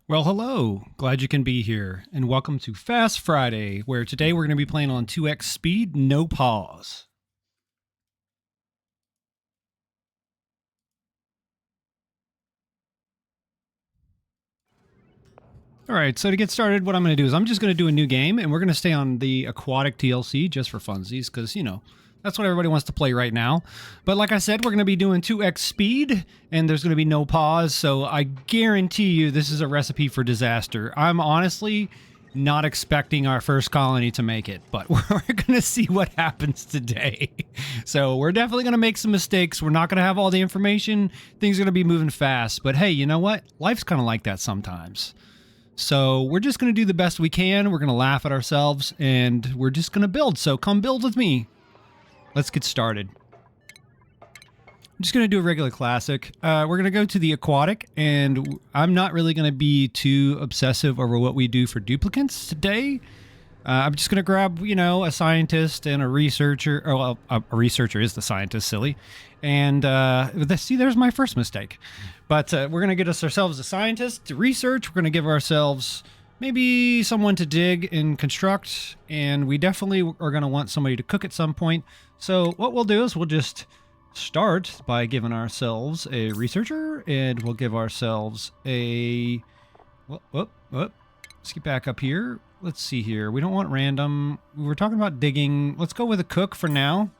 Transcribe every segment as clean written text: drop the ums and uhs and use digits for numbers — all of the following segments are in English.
Well, hello. Glad you can be here, and welcome to Fast Friday, where today we're going to be playing on 2x speed, no pause. All right, so to get started, what I'm going to do is I'm just going to do a new game, and we're going to stay on the Aquatic TLC just for funsies, because, you know, that's what everybody wants to play right now. But like I said, we're going to be doing 2x speed, and there's going to be no pause, so I guarantee you this is a recipe for disaster. I'm honestly not expecting our first colony to make it, but we're going to see what happens today. So we're definitely going to make some mistakes. We're not going to have all the information. Things are going to be moving fast. But hey, you know what? Life's kind of like that sometimes. So we're just going to do the best we can. We're going to laugh at ourselves, and we're just going to build. So come build with me. Let's get started. I'm just going to do a regular classic. We're going to go to the Aquatic, and I'm not really going to be too obsessive over what we do for duplicants today. I'm just going to grab, you know, a scientist and a researcher. Oh, well, a researcher is the scientist, silly. And see, there's my first mistake. But we're going to get ourselves a scientist to research. We're going to give ourselves maybe someone to dig and construct. And we definitely are going to want somebody to cook at some point. So what we'll do is we'll just start by giving ourselves a researcher. And we'll give ourselves a... Whoop. Let's get back up here. Let's see here. We don't want random. We were talking about digging. Let's go with a cook for now.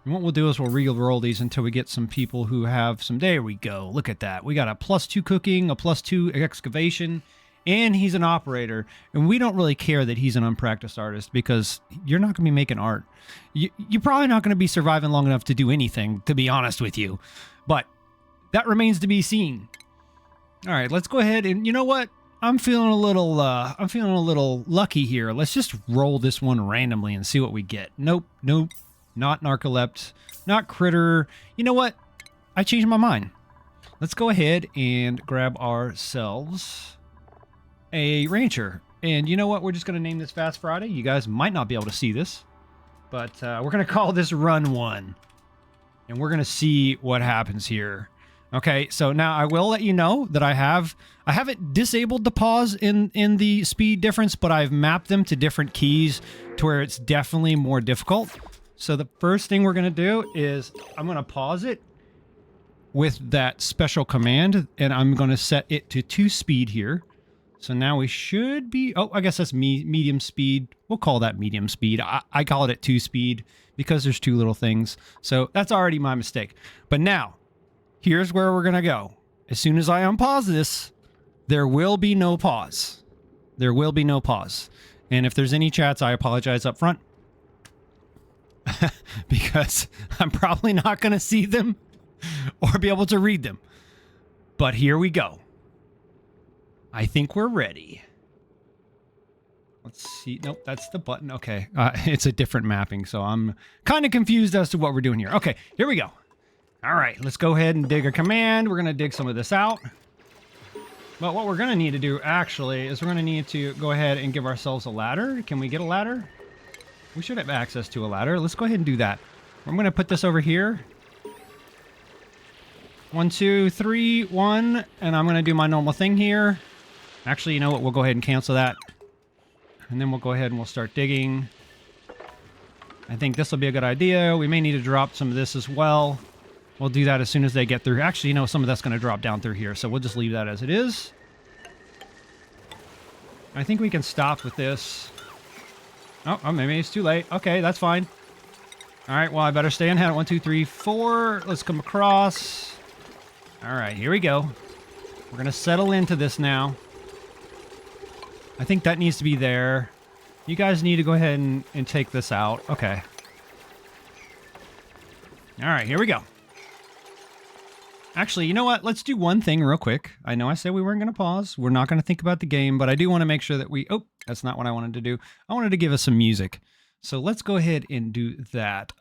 And what we'll do is we'll re-roll these until we get some people who have some... There we go. Look at that. We got a +2 cooking, a +2 excavation, and he's an operator. And we don't really care that he's an unpracticed artist because you're not going to be making art. You're probably not going to be surviving long enough to do anything, to be honest with you. But that remains to be seen. All right, let's go ahead and... You know what? I'm feeling a little lucky here. Let's just roll this one randomly and see what we get. Nope. Not narcolept, not critter. You know what? I changed my mind. Let's go ahead and grab ourselves a rancher. And you know what? We're just going to name this Fast Friday. You guys might not be able to see this, but we're going to call this Run 1. And we're going to see what happens here. Okay, so now I will let you know that I haven't disabled the pause in the speed difference, but I've mapped them to different keys to where it's definitely more difficult. So the first thing we're going to do is I'm going to pause it with that special command, and I'm going to set it to 2 speed here. So now we should be... Oh, I guess that's medium speed. We'll call that medium speed. I call it at 2 speed because there's 2 little things. So that's already my mistake. But now... Here's where we're going to go. As soon as I unpause this, there will be no pause. There will be no pause. And if there's any chats, I apologize up front. Because I'm probably not going to see them or be able to read them. But here we go. I think we're ready. Let's see. Nope, that's the button. Okay. It's a different mapping, so I'm kind of confused as to what we're doing here. Okay, here we go. All right, let's go ahead and dig a command. We're going to dig some of this out. But what we're going to need to do, actually, is we're going to need to go ahead and give ourselves a ladder. Can we get a ladder? We should have access to a ladder. Let's go ahead and do that. I'm going to put this over here. 1, 2, 3, 1. And I'm going to do my normal thing here. Actually, you know what? We'll go ahead and cancel that. And then we'll go ahead and we'll start digging. I think this will be a good idea. We may need to drop some of this as well. We'll do that as soon as they get through. Actually, you know, some of that's going to drop down through here, so we'll just leave that as it is. I think we can stop with this. Oh, maybe it's too late. Okay, that's fine. All right, well, I better stay in hand. 1, 2, 3, 4. Let's come across. All right, here we go. We're going to settle into this now. I think that needs to be there. You guys need to go ahead and take this out. Okay. All right, here we go. Actually, you know what? Let's do one thing real quick. I know I said we weren't going to pause. We're not going to think about the game, but I do want to make sure that we... Oh, that's not what I wanted to do. I wanted to give us some music. So let's go ahead and do that.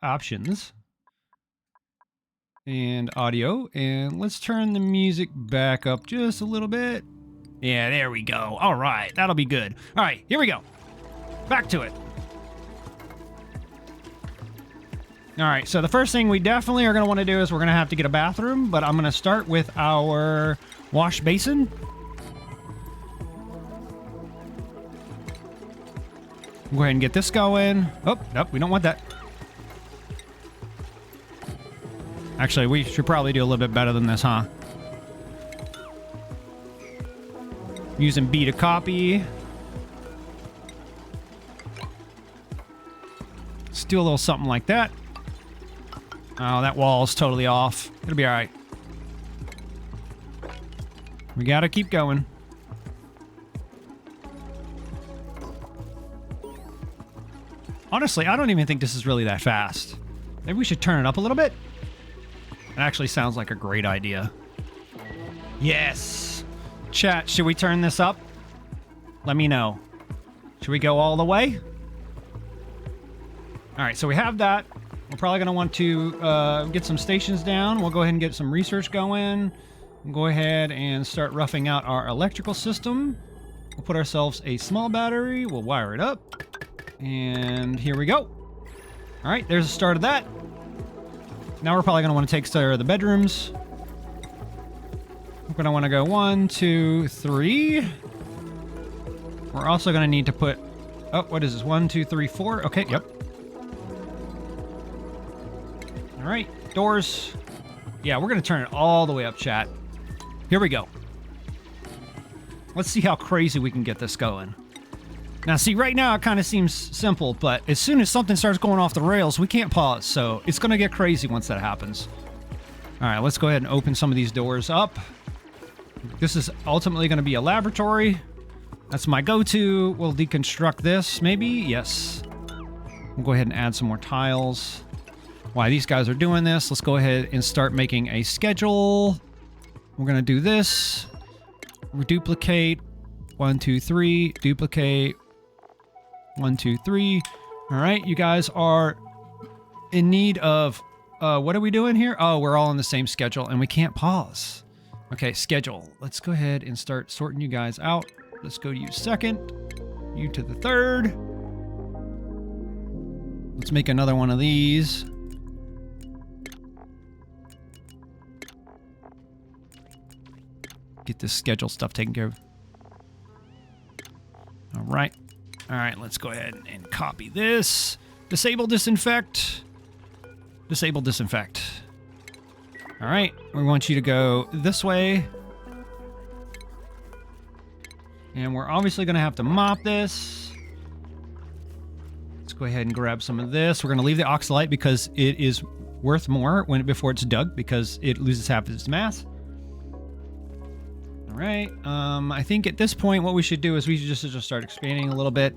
Options. And audio. And let's turn the music back up just a little bit. Yeah, there we go. All right, that'll be good. All right, here we go. Back to it. All right, so the first thing we definitely are going to want to do is we're going to have to get a bathroom, but I'm going to start with our wash basin. Go ahead and get this going. Oh, nope, we don't want that. Actually, we should probably do a little bit better than this, huh? Using B to copy. Let's do a little something like that. Oh, that wall is totally off. It'll be all right. We gotta keep going. Honestly, I don't even think this is really that fast. Maybe we should turn it up a little bit. It actually sounds like a great idea. Yes! Chat, should we turn this up? Let me know. Should we go all the way? Alright, so we have that. We're probably going to want to get some stations down. We'll go ahead and get some research going. We'll go ahead and start roughing out our electrical system. We'll put ourselves a small battery. We'll wire it up. And here we go. Alright, there's the start of that. Now we're probably going to want to take care of the bedrooms. We're going to want to go 1, 2, 3. We're also going to need to put... Oh, what is this? 1, 2, 3, 4. Okay, yep. All right, doors. Yeah, we're going to turn it all the way up, chat. Here we go. Let's see how crazy we can get this going. Now, see, right now it kind of seems simple, but as soon as something starts going off the rails, we can't pause, so it's going to get crazy once that happens. All right, let's go ahead and open some of these doors up. This is ultimately going to be a laboratory. That's my go-to. We'll deconstruct this, maybe? Yes. We'll go ahead and add some more tiles. While these guys are doing this, let's go ahead and start making a schedule. We're going to do this. Duplicate. 1, 2, 3. Duplicate. 1, 2, 3. All right, you guys are in need of... what are we doing here? Oh, we're all on the same schedule, and we can't pause. Okay, schedule. Let's go ahead and start sorting you guys out. Let's go to you second. You to the third. Let's make another one of these. Get this schedule stuff taken care of. All right. All right, let's go ahead and copy this. Disable disinfect. Disable disinfect. All right, we want you to go this way. And we're obviously going to have to mop this. Let's go ahead and grab some of this. We're going to leave the oxalite because it is worth more before it's dug because it loses half of its mass. All right. I think at this point, what we should do is we should just start expanding a little bit.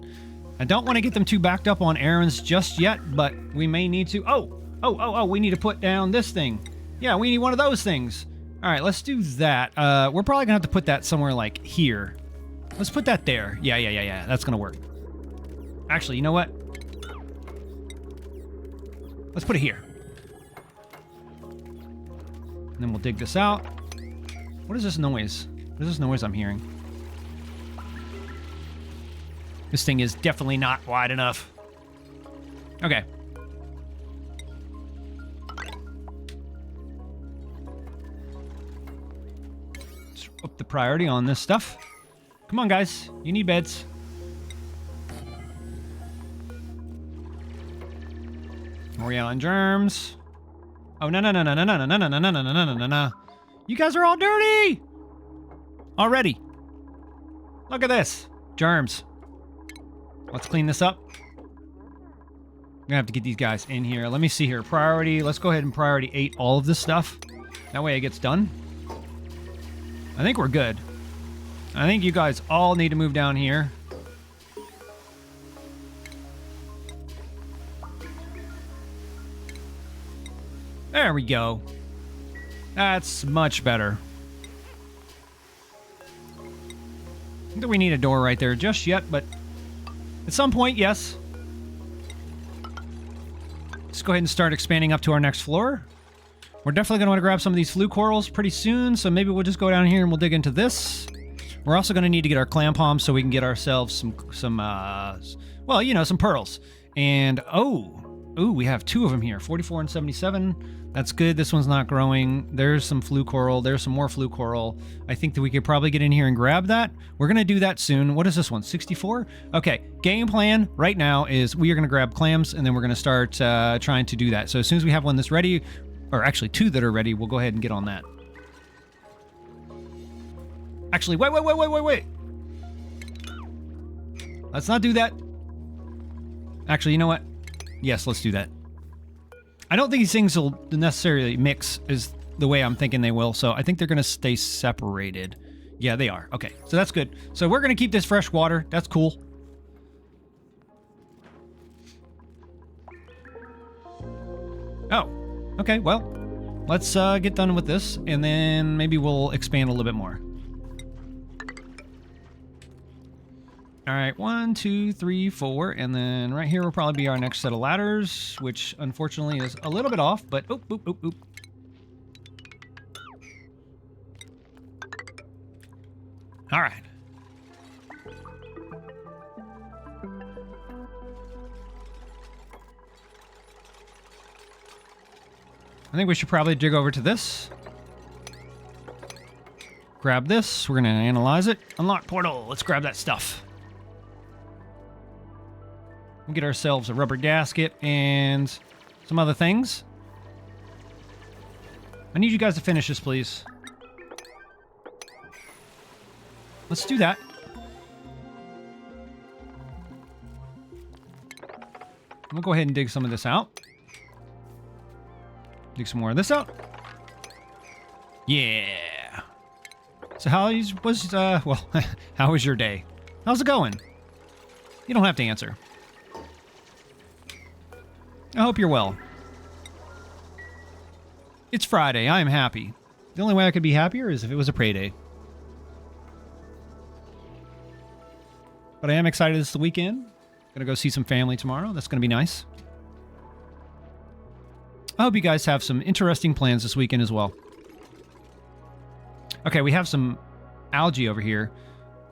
I don't want to get them too backed up on errands just yet, but we may need to. Oh, we need to put down this thing. Yeah, we need one of those things. All right, let's do that. We're probably going to have to put that somewhere like here. Let's put that there. Yeah. That's going to work. Actually, you know what? Let's put it here. And then we'll dig this out. What is this noise? What is this noise I'm hearing? This thing is definitely not wide enough. Okay. Let's up the priority on this stuff. Come on, guys. You need beds. L'Oreal and germs. Oh, no. You guys are all dirty! Already. Look at this. Germs. Let's clean this up. I'm gonna have to get these guys in here. Let me see here. Priority. Let's go ahead and priority 8 all of this stuff. That way it gets done. I think we're good. I think you guys all need to move down here. There we go. That's much better. I think that we need a door right there just yet, but at some point, yes. Let's go ahead and start expanding up to our next floor. We're definitely going to want to grab some of these flue corals pretty soon, so maybe we'll just go down here and we'll dig into this. We're also going to need to get our clam palms so we can get ourselves some well, you know, some pearls. And, oh, Ooh, we have 2 of them here, 44 and 77. That's good. This one's not growing. There's some flue coral. There's some more flue coral. I think that we could probably get in here and grab that. We're going to do that soon. What is this one? 64? Okay, game plan right now is we are going to grab clams, and then we're going to start trying to do that. So as soon as we have one that's ready, or actually 2 that are ready, we'll go ahead and get on that. Actually, wait. Let's not do that. Actually, you know what? Yes, let's do that. I don't think these things will necessarily mix is the way I'm thinking they will, so I think they're going to stay separated. Yeah, they are. Okay, so that's good. So we're going to keep this fresh water. That's cool. Oh, okay, well, let's get done with this, and then maybe we'll expand a little bit more. All right, 1, 2, 3, 4, and then right here will probably be our next set of ladders, which unfortunately is a little bit off, but oop. All right. I think we should probably dig over to this. Grab this. We're going to analyze it. Unlock portal. Let's grab that stuff. We'll get ourselves a rubber gasket and some other things. I need you guys to finish this, please. Let's do that. We'll go ahead and dig some of this out. Dig some more of this out. Yeah. So how was your day? How's it going? You don't have to answer. I hope you're well. It's Friday. I am happy. The only way I could be happier is if it was a pray day. But I am excited it's the weekend. Gonna go see some family tomorrow. That's gonna be nice. I hope you guys have some interesting plans this weekend as well. Okay, we have some algae over here.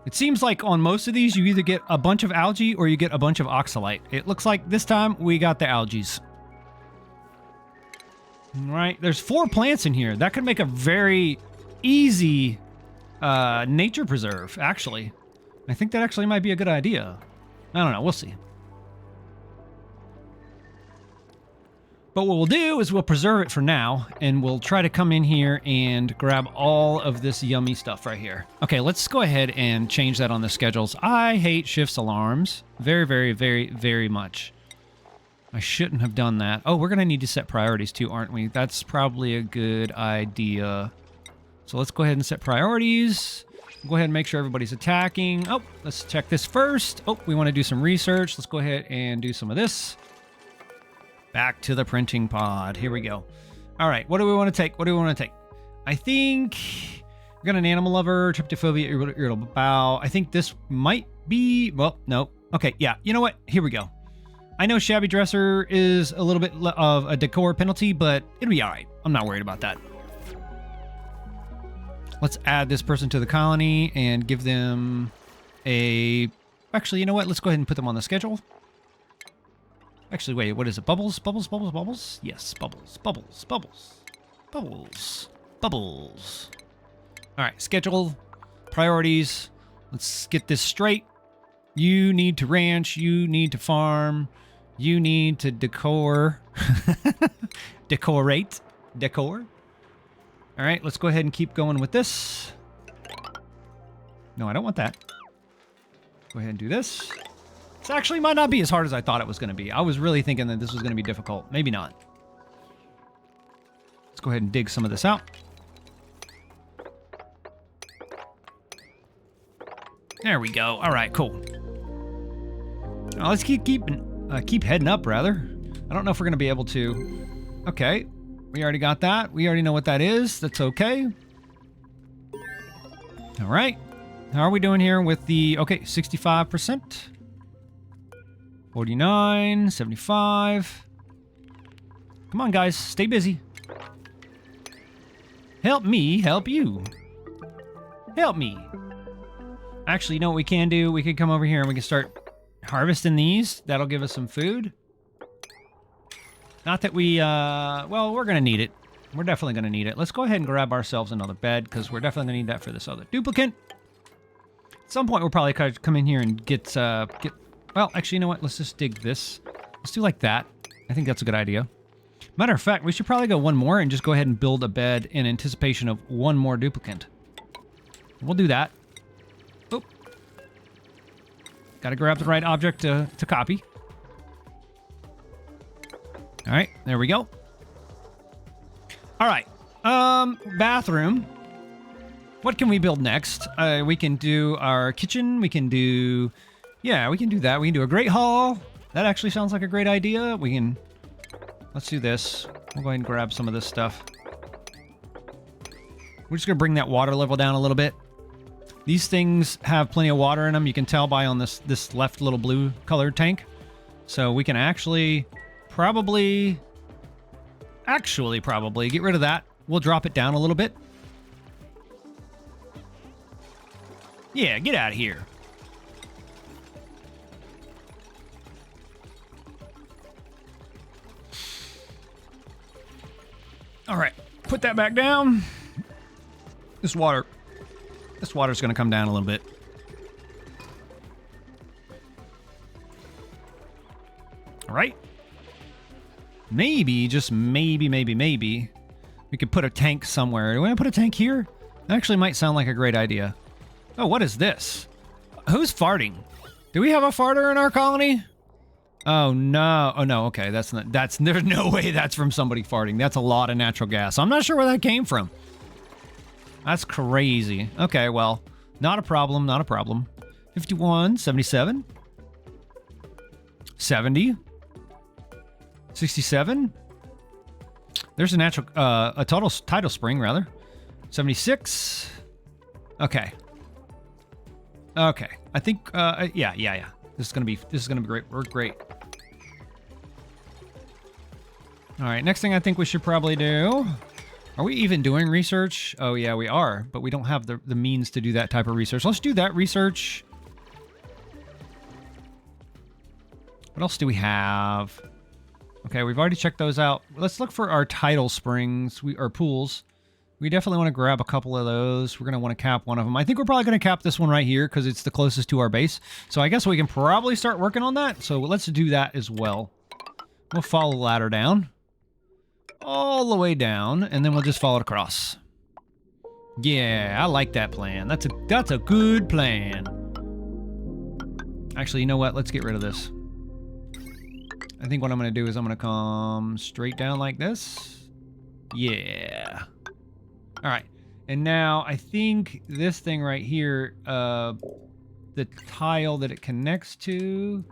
It seems like on most of these, you either get a bunch of algae or you get a bunch of oxalite. It looks like this time we got the algaes. All right, there's 4 plants in here. That could make a very easy nature preserve, actually. I think that actually might be a good idea. I don't know, we'll see. But what we'll do is we'll preserve it for now, and we'll try to come in here and grab all of this yummy stuff right here. Okay, let's go ahead and change that on the schedules. I hate shifts alarms very much. I shouldn't have done that. Oh, we're going to need to set priorities too, aren't we? That's probably a good idea. So let's go ahead and set priorities. Go ahead and make sure everybody's attacking. Oh, let's check this first. Oh, we want to do some research. Let's go ahead and do some of this. Back to the printing pod. Here we go. All right, what do we want to take? I think we got an animal lover, tryptophobia, irritable bowel. I think this might be, well, no. Okay, yeah, you know what? Here we go. I know shabby dresser is a little bit of a decor penalty, but it'll be all right. I'm not worried about that. Let's add this person to the colony and give them a... Actually, you know what? Let's go ahead and put them on the schedule. Actually, wait, what is it? Bubbles? Yes, bubbles. All right, schedule, priorities. Let's get this straight. You need to ranch. You need to farm. You need to decor. Decor. All right, let's go ahead and keep going with this. No, I don't want that. Go ahead and do this. This actually might not be as hard as I thought it was going to be. I was really thinking that this was going to be difficult. Maybe not. Let's go ahead and dig some of this out. There we go. All right, cool. Now let's keep heading up, rather. I don't know if we're going to be able to. Okay, we already got that. We already know what that is. That's okay. All right. How are we doing here with the, okay, 65%. 49, 75. Come on, guys. Stay busy. Help me help you. Help me. Actually, you know what we can do? We can come over here and we can start harvesting these. That'll give us some food. Not that we, well, we're going to need it. We're definitely going to need it. Let's go ahead and grab ourselves another bed, because we're definitely going to need that for this other duplicant. At some point, we'll probably come in here and get, well, actually, you know what? Let's just dig this. Let's do like that. I think that's a good idea. Matter of fact, we should probably go one more and just go ahead and build a bed in anticipation of one more duplicant. We'll do that. Oop. Gotta grab the right object to copy. All right, there we go. All right, bathroom. What can we build next? We can do our kitchen. We can do, yeah, we can do that. We can do a great hall. That actually sounds like a great idea. We can, let's do this. We'll go ahead and grab some of this stuff. We're just gonna bring that water level down a little bit. These things have plenty of water in them. You can tell by on this left little blue colored tank. So we can actually probably get rid of that. We'll drop it down a little bit. Yeah, get out of here. All right, put that back down. This water's going to come down a little bit. All right. Maybe, just maybe, we could put a tank somewhere. Do we want to put a tank here? That actually might sound like a great idea. Oh, what is this? Who's farting? Do we have a farter in our colony? Oh, no. Oh, no. Okay, there's no way that's from somebody farting. That's a lot of natural gas. I'm not sure where that came from. That's crazy. Okay, well, not a problem, 51, 77, 70, 67. There's a natural, a tidal spring, rather. 76. Okay. I think, yeah. This is gonna be great. We're great. All right, next thing I think we should probably do. Are we even doing research? Oh yeah, we are, but we don't have the means to do that type of research. Let's do that research. What else do we have? Okay, we've already checked those out. Let's look for our tidal springs, our pools. We definitely want to grab a couple of those. We're going to want to cap one of them. I think we're probably going to cap this one right here because it's the closest to our base. So I guess we can probably start working on that. So let's do that as well. We'll follow the ladder down. All the way down. And then we'll just follow it across. Yeah, I like that plan. That's a good plan. Actually, you know what? Let's get rid of this. I think what I'm going to do is I'm going to come straight down like this. Yeah. All right. And now I think this thing right here, the tile that it connects to.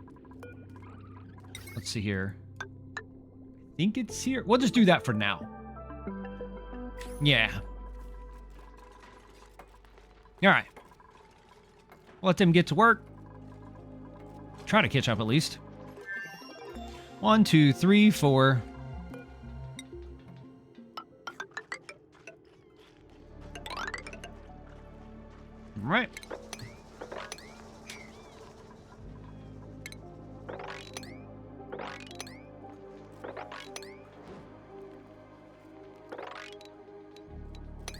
Let's see here. I think it's here. We'll just do that for now. Yeah. All right. Let them get to work. Try to catch up at least. 1, 2, 3, 4. All right.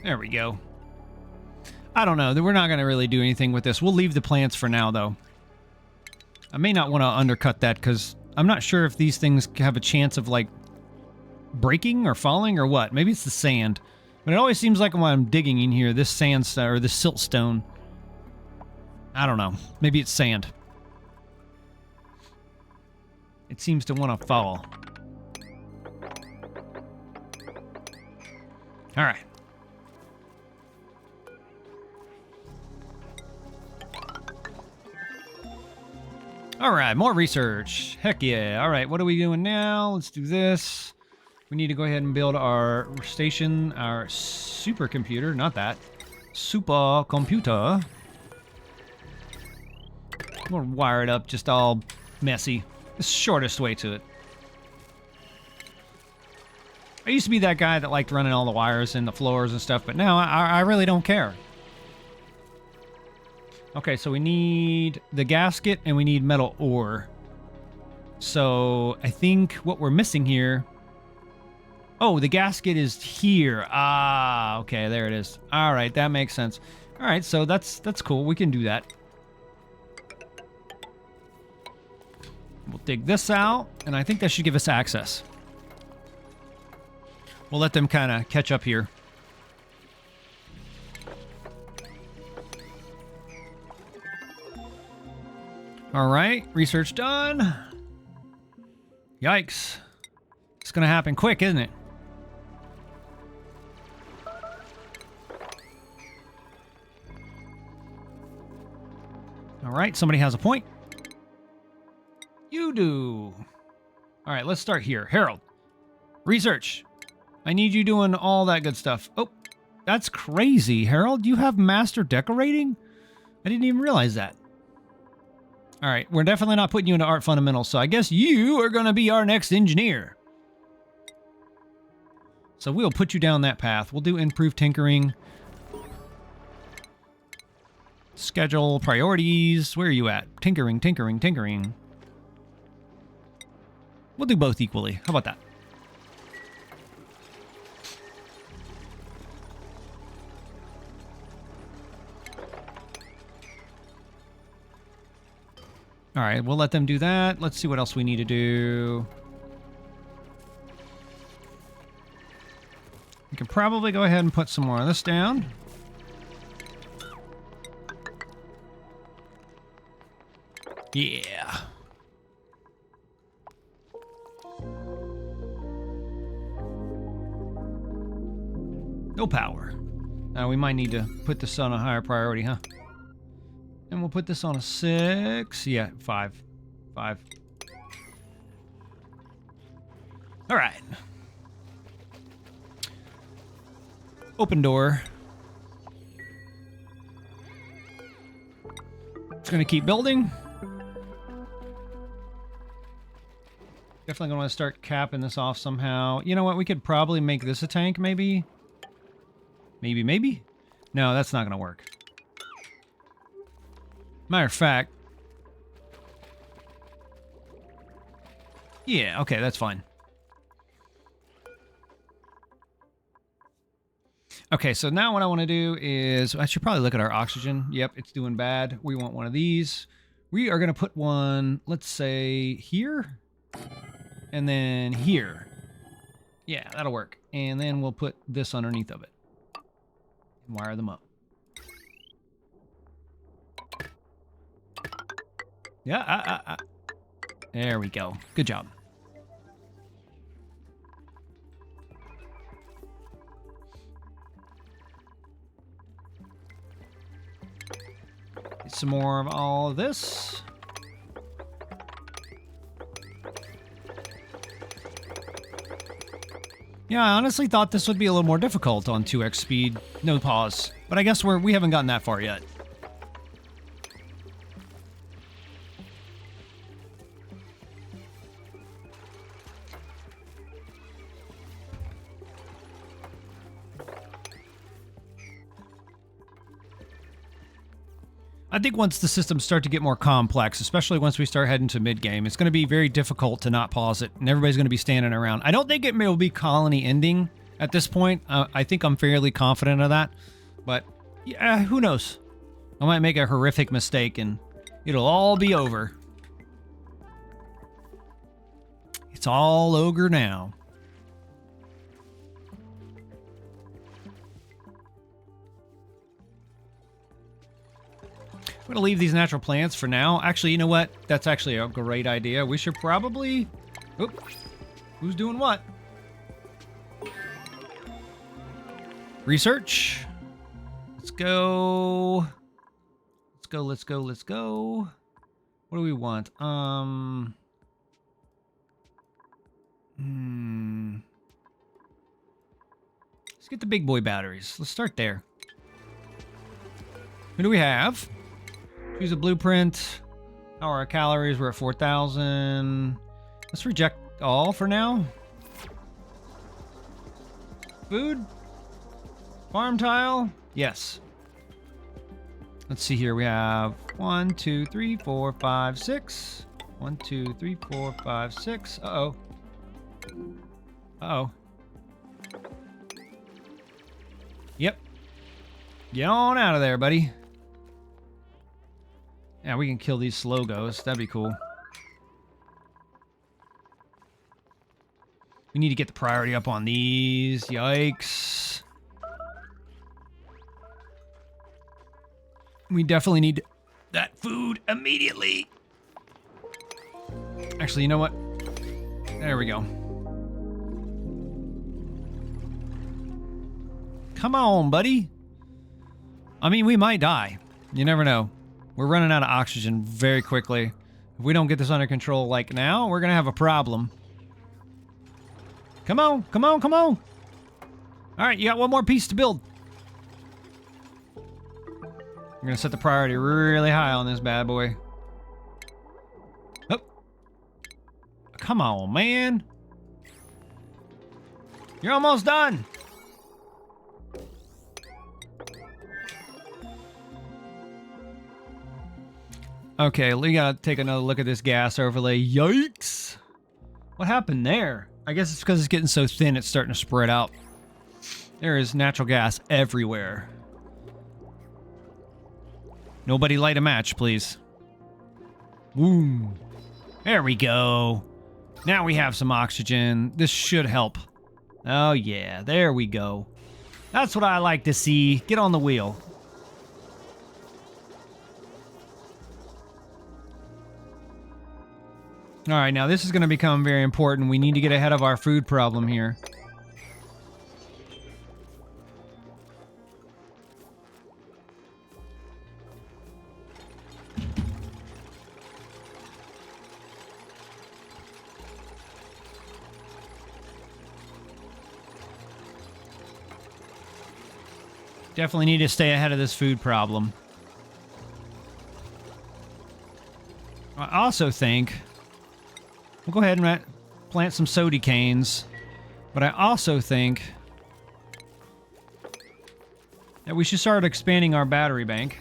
There we go. I don't know. We're not going to really do anything with this. We'll leave the plants for now, though. I may not want to undercut that because I'm not sure if these things have a chance of, like, breaking or falling or what. Maybe it's the sand. But it always seems like when I'm digging in here, this sandstone or this siltstone, I don't know. Maybe it's sand. It seems to want to fall. All right. All right, more research. Heck yeah. All right, what are we doing now? Let's do this. We need to go ahead and build our station, our supercomputer. Not that. Supercomputer. We'll wire it up just all messy. The shortest way to it. I used to be that guy that liked running all the wires and the floors and stuff, but now I really don't care. Okay, so we need the gasket and we need metal ore. So I think what we're missing here Oh, the gasket is here. Ah, okay, there it is. All right, that makes sense. All right, so that's cool. We can do that. We'll dig this out, and I think that should give us access. We'll let them kind of catch up here. All right, research done. Yikes. It's going to happen quick, isn't it? All right, somebody has a point. You do. All right, let's start here. Harold, research. I need you doing all that good stuff. Oh, that's crazy, Harold. You have master decorating? I didn't even realize that. All right, we're definitely not putting you into art fundamentals, so I guess you are going to be our next engineer. So we'll put you down that path. We'll do improved tinkering. Schedule, priorities. Where are you at? Tinkering, tinkering, tinkering. We'll do both equally. How about that? All right, we'll let them do that. Let's see what else we need to do. We can probably go ahead and put some more of this down. Yeah. No power. Now we might need to put this on a higher priority, huh? And we'll put this on a 6. Yeah, 5. 5. All right. Open door. It's going to keep building. Definitely going to want to start capping this off somehow. You know what? We could probably make this a tank, maybe. Maybe. No, that's not going to work. Matter of fact. Yeah, okay, that's fine. Okay, so now what I want to do is... I should probably look at our oxygen. Yep, it's doing bad. We want one of these. We are going to put one, let's say, here. And then here. Yeah, that'll work. And then we'll put this underneath of it. And wire them up. Yeah, there we go. Good job. Get some more of all of this. Yeah, I honestly thought this would be a little more difficult on 2x speed, no pause. But I guess we haven't gotten that far yet. I think once the systems start to get more complex, especially once we start heading to mid-game, it's going to be very difficult to not pause it, and everybody's going to be standing around. I don't think it will be colony ending at this point. I think I'm fairly confident of that, but yeah, who knows? I might make a horrific mistake, and it'll all be over. It's all ogre now. I'm going to leave these natural plants for now. Actually, you know what? That's actually a great idea. We should probably... Oop. Who's doing what? Research. Let's go. Let's go. What do we want? Let's get the big boy batteries. Let's start there. Who do we have? Choose a blueprint. How are our calories? We're at 4,000. Let's reject all for now. Food? Farm tile? Yes. Let's see here. We have 1, 2, 3, 4, 5, 6. 1, 2, 3, 4, 5, 6. Uh-oh. Uh-oh. Yep. Get on out of there, buddy. Yeah, we can kill these slow ghosts. That'd be cool. We need to get the priority up on these. Yikes. We definitely need that food immediately. Actually, you know what? There we go. Come on, buddy. I mean, we might die. You never know. We're running out of oxygen very quickly. If we don't get this under control like now, we're going to have a problem. Come on, come on, come on. All right, you got one more piece to build. I'm going to set the priority really high on this bad boy. Oh. Come on, man. You're almost done. Okay, we gotta take another look at this gas overlay. Yikes! What happened there? I guess it's because it's getting so thin it's starting to spread out. There is natural gas everywhere. Nobody light a match, please. Boom. There we go. Now we have some oxygen. This should help. Oh yeah, there we go. That's what I like to see. Get on the wheel. All right, now this is going to become very important. We need to get ahead of our food problem here. Definitely need to stay ahead of this food problem. I also think we'll go ahead and plant some sody canes, but I also think that we should start expanding our battery bank.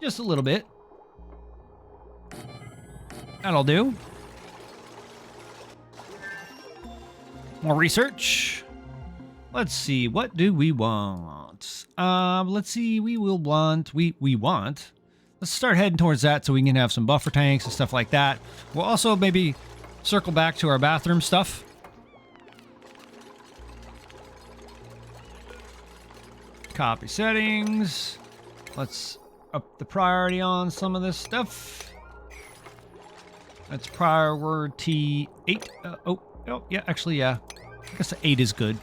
Just a little bit. That'll do. More research. Let's see, what do we want? Let's see, we want. Let's start heading towards that so we can have some buffer tanks and stuff like that. We'll also maybe circle back to our bathroom stuff. Copy settings. Let's up the priority on some of this stuff. That's priority 8. Oh, yeah, actually, yeah. I guess the 8 is good.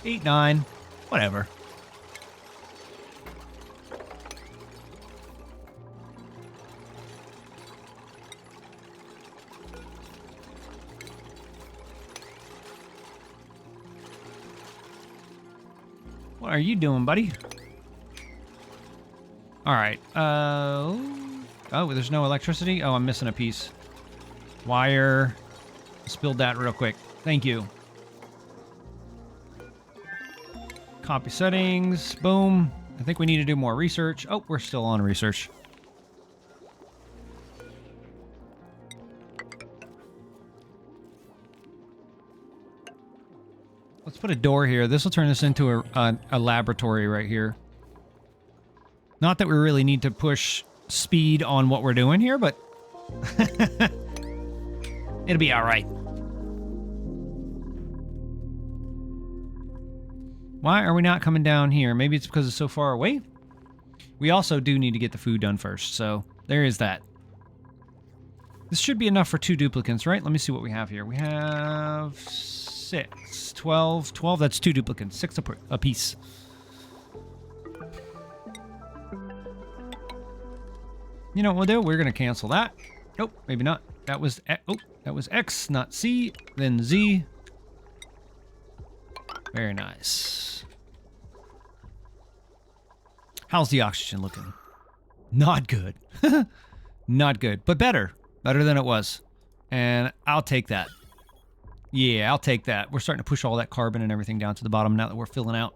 8, 9, whatever. What are you doing, buddy? All right. Oh, there's no electricity? Oh, I'm missing a piece. Wire. Let's build that real quick. Thank you. Copy settings. Boom. I think we need to do more research. Oh, we're still on research. Let's put a door here. This will turn this into a laboratory right here. Not that we really need to push speed on what we're doing here, but it'll be all right. Why are we not coming down here? Maybe it's because it's so far away? We also do need to get the food done first, so there is that. This should be enough for 2 duplicants, right? Let me see what we have here. We have 6, 12, 12. That's 2 duplicants, 6 a piece. You know what we'll do? We're going to cancel that. Nope, maybe not. That was X, not C, then Z. Very nice. How's the oxygen looking? Not good. Not good, but better. Better than it was. And I'll take that. Yeah, I'll take that. We're starting to push all that carbon and everything down to the bottom now that we're filling out.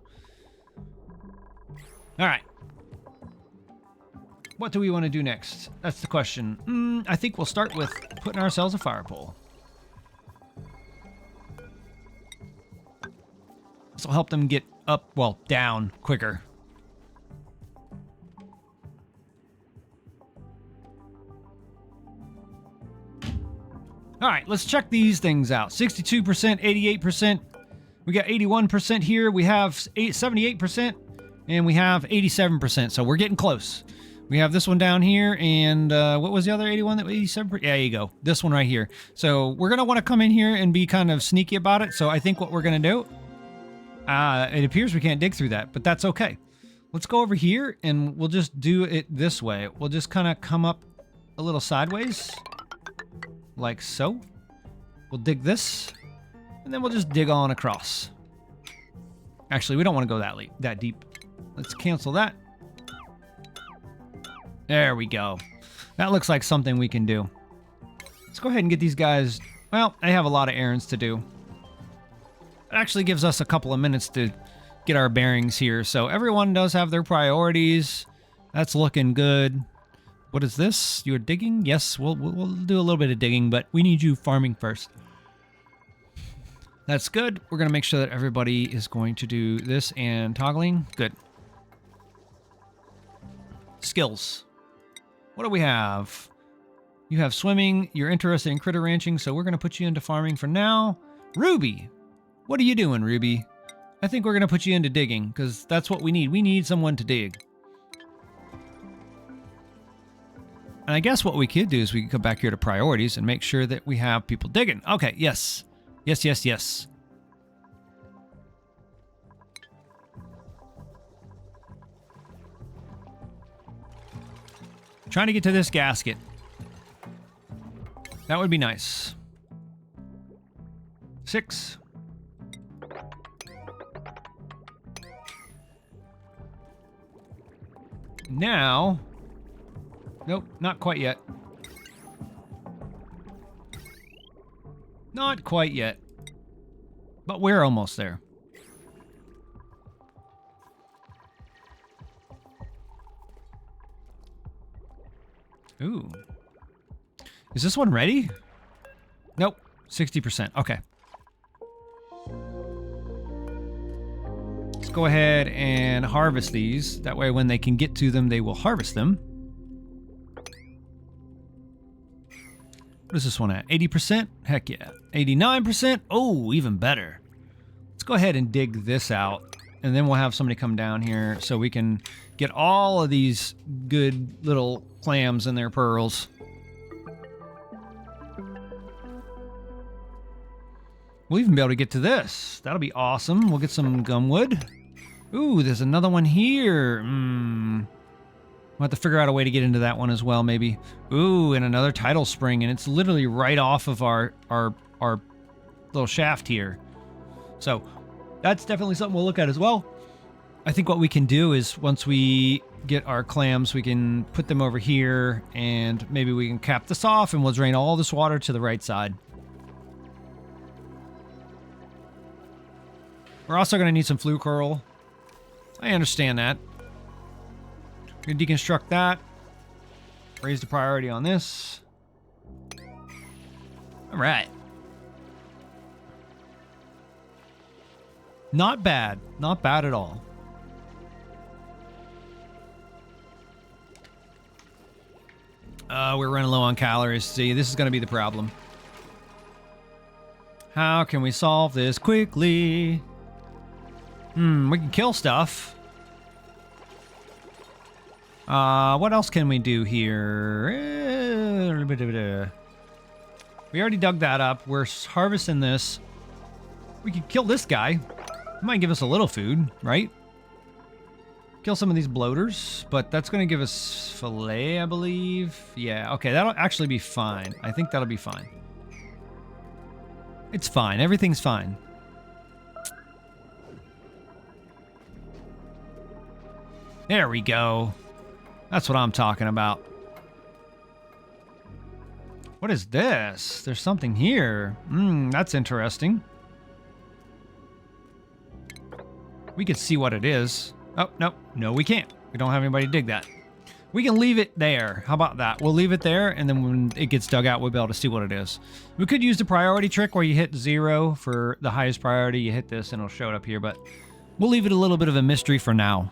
All right. What do we want to do next? That's the question. I think we'll start with putting ourselves a fire pole. This will help them get up, well, down quicker. All right, let's check these things out. 62%, 88%. We got 81% here. We have 78%, and we have 87%. So we're getting close. We have this one down here, and what was the other 81? That 87%? Yeah, there you go. This one right here. So we're gonna want to come in here and be kind of sneaky about it. So I think what we're gonna do, it appears we can't dig through that, but that's okay. Let's go over here, and we'll just do it this way. We'll just kind of come up a little sideways. Like so. We'll dig this, and then we'll just dig on across. Actually, we don't want to go that deep. Let's cancel that. There we go. That looks like something we can do. Let's go ahead and get these guys. Well, they have a lot of errands to do. It actually gives us a couple of minutes to get our bearings here. So everyone does have their priorities. That's looking good. What is this? You're digging? Yes, we'll do a little bit of digging, but we need you farming first. That's good. We're going to make sure that everybody is going to do this and toggling. Good. Skills. What do we have? You have swimming. You're interested in critter ranching, so we're going to put you into farming for now. Ruby. What are you doing, Ruby? I think we're going to put you into digging, because that's what we need. We need someone to dig. And I guess what we could do is we could come back here to priorities and make sure that we have people digging. Okay, yes. Yes, yes, yes. Trying to get to this gasket. That would be nice. 6. Now... Nope, not quite yet. Not quite yet. But we're almost there. Ooh. Is this one ready? Nope, 60%. Okay. Let's go ahead and harvest these. That way when they can get to them, they will harvest them. What is this one at? 80%? Heck yeah. 89%? Oh, even better. Let's go ahead and dig this out. And then we'll have somebody come down here so we can get all of these good little clams and their pearls. We'll even be able to get to this. That'll be awesome. We'll get some gumwood. Ooh, there's another one here. We'll have to figure out a way to get into that one as well, maybe. Ooh, and another tidal spring, and it's literally right off of our little shaft here. So that's definitely something we'll look at as well. I think what we can do is once we get our clams, we can put them over here, and maybe we can cap this off, and we'll drain all this water to the right side. We're also going to need some flue coral. I understand that. We're going to deconstruct that. Raise the priority on this. All right. Not bad. Not bad at all. We're running low on calories. See, this is going to be the problem. How can we solve this quickly? We can kill stuff. What else can we do here? We already dug that up. We're harvesting this. We could kill this guy. It might give us a little food, right? Kill some of these bloaters, but that's going to give us fillet, I believe. Yeah, okay, that'll actually be fine. I think that'll be fine. It's fine. Everything's fine. There we go. That's what I'm talking about. What is this? There's something here. That's interesting. We could see what it is. Oh, no. No, we can't. We don't have anybody dig that. We can leave it there. How about that? We'll leave it there, and then when it gets dug out, we'll be able to see what it is. We could use the priority trick where you hit 0 for the highest priority. You hit this, and it'll show it up here, but we'll leave it a little bit of a mystery for now.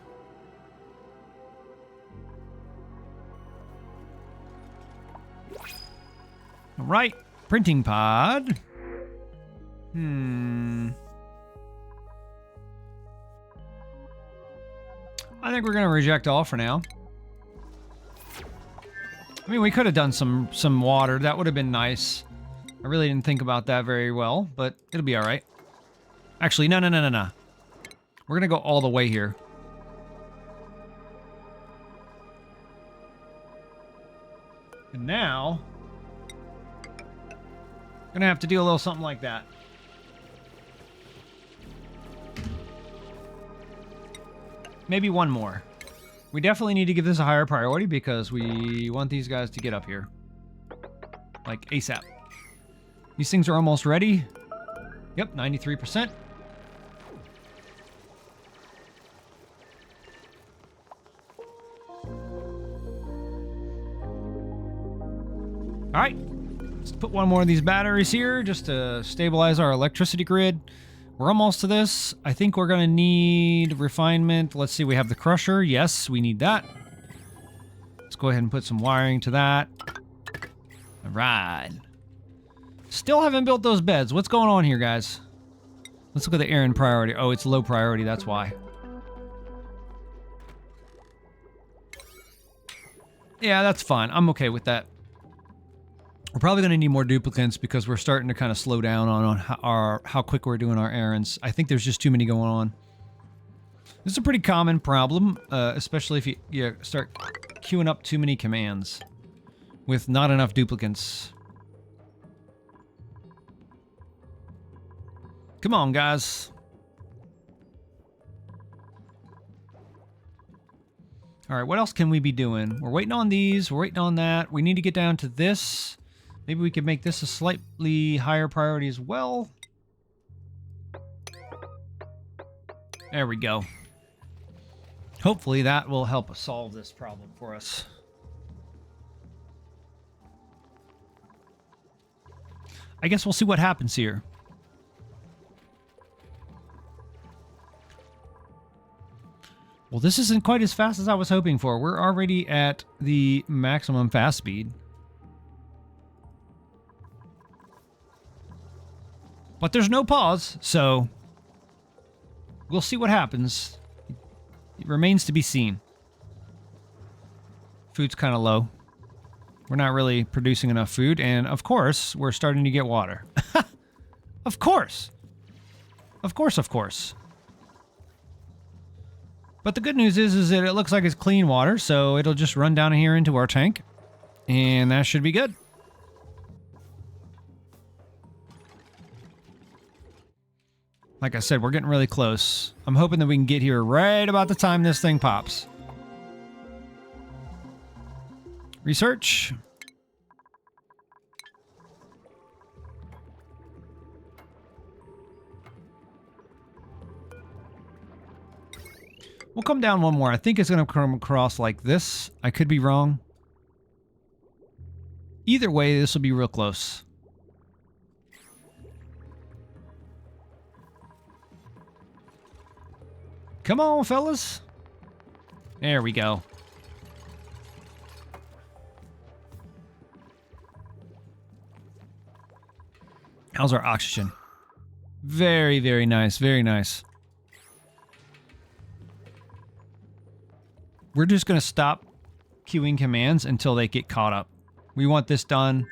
All right, printing pod. I think we're going to reject all for now. I mean, we could have done some water. That would have been nice. I really didn't think about that very well, but it'll be all right. Actually, no. We're going to go all the way here. And now, going to have to do a little something like that. Maybe one more. We definitely need to give this a higher priority because we want these guys to get up here. Like ASAP. These things are almost ready. Yep, 93%. Alright. Let's put one more of these batteries here just to stabilize our electricity grid. We're almost to this. I think we're going to need refinement. Let's see, we have the crusher. Yes, we need that. Let's go ahead and put some wiring to that. All right. Still haven't built those beds. What's going on here, guys? Let's look at the errand priority. Oh, it's low priority, that's why. Yeah, that's fine. I'm okay with that. We're probably going to need more duplicants because we're starting to kind of slow down on how quick we're doing our errands. I think there's just too many going on. This is a pretty common problem, especially if you start queuing up too many commands with not enough duplicants. Come on, guys. All right, what else can we be doing? We're waiting on these. We're waiting on that. We need to get down to this. Maybe we could make this a slightly higher priority as well. There we go. Hopefully that will help us solve this problem for us. I guess we'll see what happens here. Well, this isn't quite as fast as I was hoping for. We're already at the maximum fast speed. But there's no pause, so we'll see what happens. It remains to be seen. Food's kind of low. We're not really producing enough food, and of course, we're starting to get water. Of course. Of course. But the good news is that it looks like it's clean water, so it'll just run down here into our tank, and that should be good. Like I said, we're getting really close. I'm hoping that we can get here right about the time this thing pops. Research. We'll come down one more. I think it's going to come across like this. I could be wrong. Either way, this will be real close. Come on, fellas. There we go. How's our oxygen? Very, very nice. Very nice. We're just going to stop queuing commands until they get caught up. We want this done.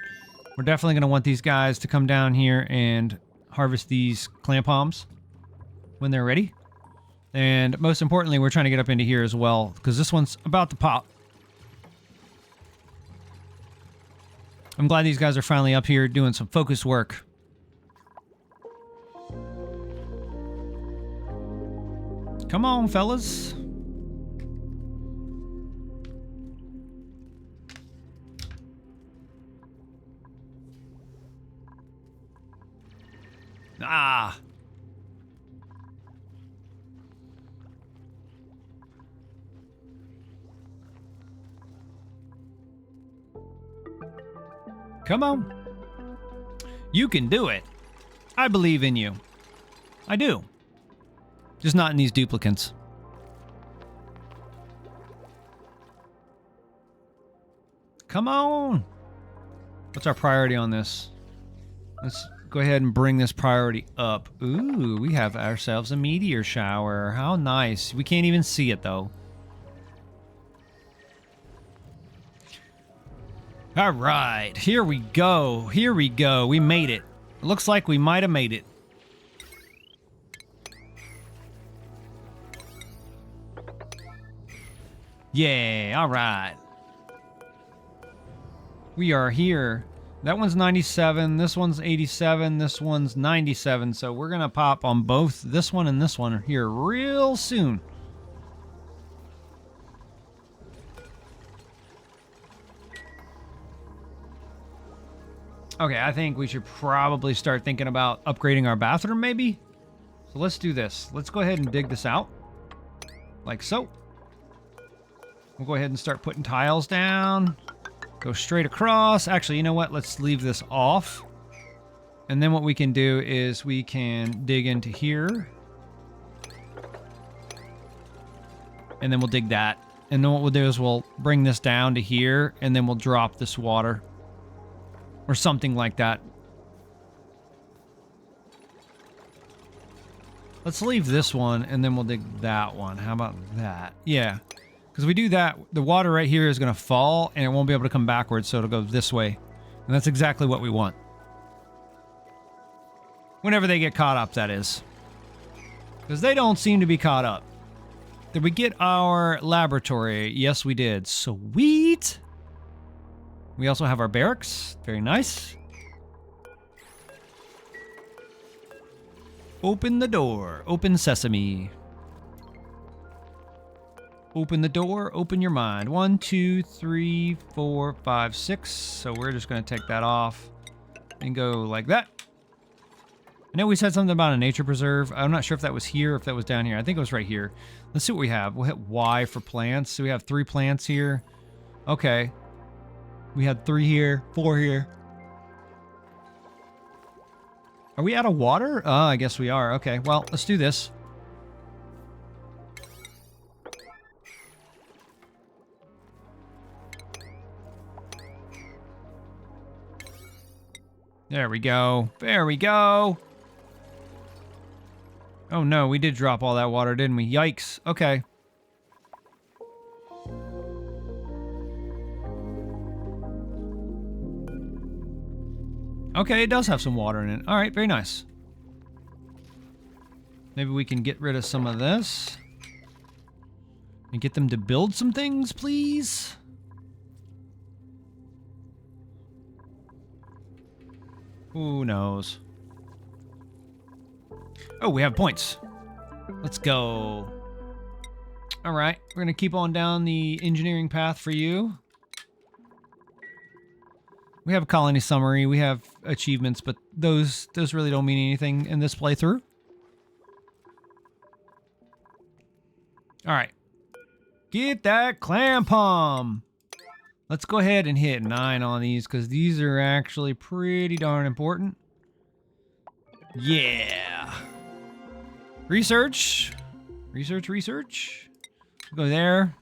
We're definitely going to want these guys to come down here and harvest these clam palms when they're ready. And most importantly, we're trying to get up into here as well, because this one's about to pop. I'm glad these guys are finally up here doing some focus work. Come on, fellas. Ah. Come on. You can do it. I believe in you. I do. Just not in these duplicants. Come on. What's our priority on this? Let's go ahead and bring this priority up. Ooh, we have ourselves a meteor shower. How nice. We can't even see it, though. All right, here we go. Here we go. We made it. It looks like we might have made it. Yeah, all right. We are here. That one's 97, this one's 87, this one's 97, so we're gonna pop on both this one and this one here real soon. Okay, I think we should probably start thinking about upgrading our bathroom, maybe? So let's do this. Let's go ahead and dig this out. Like so. We'll go ahead and start putting tiles down. Go straight across. Actually, you know what? Let's leave this off. And then what we can do is we can dig into here. And then we'll dig that. And then what we'll do is we'll bring this down to here, and then we'll drop this water. Or something like that. Let's leave this one, and then we'll dig that one. How about that? Yeah. Because we do that, the water right here is going to fall, and it won't be able to come backwards, so it'll go this way. And that's exactly what we want. Whenever they get caught up, that is. Because they don't seem to be caught up. Did we get our laboratory? Yes, we did. Sweet! We also have our barracks. Very nice. Open the door. Open sesame. Open the door. Open your mind. 1, 2, 3, 4, 5, 6. So we're just going to take that off and go like that. I know we said something about a nature preserve. I'm not sure if that was here or if that was down here. I think it was right here. Let's see what we have. We'll hit Y for plants. So we have 3 plants here. Okay. We had 3 here, 4 here. Are we out of water? I guess we are. Okay, well, let's do this. There we go. There we go. Oh no, we did drop all that water, didn't we? Yikes. Okay. Okay, it does have some water in it. All right, very nice. Maybe we can get rid of some of this. And get them to build some things, please. Who knows? Oh, we have points. Let's go. All right, we're going to keep on down the engineering path for you. We have a colony summary, we have achievements, but those really don't mean anything in this playthrough. All right. Get that clam palm. Let's go ahead and hit 9 on these because these are actually pretty darn important. Yeah. Research. Research. Go there.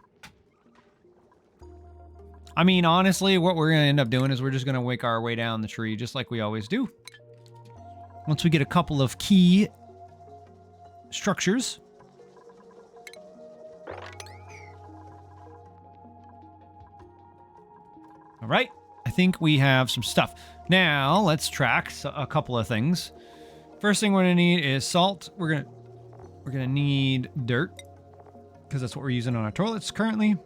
I mean, honestly, what we're going to end up doing is we're just going to wake our way down the tree, just like we always do. Once we get a couple of key structures. All right, I think we have some stuff. Now, let's track a couple of things. First thing we're going to need is salt. We're going to need dirt, because that's what we're using on our toilets currently.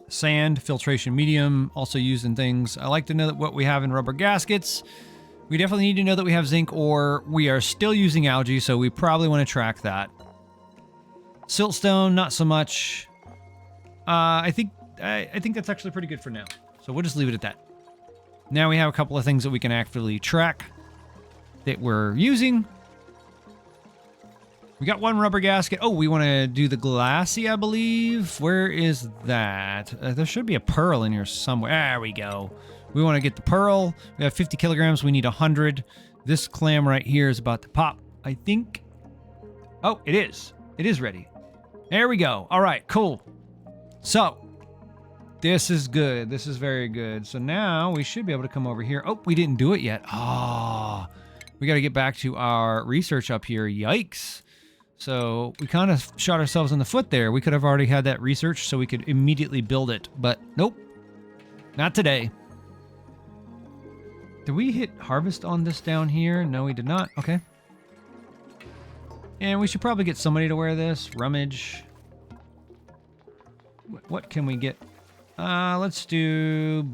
Sand, filtration medium, also used in things. I like to know that what we have in rubber gaskets. We definitely need to know that we have zinc ore. We are still using algae, so we probably want to track that. Siltstone, not so much. I think that's actually pretty good for now. So we'll just leave it at that. Now we have a couple of things that we can actually track that we're using. We got 1 rubber gasket. Oh, we want to do the glassy, I believe. Where is that? There should be a pearl in here somewhere. There we go. We want to get the pearl. We have 50 kilograms. We need 100. This clam right here is about to pop, I think. Oh, it is. It is ready. There we go. All right, cool. So, this is good. This is very good. So now we should be able to come over here. Oh, we didn't do it yet. Ah, we got to get back to our research up here. Yikes. So we kind of shot ourselves in the foot there. We could have already had that research so we could immediately build it. But nope, not today. Did we hit harvest on this down here? No, we did not. Okay. And we should probably get somebody to wear this. Rummage. What can we get? Let's do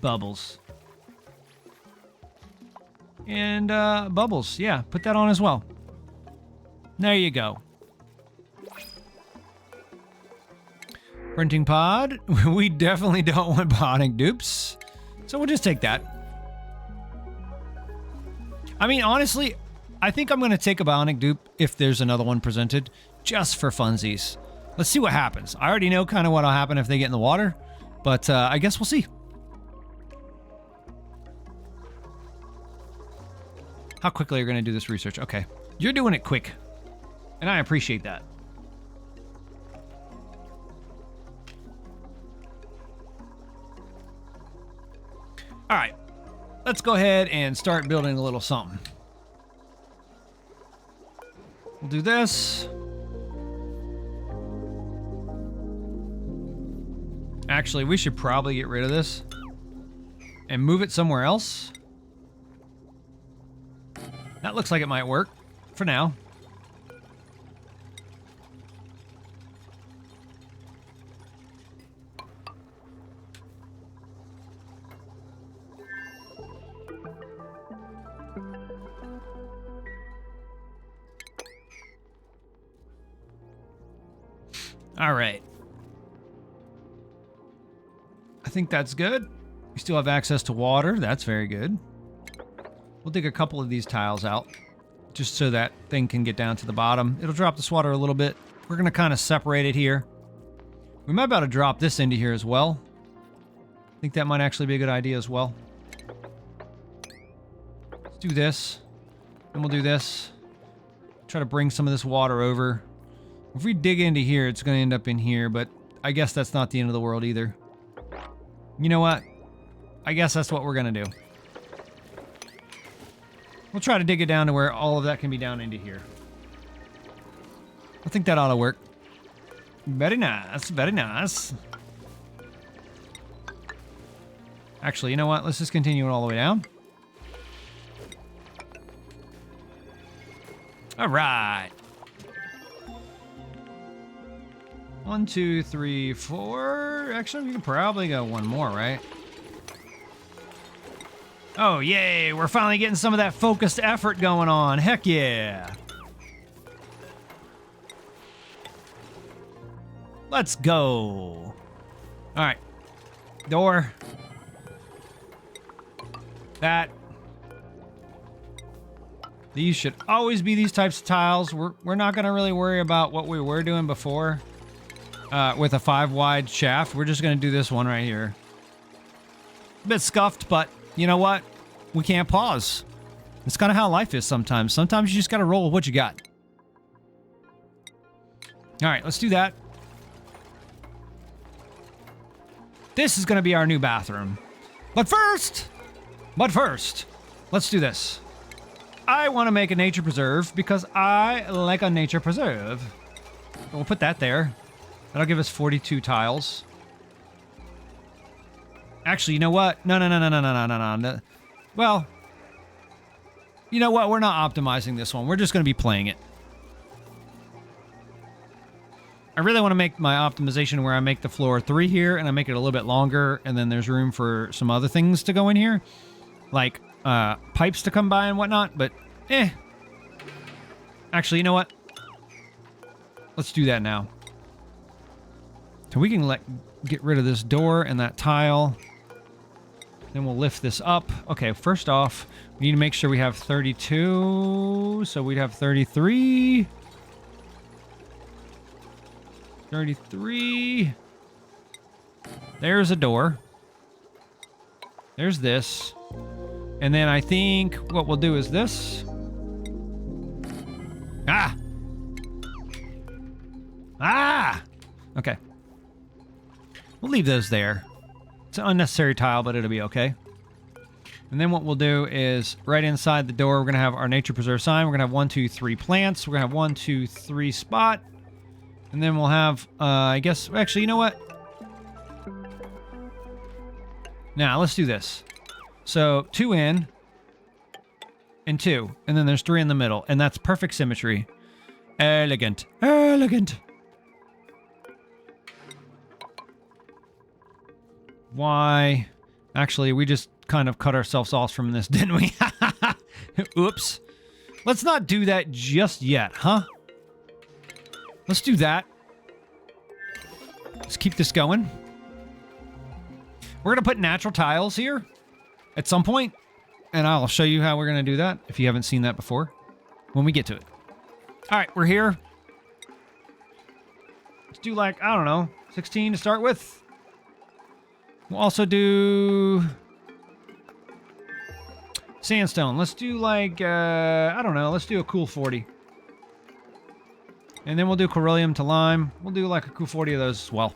Bubbles. And Bubbles, yeah, put that on as well. There you go. Printing pod. We definitely don't want bionic dupes. So we'll just take that. I mean, honestly, I think I'm going to take a bionic dupe if there's another one presented, just for funsies. Let's see what happens. I already know kind of what'll happen if they get in the water, but I guess we'll see. How quickly are you going to do this research? Okay. You're doing it quick, and I appreciate that. All right. Let's go ahead and start building a little something. We'll do this. Actually, we should probably get rid of this and move it somewhere else. That looks like it might work for now. All right. I think that's good. We still have access to water. That's very good. We'll dig a couple of these tiles out just so that thing can get down to the bottom. It'll drop this water a little bit. We're going to kind of separate it here. We might be able to drop this into here as well. I think that might actually be a good idea as well. Let's do this. Then we'll do this. Try to bring some of this water over. If we dig into here, it's going to end up in here, but I guess that's not the end of the world either. You know what? I guess that's what we're going to do. We'll try to dig it down to where all of that can be down into here. I think that ought to work. Very nice, very nice. Actually, you know what? Let's just continue it all the way down. All right. 1, 2, 3, 4. Actually, we can probably go one more, right? Oh, yay. We're finally getting some of that focused effort going on. Heck yeah. Let's go. All right. Door. That. These should always be these types of tiles. We're not going to really worry about what we were doing before. With a 5-wide shaft. We're just going to do this one right here. A bit scuffed, but you know what? We can't pause. It's kind of how life is sometimes. Sometimes you just got to roll with what you got. All right, let's do that. This is going to be our new bathroom. But first, let's do this. I want to make a nature preserve because I like a nature preserve. We'll put that there. That'll give us 42 tiles. Actually, you know what? No. Well, you know what? We're not optimizing this one. We're just going to be playing it. I really want to make my optimization where I make the floor 3 here and I make it a little bit longer, and then there's room for some other things to go in here, like pipes to come by and whatnot, but Actually, you know what? Let's do that now. So we can get rid of this door and that tile. Then we'll lift this up. Okay, first off, we need to make sure we have 32. So we'd have 33. 33. There's a door. There's this. And then I think what we'll do is this. Ah! Ah! Okay. We'll leave those there. It's an unnecessary tile, but it'll be okay. And then what we'll do is right inside the door, we're going to have our nature preserve sign. We're going to have 1, 2, 3 plants. We're going to have 1, 2, 3 spot. And then we'll have, I guess, actually, you know what? Now, let's do this. So 2 in and 2. And then there's 3 in the middle. And that's perfect symmetry. Elegant. Elegant. Why? Actually, we just kind of cut ourselves off from this, didn't we? Oops. Let's not do that just yet, huh? Let's do that. Let's keep this going. We're going to put natural tiles here at some point, and I'll show you how we're going to do that if you haven't seen that before when we get to it. All right, we're here. Let's do like, I don't know, 16 to start with. We'll also do sandstone. Let's do like, I don't know, let's do a cool 40. And then we'll do corellium to lime. We'll do like a cool 40 of those as well.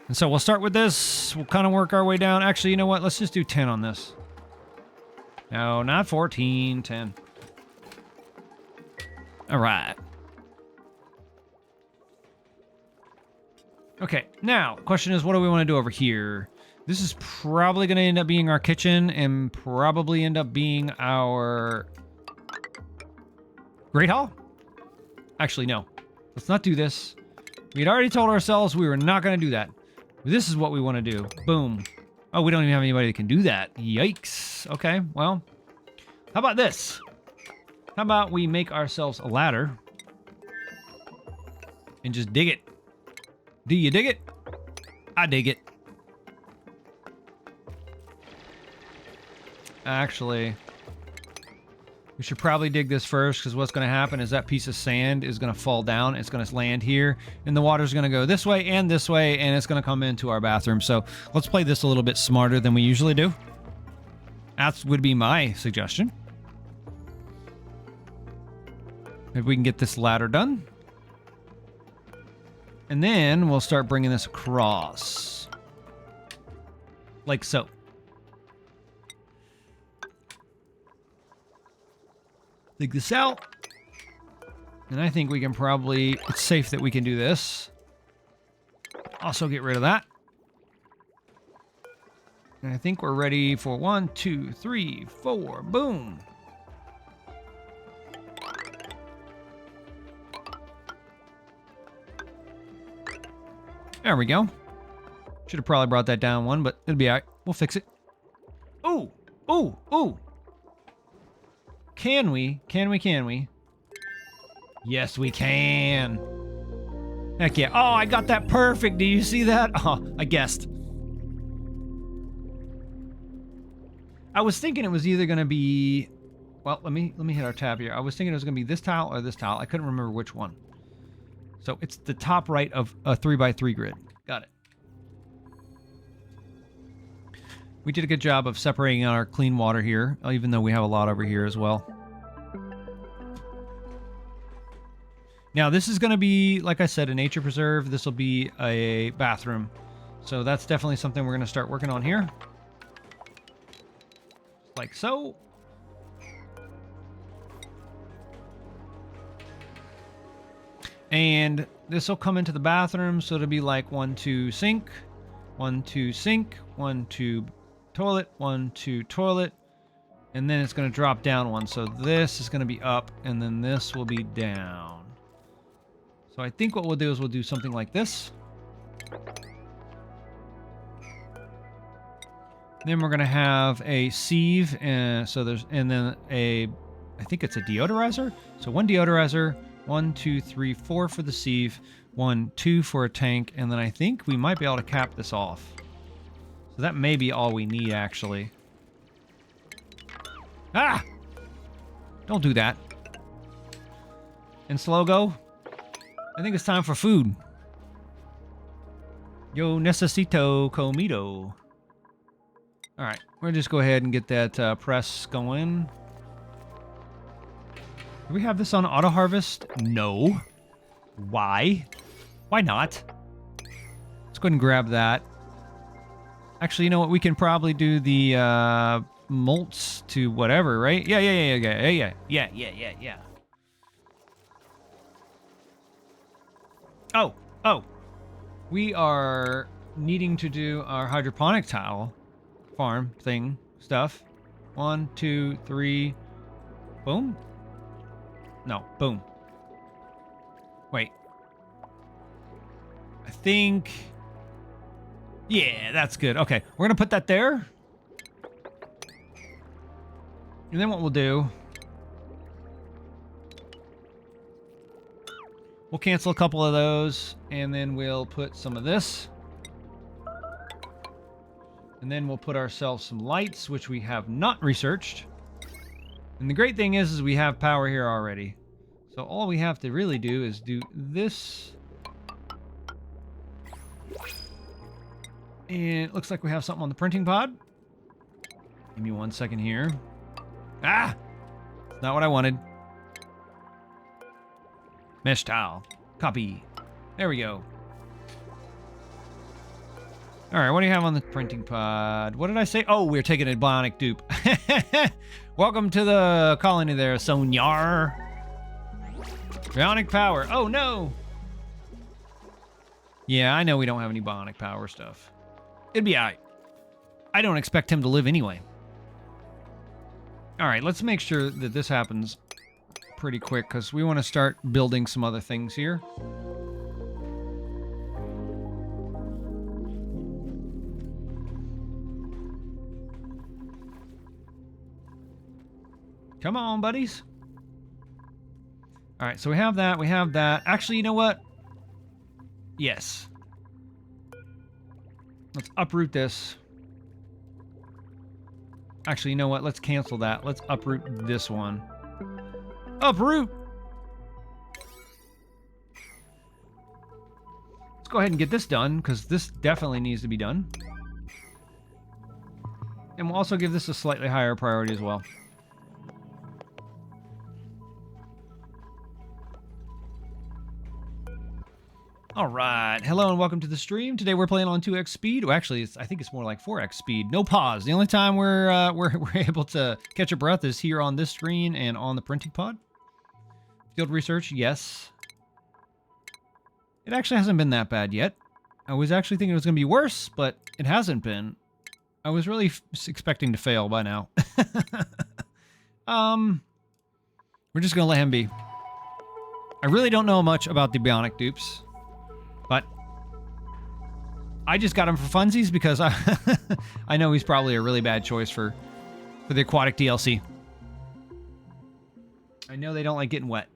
And so we'll start with this. We'll kind of work our way down. Actually, you know what? Let's just do 10 on this. No, not 14, 10. All right. Okay, now, question is, what do we want to do over here? This is probably going to end up being our kitchen and probably end up being our Great Hall? Actually, no. Let's not do this. We had already told ourselves we were not going to do that. This is what we want to do. Boom. Oh, we don't even have anybody that can do that. Yikes. Okay, well, how about this? How about we make ourselves a ladder and just dig it? Do you dig it? I dig it. Actually, we should probably dig this first, because what's going to happen is that piece of sand is going to fall down. It's going to land here, and the water's going to go this way, and it's going to come into our bathroom. So let's play this a little bit smarter than we usually do. That would be my suggestion. If we can get this ladder done. And then we'll start bringing this across. Like so. Dig this out. And I think we can probably... It's safe that we can do this. Also get rid of that. And I think we're ready for 1, 2, 3, 4. Boom. There we go. Should have probably brought that down one, but it'll be all right. We'll fix it. Ooh! Ooh! Ooh! Can we? Can we? Yes, we can. Heck yeah. Oh, I got that perfect. Do you see that? Oh, I guessed. I was thinking it was either going to be... Well, let me hit our tab here. I was thinking it was going to be this tile or this tile. I couldn't remember which one. So it's the top right of a 3x3 grid. Got it. We did a good job of separating our clean water here, even though we have a lot over here as well. Now, this is going to be, like I said, a nature preserve. This will be a bathroom. So that's definitely something we're going to start working on here. Like so. And this will come into the bathroom, so it'll be like 1, 2 sink, 1, 2 sink, 1, 2 toilet, 1, 2 toilet, and then it's going to drop down one. So this is going to be up, and then this will be down. So I think what we'll do is we'll do something like this. Then we're going to have a sieve, and then I think it's a deodorizer. So 1 deodorizer. 1, 2, 3, 4 for the sieve, 1, 2 for a tank, and then I think we might be able to cap this off. So that may be all we need, actually. Ah! Don't do that. And Slogo, I think it's time for food. Yo necesito comido. All right, we'll just go ahead and get that press going. Do we have this on auto harvest? No. Why? Why not? Let's go ahead and grab that. Actually, you know what? We can probably do the molts to whatever, right? Yeah. Oh. We are needing to do our hydroponic tile farm thing stuff. 1, 2, 3. Boom. No, boom. Wait. I think... Yeah, that's good. Okay, we're going to put that there. And then what we'll do... We'll cancel a couple of those, and then we'll put some of this. And then we'll put ourselves some lights, which we have not researched. And the great thing is we have power here already. So all we have to really do is do this. And it looks like we have something on the printing pod. Give me 1 second here. Ah! That's not what I wanted. Mesh tile. Copy. There we go. Alright, what do you have on the printing pod? What did I say? Oh, we're taking a bionic dupe. Welcome to the colony there, Sonyar. Bionic power. Oh, no! Yeah, I know we don't have any bionic power stuff. It'd be alright. I don't expect him to live anyway. Alright, let's make sure that this happens pretty quick, because we want to start building some other things here. Come on, buddies. Alright, so we have that, we have that. Actually, you know what? Yes. Let's uproot this. Actually, you know what? Let's cancel that. Let's uproot this one. Uproot! Let's go ahead and get this done, because this definitely needs to be done. And we'll also give this a slightly higher priority as well. All right, hello and welcome to the stream. Today we're playing on 2x speed. Well, actually, I think it's more like 4x speed. No pause. The only time we're able to catch a breath is here on this screen and on the printing pod. Field research, yes. It actually hasn't been that bad yet. I was actually thinking it was going to be worse, but it hasn't been. I was really expecting to fail by now. We're just going to let him be. I really don't know much about the bionic dupes. But I just got him for funsies because I know he's probably a really bad choice for the Aquatic DLC. I know they don't like getting wet.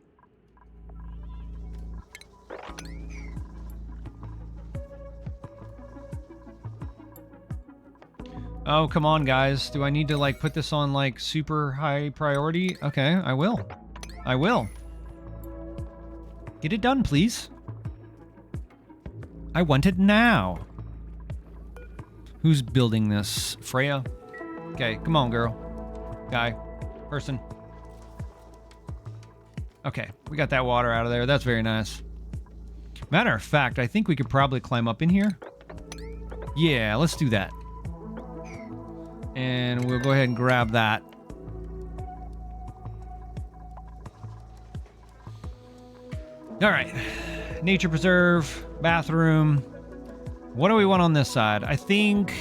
Oh, come on, guys. Do I need to, like, put this on, like, super high priority? Okay, I will. I will. Get it done, please. I want it now. Who's building this? Freya? Okay, come on, girl. Guy. Person. Okay, we got that water out of there. That's very nice. Matter of fact, I think we could probably climb up in here. Yeah, let's do that. And we'll go ahead and grab that. All right. Nature preserve, bathroom. What do we want on this side? I think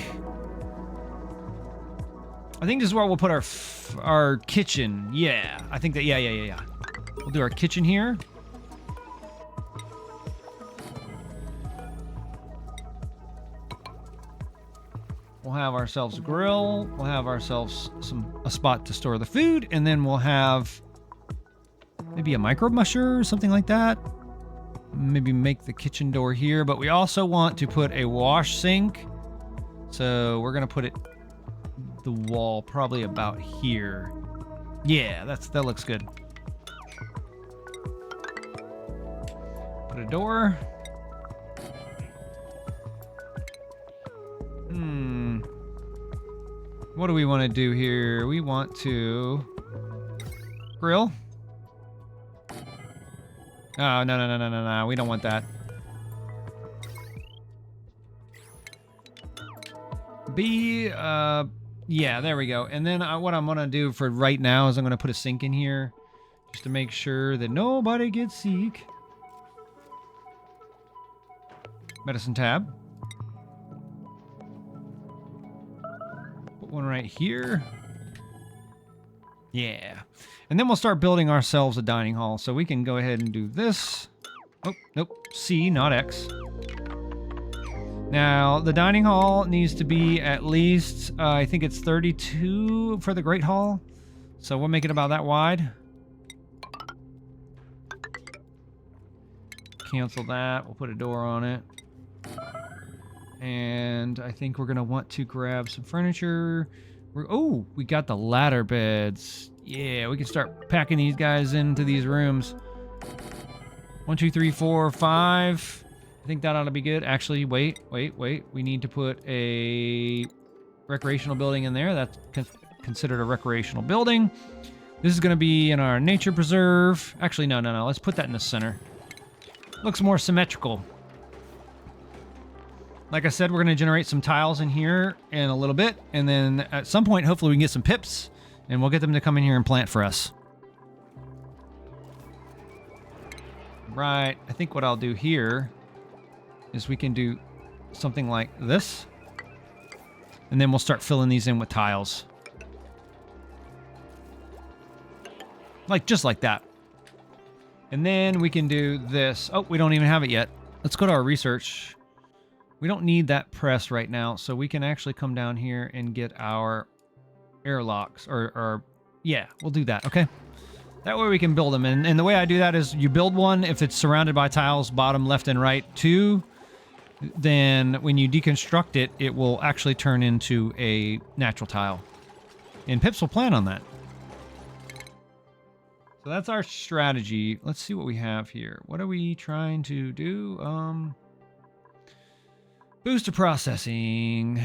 this is where we'll put our kitchen. Yeah, I think that. Yeah. We'll do our kitchen here. We'll have ourselves a grill. We'll have ourselves a spot to store the food, and then we'll have maybe a micro musher or something like that. Maybe make the kitchen door here, but we also want to put a wash sink. So we're gonna put it the wall probably about here. Yeah, that looks good. Put a door. What do we want to do here? We want to grill. Oh, no. We don't want that. Yeah, there we go. And then what I'm going to do for right now is I'm going to put a sink in here just to make sure that nobody gets sick. Medicine tab. Put one right here. Yeah. And then we'll start building ourselves a dining hall. So we can go ahead and do this. Oh, nope. C, not X. Now, the dining hall needs to be at least, I think it's 32 for the Great Hall. So we'll make it about that wide. Cancel that. We'll put a door on it. And I think we're going to want to grab some furniture. Oh, we got the ladder beds. Yeah, we can start packing these guys into these rooms. 1, 2, 3, 4, 5. I think that ought to be good. Actually, wait. We need to put a recreational building in there. That's considered a recreational building. This is going to be in our nature preserve. Actually, no. Let's put that in the center. Looks more symmetrical. Like I said, we're going to generate some tiles in here in a little bit. And then at some point, hopefully we can get some pips. And we'll get them to come in here and plant for us. Right. I think what I'll do here is we can do something like this. And then we'll start filling these in with tiles. Just like that. And then we can do this. Oh, we don't even have it yet. Let's go to our research. We don't need that press right now, so we can actually come down here and get our airlocks. Yeah, we'll do that, okay? That way we can build them. And the way I do that is you build one if it's surrounded by tiles, bottom, left, and right. 2, then when you deconstruct it, it will actually turn into a natural tile. And pips will plan on that. So that's our strategy. Let's see what we have here. What are we trying to do? Booster processing.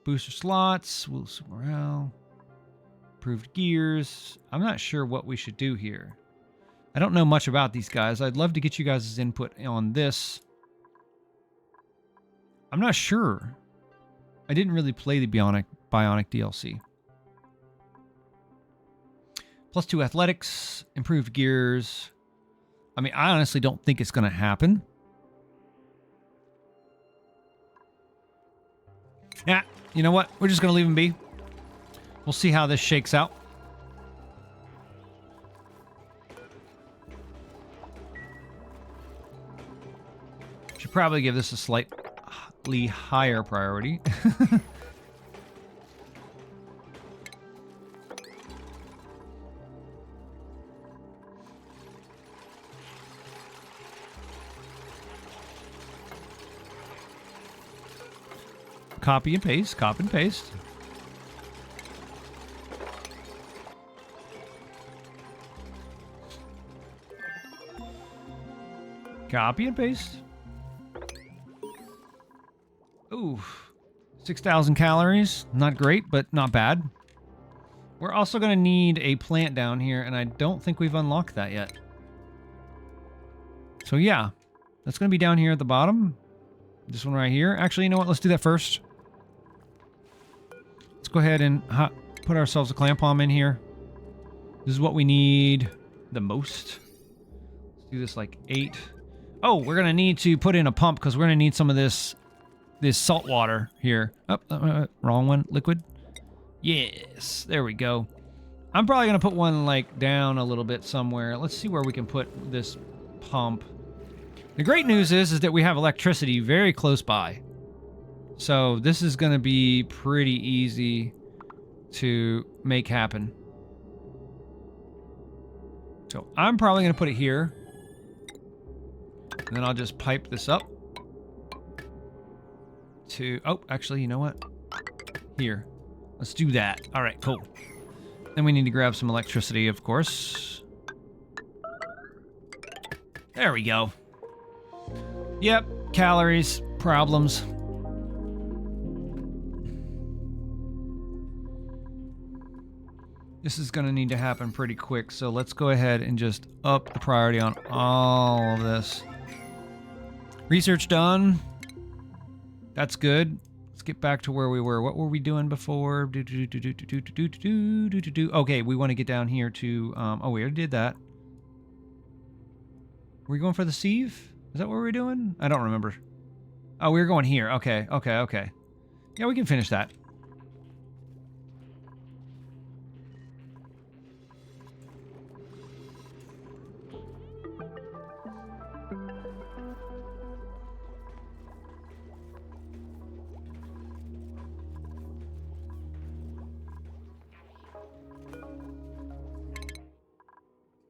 Booster slots. Wilson morale. Improved gears. I'm not sure what we should do here. I don't know much about these guys. I'd love to get you guys' input on this. I'm not sure. I didn't really play the Bionic DLC. +2 athletics, improved gears. I mean, I honestly don't think it's going to happen. Yeah, you know what? We're just going to leave him be. We'll see how this shakes out. Should probably give this a slightly higher priority. Copy and paste, copy and paste. Copy and paste. Ooh, 6,000 calories. Not great, but not bad. We're also going to need a plant down here, and I don't think we've unlocked that yet. So yeah, that's going to be down here at the bottom. This one right here. Actually, you know what? Let's do that first. Let's go ahead and put ourselves a clam palm in here. This is what we need the most. Let's do this like 8. Oh, we're going to need to put in a pump because we're going to need some of this salt water here. Oh, wrong one. Liquid. Yes. There we go. I'm probably going to put one like down a little bit somewhere. Let's see where we can put this pump. The great news is that we have electricity very close by. So this is going to be pretty easy to make happen. So I'm probably going to put it here. And then I'll just pipe this up to... Oh, actually, you know what? Here. Let's do that. All right, cool. Then we need to grab some electricity, of course. There we go. Yep, calories, problems. This is going to need to happen pretty quick, so let's go ahead and just up the priority on all of this. Research done. That's good. Let's get back to where we were. What were we doing before? Okay, we want to get down here to... oh, we already did that. Were we going for the sieve? Is that what we were doing? I don't remember. Oh, we were going here. Okay, okay, okay. Yeah, we can finish that.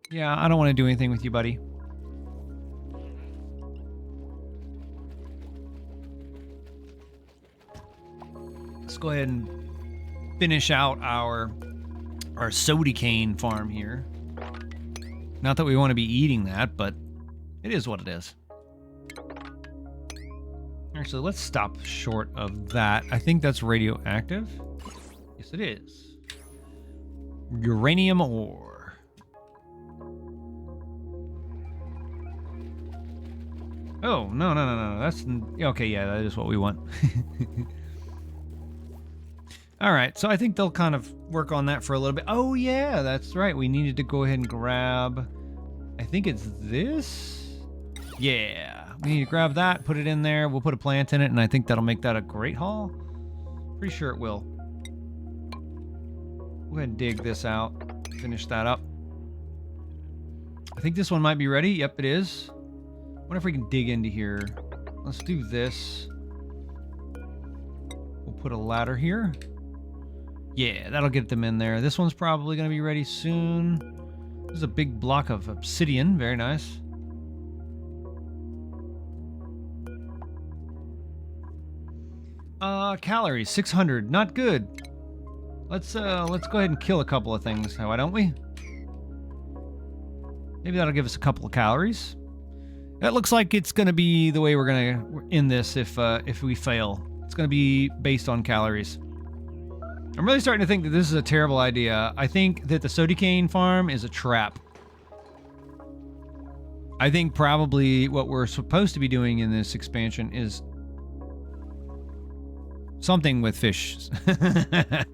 Yeah, I don't want to do anything with you, buddy. Let's go ahead and finish out our soda cane farm here. Not that we want to be eating that, but it is what it is. Actually, let's stop short of that. I think that's radioactive. Yes, it is. Uranium ore. Oh, no, no, no, no. That's... Okay, yeah, that is what we want. All right, so I think they'll kind of work on that for a little bit. Oh, yeah, that's right. We needed to go ahead and grab... I think it's this? Yeah. We need to grab that, put it in there. We'll put a plant in it, and I think that'll make that a great haul. Pretty sure it will. Go ahead and dig this out. Finish that up. I think this one might be ready. Yep, it is. Wonder if we can dig into here. Let's do this. We'll put a ladder here. Yeah, that'll get them in there. This one's probably going to be ready soon. This is a big block of obsidian. Very nice. Calories 600. Not good. Let's go ahead and kill a couple of things. Why don't we? Maybe that'll give us a couple of calories. That looks like it's going to be the way we're going to end this if we fail. It's going to be based on calories. I'm really starting to think that this is a terrible idea. I think that the soda cane farm is a trap. I think probably what we're supposed to be doing in this expansion is something with fish. I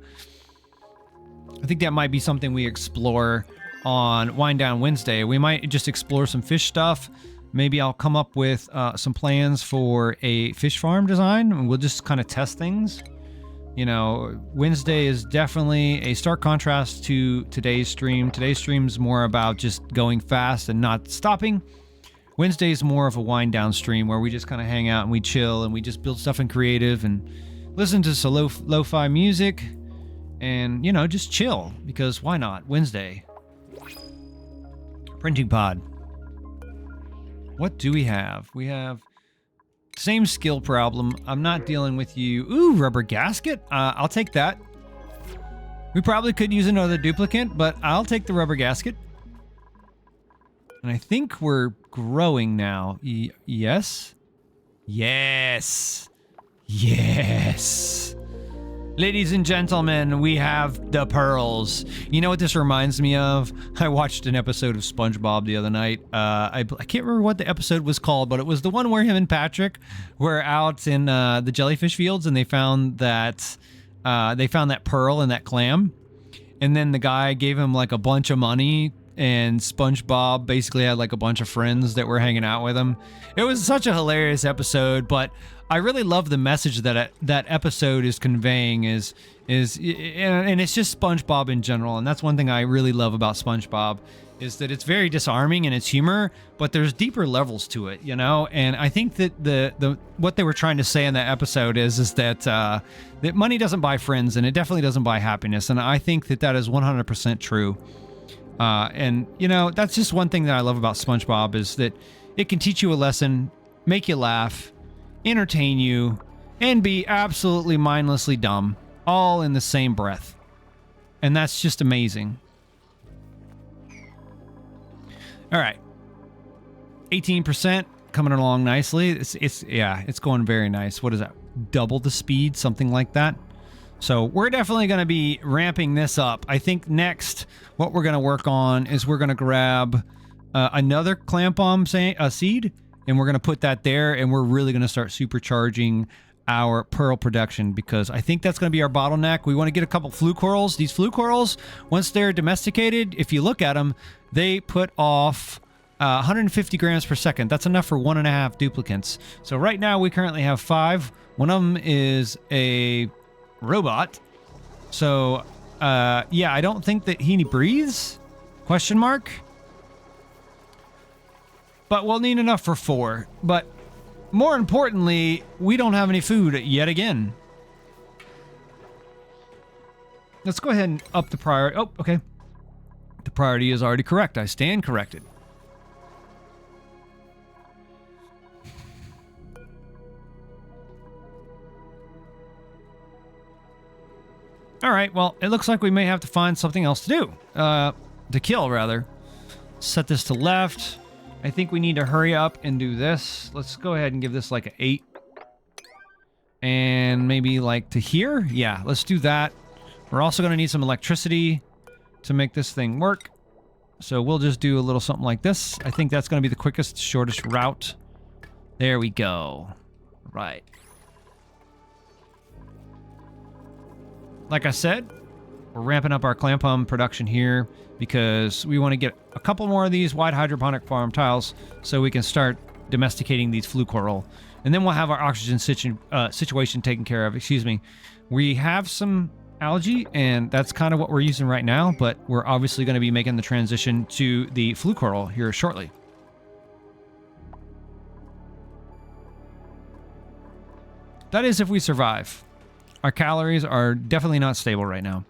think that might be something we explore on Wind Down Wednesday. We might just explore some fish stuff. Maybe I'll come up with some plans for a fish farm design, and we'll just kind of test things. You know, Wednesday is definitely a stark contrast to today's stream. Today's stream's more about just going fast and not stopping. Wednesday's more of a wind down stream where we just kind of hang out and we chill and we just build stuff in creative and listen to some lo-fi music and, you know, just chill, because why not? Wednesday. Printing pod. What do we have? We have same skill problem. I'm not dealing with you. Ooh, rubber gasket. I'll take that. We probably could use another duplicant, but I'll take the rubber gasket. And I think we're growing now. Yes? Yes. Yes. Ladies and gentlemen, we have the pearls. You know what this reminds me of? I watched an episode of SpongeBob the other night. I can't remember what the episode was called, but it was the one where him and Patrick were out in the jellyfish fields and they found that pearl and that clam. And then the guy gave him like a bunch of money, and SpongeBob basically had like a bunch of friends that were hanging out with him. It was such a hilarious episode, but I really love the message that that episode is conveying and it's just SpongeBob in general. And that's one thing I really love about SpongeBob, is that it's very disarming in its humor, but there's deeper levels to it, you know? And I think that the what they were trying to say in that episode is that that money doesn't buy friends, and it definitely doesn't buy happiness. And I think that is 100% true. And you know, that's just one thing that I love about SpongeBob, is that it can teach you a lesson, make you laugh, entertain you, and be absolutely mindlessly dumb, all in the same breath. And that's just amazing. All right, 18% coming along nicely. It's going very nice. What is that? Double the speed, something like that. So we're definitely going to be ramping this up. I think next what we're going to work on is we're going to grab another clamp bomb seed, and we're going to put that there, and we're really going to start supercharging our pearl production, because I think that's going to be our bottleneck. We want to get a couple fluke corals. These fluke corals, once they're domesticated, if you look at them, they put off 150 grams per second. That's enough for 1.5 duplicants. So right now we currently have 5. One of them is a robot. So yeah, I don't think that he breathes? Question mark? But we'll need enough for 4. But more importantly, we don't have any food yet again. Let's go ahead and up the priority. Oh, okay. The priority is already correct. I stand corrected. All right, well, it looks like we may have to find something else to do. To kill, rather. Set this to left. I think we need to hurry up and do this. Let's go ahead and give this like an 8. And maybe like to here? Yeah, let's do that. We're also going to need some electricity to make this thing work. So we'll just do a little something like this. I think that's going to be the quickest, shortest route. There we go. Right. Like I said, we're ramping up our clamp bomb production here because we want to get a couple more of these wide hydroponic farm tiles so we can start domesticating these fluke coral. And then we'll have our oxygen situation taken care of. Excuse me. We have some algae, and that's kind of what we're using right now, but we're obviously going to be making the transition to the fluke coral here shortly. That is if we survive. Our calories are definitely not stable right now.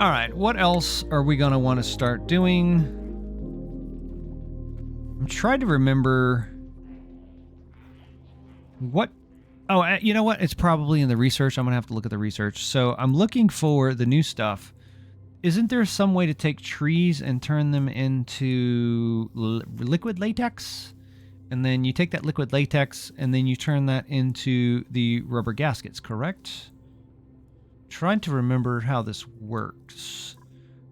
All right, what else are we going to want to start doing? I'm trying to remember what... Oh, you know what? It's probably in the research. I'm going to have to look at the research. So I'm looking for the new stuff. Isn't there some way to take trees and turn them into liquid latex? And then you take that liquid latex and then you turn that into the rubber gaskets, correct? Trying to remember how this works.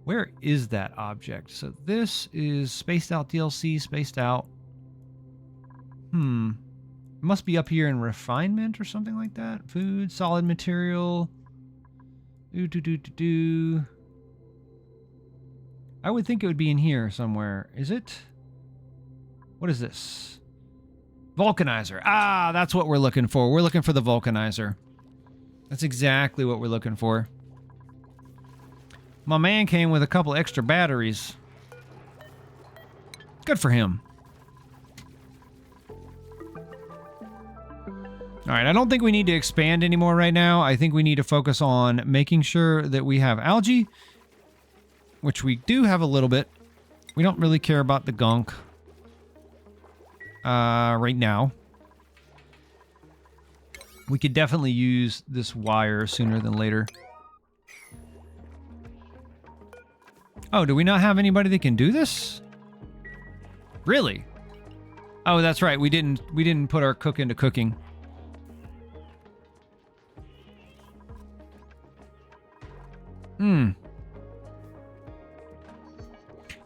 Where is that object? So this is spaced out DLC, spaced out. It must be up here in refinement or something like that. Food, solid material. I would think it would be in here somewhere. Is it? What is this? Vulcanizer. Ah, that's what we're looking for. We're looking for the vulcanizer. That's exactly what we're looking for. My man came with a couple extra batteries. Good for him. All right, I don't think we need to expand anymore right now. I think we need to focus on making sure that we have algae, which we do have a little bit. We don't really care about the gunk right now. We could definitely use this wire sooner than later. Oh, do we not have anybody that can do this? Really? Oh, that's right. We didn't put our cook into cooking.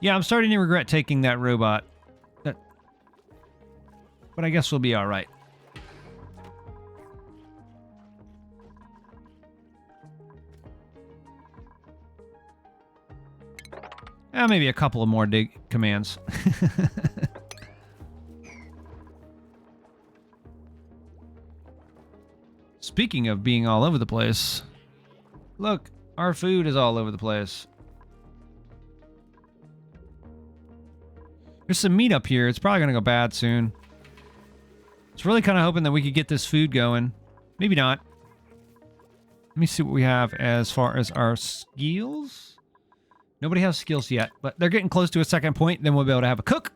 Yeah, I'm starting to regret taking that robot. But I guess we'll be all right. Maybe a couple of more dig commands. Speaking of being all over the place, look, our food is all over the place. There's some meat up here. It's probably going to go bad soon. I was really kind of hoping that we could get this food going. Maybe not. Let me see what we have as far as our skills. Nobody has skills yet, but they're getting close to a second point. Then we'll be able to have a cook.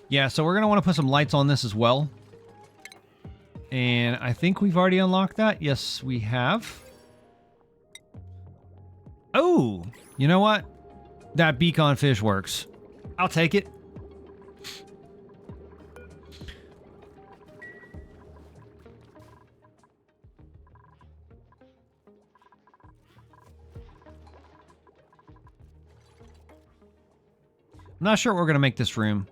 Yeah, so we're going to want to put some lights on this as well. And I think we've already unlocked that. Yes, we have. Ooh, you know what? That beacon fish works. I'll take it. I'm not sure what we're going to make this room.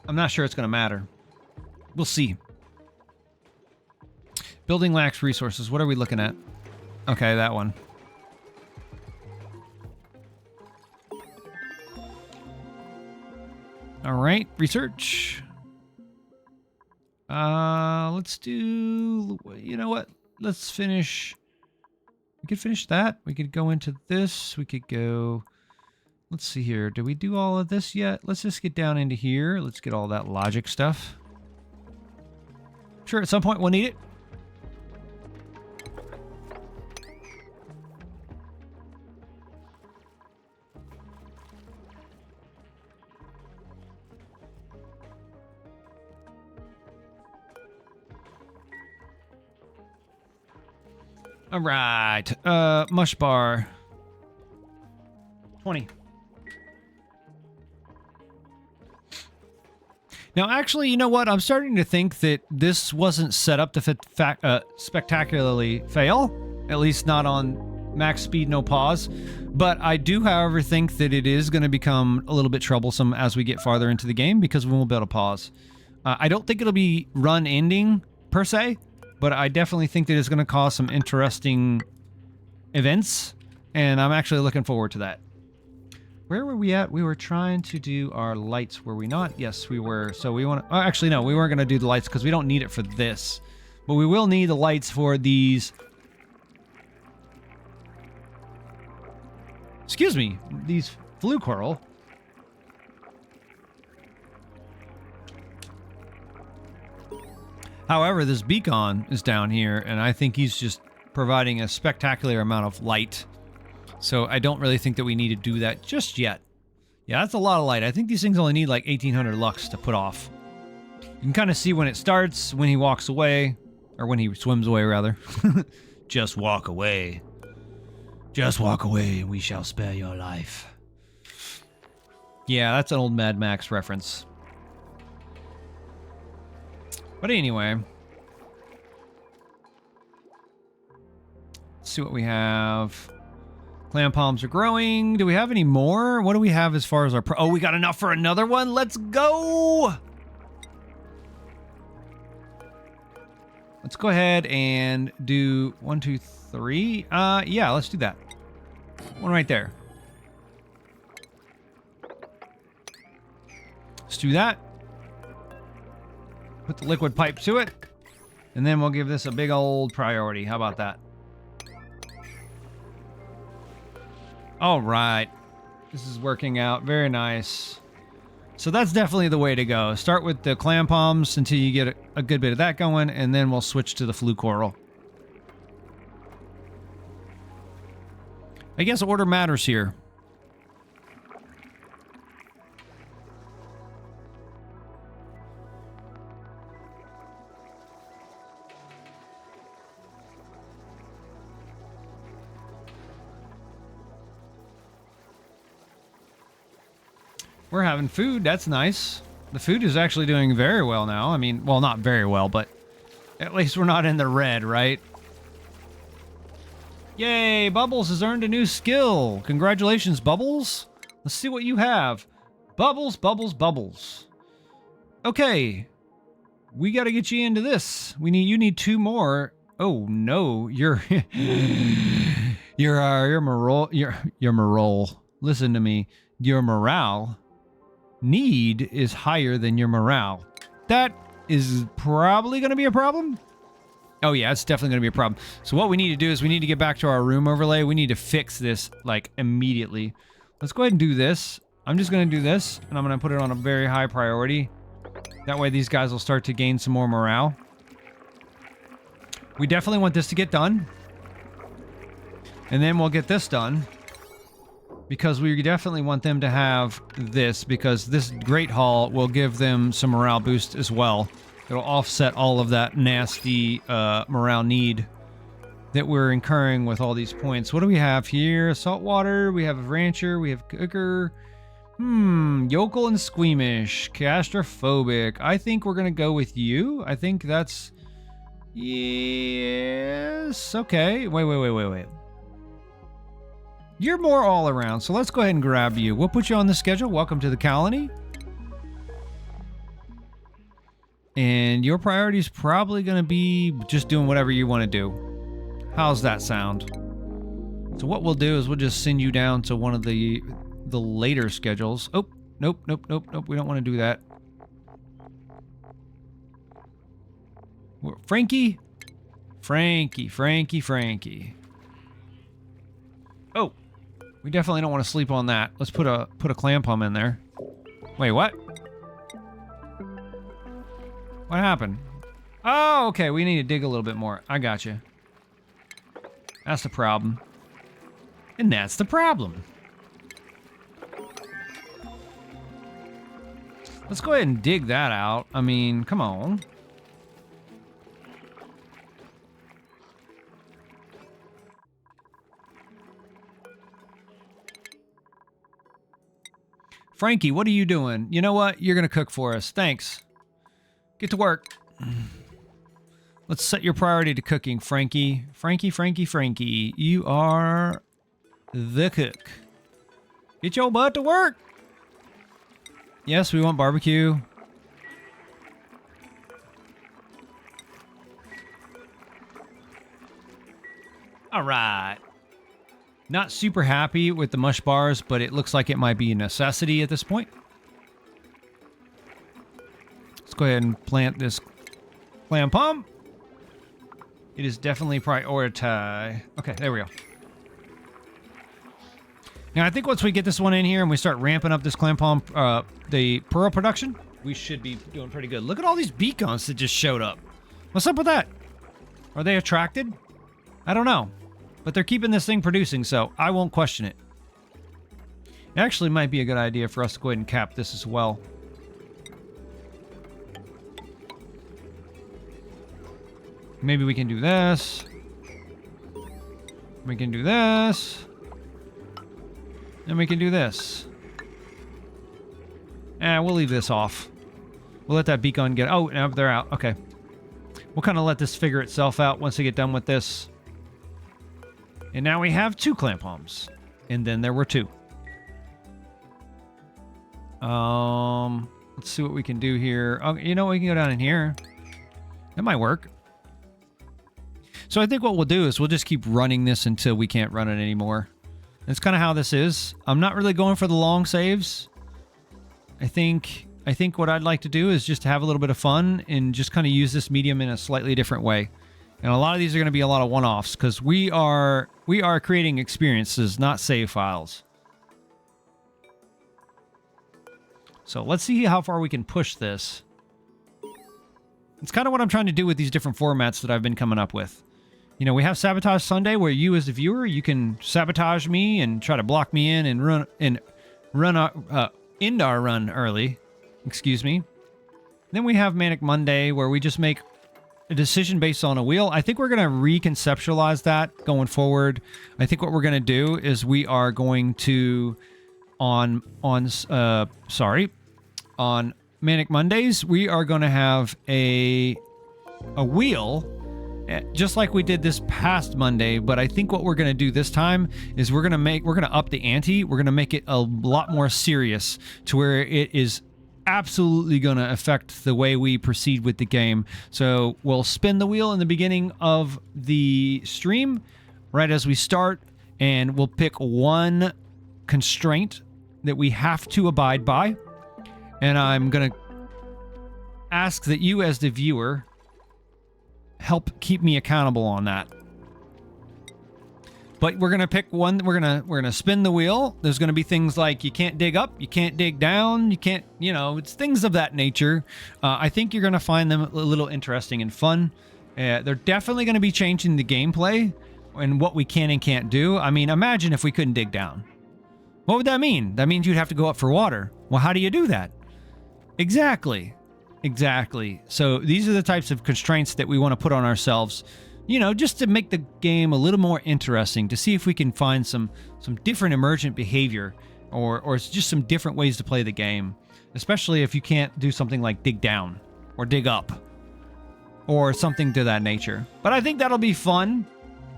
I'm not sure it's going to matter. We'll see. Building lacks resources. What are we looking at? Okay, that one. All right, research. Let's do, you know what? Let's finish. We could finish that. We could go into this. We could go, let's see here. Did we do all of this yet? Let's just get down into here. Let's get all that logic stuff. Sure, at some point we'll need it. All right, mush bar. 20. Now, actually, you know what? I'm starting to think that this wasn't set up to spectacularly fail. At least not on max speed, no pause. But I do, however, think that it is going to become a little bit troublesome as we get farther into the game because we won't be able to pause. I don't think it'll be run ending, per se. But I definitely think that it's going to cause some interesting events, and I'm actually looking forward to that. Where were we at? We were trying to do our lights, were we not? Yes, we were. So we want to... Oh, actually, no, we weren't going to do the lights because we don't need it for this. But we will need the lights for these... Excuse me, these flue coral. However, this beacon is down here, and I think he's just providing a spectacular amount of light. So I don't really think that we need to do that just yet. Yeah, that's a lot of light. I think these things only need like 1800 lux to put off. You can kind of see when it starts, when he walks away, or when he swims away, rather. Just walk away. Just walk away, and we shall spare your life. Yeah, that's an old Mad Max reference. But anyway, let's see what we have. Clam palms are growing. Do we have any more? What do we have as far as our... Oh, we got enough for another one. Let's go. Let's go ahead and do 1, 2, 3. Yeah, let's do that. One right there. Let's do that. Put the liquid pipe to it, and then we'll give this a big old priority. How about that? All right. This is working out. Very nice. So that's definitely the way to go. Start with the clam palms until you get a good bit of that going, and then we'll switch to the flue coral. I guess order matters here. We're having food. That's nice. The food is actually doing very well now. I mean, well, not very well, but at least we're not in the red, right? Yay, Bubbles has earned a new skill. Congratulations, Bubbles. Let's see what you have. Bubbles, Bubbles, Bubbles. Okay. We got to get you into this. You need 2 more. Oh, no. Your morale. Listen to me. Your morale need is higher than your morale. That is probably going to be a problem. Oh yeah, it's definitely going to be a problem. So what we need to do is we need to get back to our room overlay. We need to fix this like immediately. Let's go ahead and do this. I'm just going to do this, and I'm going to put it on a very high priority. That way these guys will start to gain some more morale. We definitely want this to get done. And then we'll get this done. Because we definitely want them to have this, because this Great Hall will give them some morale boost as well. It'll offset all of that nasty morale need. that we're incurring with all these points. What do we have here? Saltwater, we have a rancher, we have cooker. Yokel and squeamish, claustrophobic. I think we're gonna go with you. I think that's... Yes, okay. Wait. You're more all around, so let's go ahead and grab you. We'll put you on the schedule. Welcome to the colony. And your priority is probably gonna be just doing whatever you want to do. How's that sound? So what we'll do is we'll just send you down to one of the later schedules. Oh, nope. We don't want to do that. Frankie. Oh, we definitely don't want to sleep on that. Let's put a clam palm in there. Wait, what? What happened? Oh, okay. We need to dig a little bit more. I got you. That's the problem. And that's the problem. Let's go ahead and dig that out. I mean, come on. Frankie, what are you doing? You know what? You're going to cook for us. Thanks. Get to work. Let's set your priority to cooking, Frankie. Frankie. You are the cook. Get your butt to work. Yes, we want barbecue. All right. Not super happy with the mush bars, but it looks like it might be a necessity at this point. Let's go ahead and plant this clam palm. It is definitely prioritized. Okay, there we go. Now, I think once we get this one in here and we start ramping up this clam palm, the pearl production, we should be doing pretty good. Look at all these beacons that just showed up. What's up with that? Are they attracted? I don't know. But they're keeping this thing producing, so I won't question it. It actually might be a good idea for us to go ahead and cap this as well. Maybe we can do this. We can do this. And we can do this. We'll leave this off. We'll let that beacon get... Oh, now they're out. Okay. We'll kind of let this figure itself out once we get done with this. And now we have 2 clam palms. And then there were 2. Let's see what we can do here. Oh, you know, we can go down in here. That might work. So I think what we'll do is we'll just keep running this until we can't run it anymore. That's kind of how this is. I'm not really going for the long saves. I think what I'd like to do is just have a little bit of fun and just kind of use this medium in a slightly different way. And a lot of these are going to be a lot of one-offs because we are creating experiences, not save files. So let's see how far we can push this. It's kind of what I'm trying to do with these different formats that I've been coming up with. You know, we have Sabotage Sunday where you as the viewer, you can sabotage me and try to block me in and end our run early. Excuse me. Then we have Manic Monday where we just make a decision based on a wheel. I think we're going to reconceptualize that going forward. I think what we're going to do is we are going to on Manic Mondays, we are going to have a wheel just like we did this past Monday, but I think what we're going to do this time is we're going to up the ante. We're going to make it a lot more serious to where it is absolutely going to affect the way we proceed with the game. So we'll spin the wheel in the beginning of the stream right as we start, and we'll pick one constraint that we have to abide by, and I'm going to ask that you as the viewer help keep me accountable on that. But we're going to pick one. We're going to spin the wheel. There's going to be things like you can't dig up, you can't dig down, you can't, it's things of that nature. I think you're going to find them a little interesting and fun. They're definitely going to be changing the gameplay and what we can and can't do. I mean, imagine if we couldn't dig down. What would that mean? That means you'd have to go up for water. Well, how do you do that? Exactly. So these are the types of constraints that we want to put on ourselves you know, just to make the game a little more interesting, to see if we can find some different emergent behavior or just some different ways to play the game, especially if you can't do something like dig down or dig up or something to that nature. But I think that'll be fun.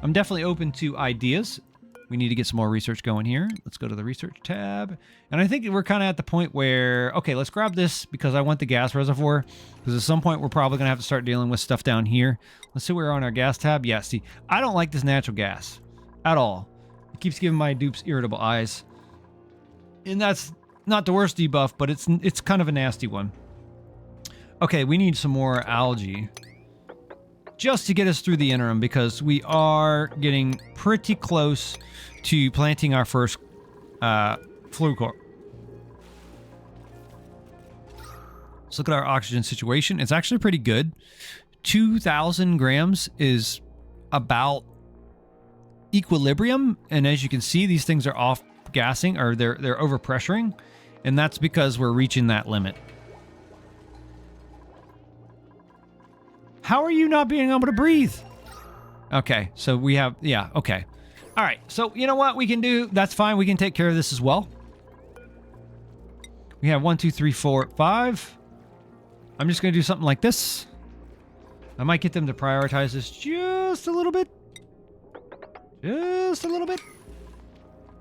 I'm definitely open to ideas. We need to get some more research going here. Let's go to the research tab. And I think we're kind of at the point where, okay, let's grab this because I want the gas reservoir. Because at some point we're probably going to have to start dealing with stuff down here. Let's see where we're on our gas tab. Yeah, see, I don't like this natural gas at all. It keeps giving my dupes irritable eyes. And that's not the worst debuff, but it's kind of a nasty one. Okay, we need some more algae. Just to get us through the interim, because we are getting pretty close to planting our first fluid core. Let's look at our oxygen situation. It's actually pretty good. 2,000 grams is about equilibrium, and as you can see, these things are off gassing, or they're overpressuring, and that's because we're reaching that limit. How are you not being able to breathe? Okay, so we have, yeah, okay. All right, so you know what we can do? That's fine. We can take care of this as well. We have 1, 2, 3, 4, 5. I'm just going to do something like this. I might get them to prioritize this just a little bit. Just a little bit.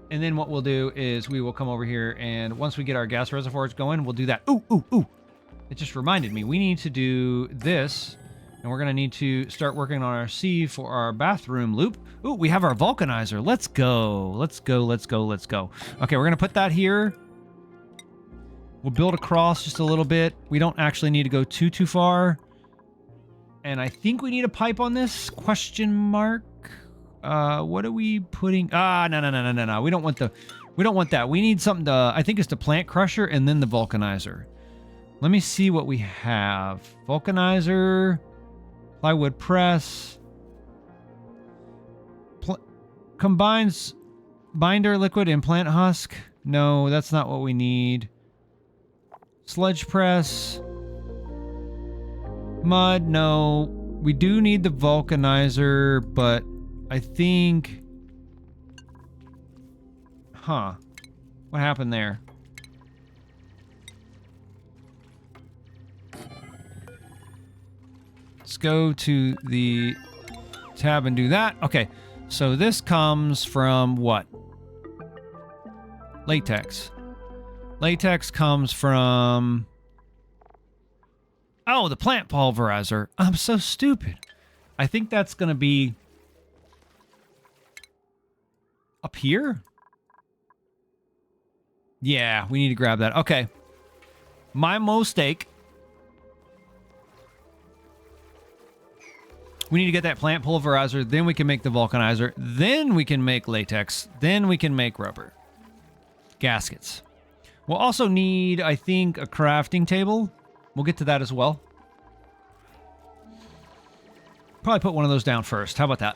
And then what we'll do is we will come over here, and once we get our gas reservoirs going, we'll do that. Ooh, ooh, ooh. It just reminded me. We need to do this. And we're going to need to start working on our sieve for our bathroom loop. Ooh, we have our vulcanizer. Let's go. Let's go, let's go, let's go. Okay, we're going to put that here. We'll build across just a little bit. We don't actually need to go too far. And I think we need a pipe on this? Question mark. What are we putting? No. We don't want that. We need something to, I think it's the plant crusher and then the vulcanizer. Let me see what we have. Vulcanizer. Plywood press. Combines binder liquid and plant husk. No, that's not what we need. Sludge press. Mud, no. We do need the vulcanizer, but I think... Huh. What happened there? Let's go to the tab and do that. Okay, so this comes from what? Latex. Latex comes from... Oh, the plant pulverizer. I'm so stupid. I think that's going to be... up here? Yeah, we need to grab that. Okay. My mistake. We need to get that plant pulverizer, then we can make the vulcanizer, then we can make latex, then we can make rubber. Gaskets. We'll also need, I think, a crafting table. We'll get to that as well. Probably put one of those down first. How about that?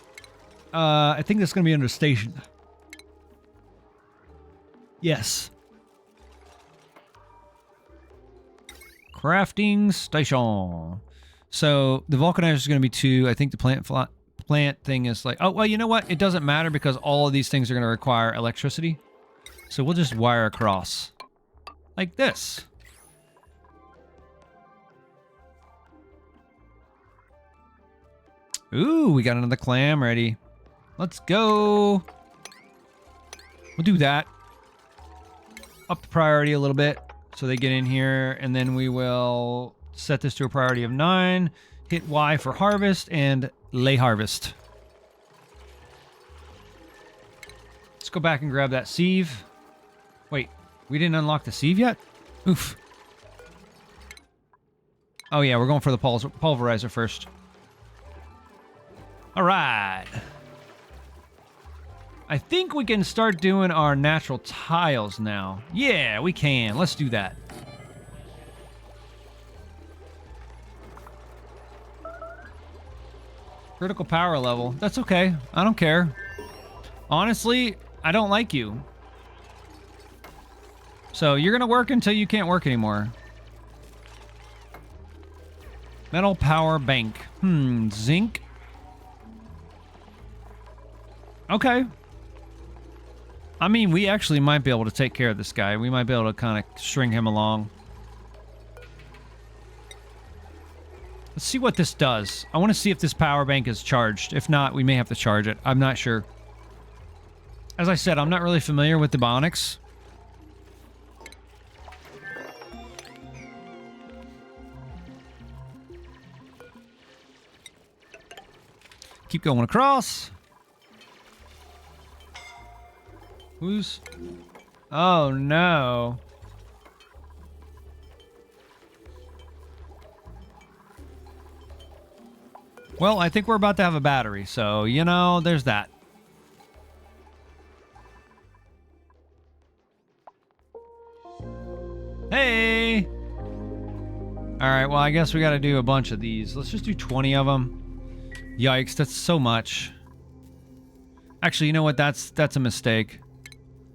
I think that's going to be under station. Yes. Crafting station. So the vulcanizer is going to be 2. I think the plant thing is like... Oh, well, you know what? It doesn't matter because all of these things are going to require electricity. So we'll just wire across. Like this. Ooh, we got another clam ready. Let's go. We'll do that. Up the priority a little bit so they get in here, and then we will set this to a priority of 9. Hit Y for harvest and lay harvest. Let's go back and grab that sieve. Wait, we didn't unlock the sieve yet? Oof. Oh yeah, we're going for the pulverizer first. All right. I think we can start doing our natural tiles now. Yeah, we can. Let's do that. Critical power level. That's okay. I don't care. Honestly, I don't like you. So you're going to work until you can't work anymore. Metal power bank. Zinc. Okay. I mean, we actually might be able to take care of this guy. We might be able to kind of string him along. Let's see what this does. I want to see if this power bank is charged. If not, we may have to charge it. I'm not sure. As I said, I'm not really familiar with the bionics. Keep going across. Who's... Oh, no. Well, I think we're about to have a battery, so, you know, there's that. Hey! Alright, well, I guess we gotta do a bunch of these. Let's just do 20 of them. Yikes, that's so much. Actually, you know what? That's a mistake.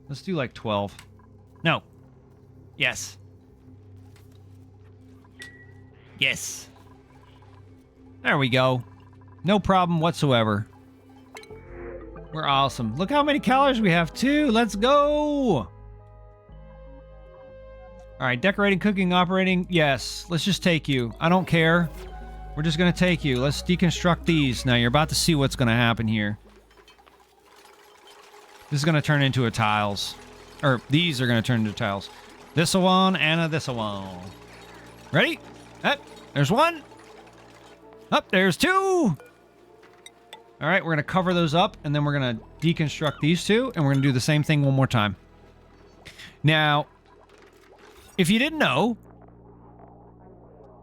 Let's do like 12. No. Yes. Yes. There we go. No problem whatsoever. We're awesome. Look how many calories we have too. Let's go. All right, decorating, cooking, operating. Yes, let's just take you. I don't care. We're just going to take you. Let's deconstruct these. Now, you're about to see what's going to happen here. This is going to turn into a tiles. Or, these are going to turn into tiles. This one and a this one. Ready? Up. There's one. Up. There's two. All right, we're going to cover those up, and then we're going to deconstruct these two, and we're going to do the same thing one more time. Now, if you didn't know,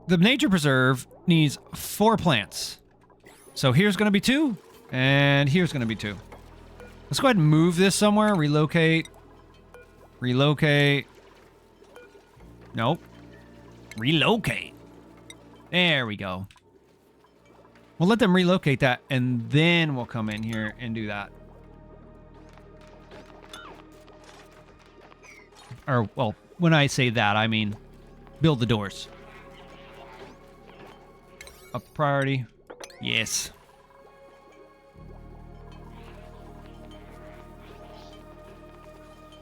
the nature preserve needs 4 plants. So here's going to be 2, and here's going to be 2. Let's go ahead and move this somewhere. Relocate. Relocate. Nope. Relocate. There we go. We'll let them relocate that, and then we'll come in here and do that. Or, well, when I say that, I mean build the doors. Up priority. Yes.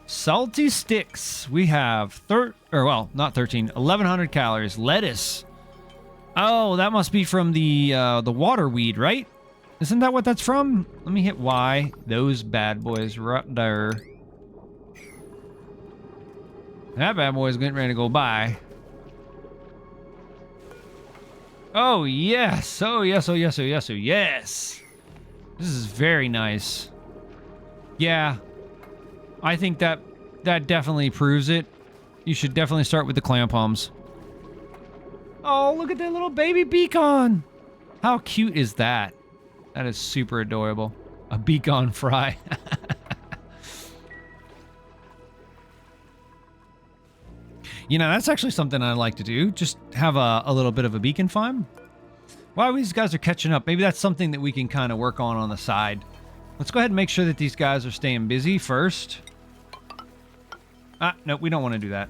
Salty sticks. We have not 13, 1,100 calories. Lettuce. Oh, that must be from the water weed, right? Isn't that what that's from? Let me hit Y. Those bad boys right there. That bad boy's getting ready to go by. Oh, yes. Oh, yes. Oh, yes. Oh, yes. Oh, yes. This is very nice. Yeah. I think that definitely proves it. You should definitely start with the clam palms. Oh, look at that little baby beacon. How cute is that? That is super adorable. A beacon fry. You know, that's actually something I like to do. Just have a little bit of a beacon farm. While these guys are catching up, maybe that's something that we can kind of work on the side. Let's go ahead and make sure that these guys are staying busy first. Ah, no, we don't want to do that.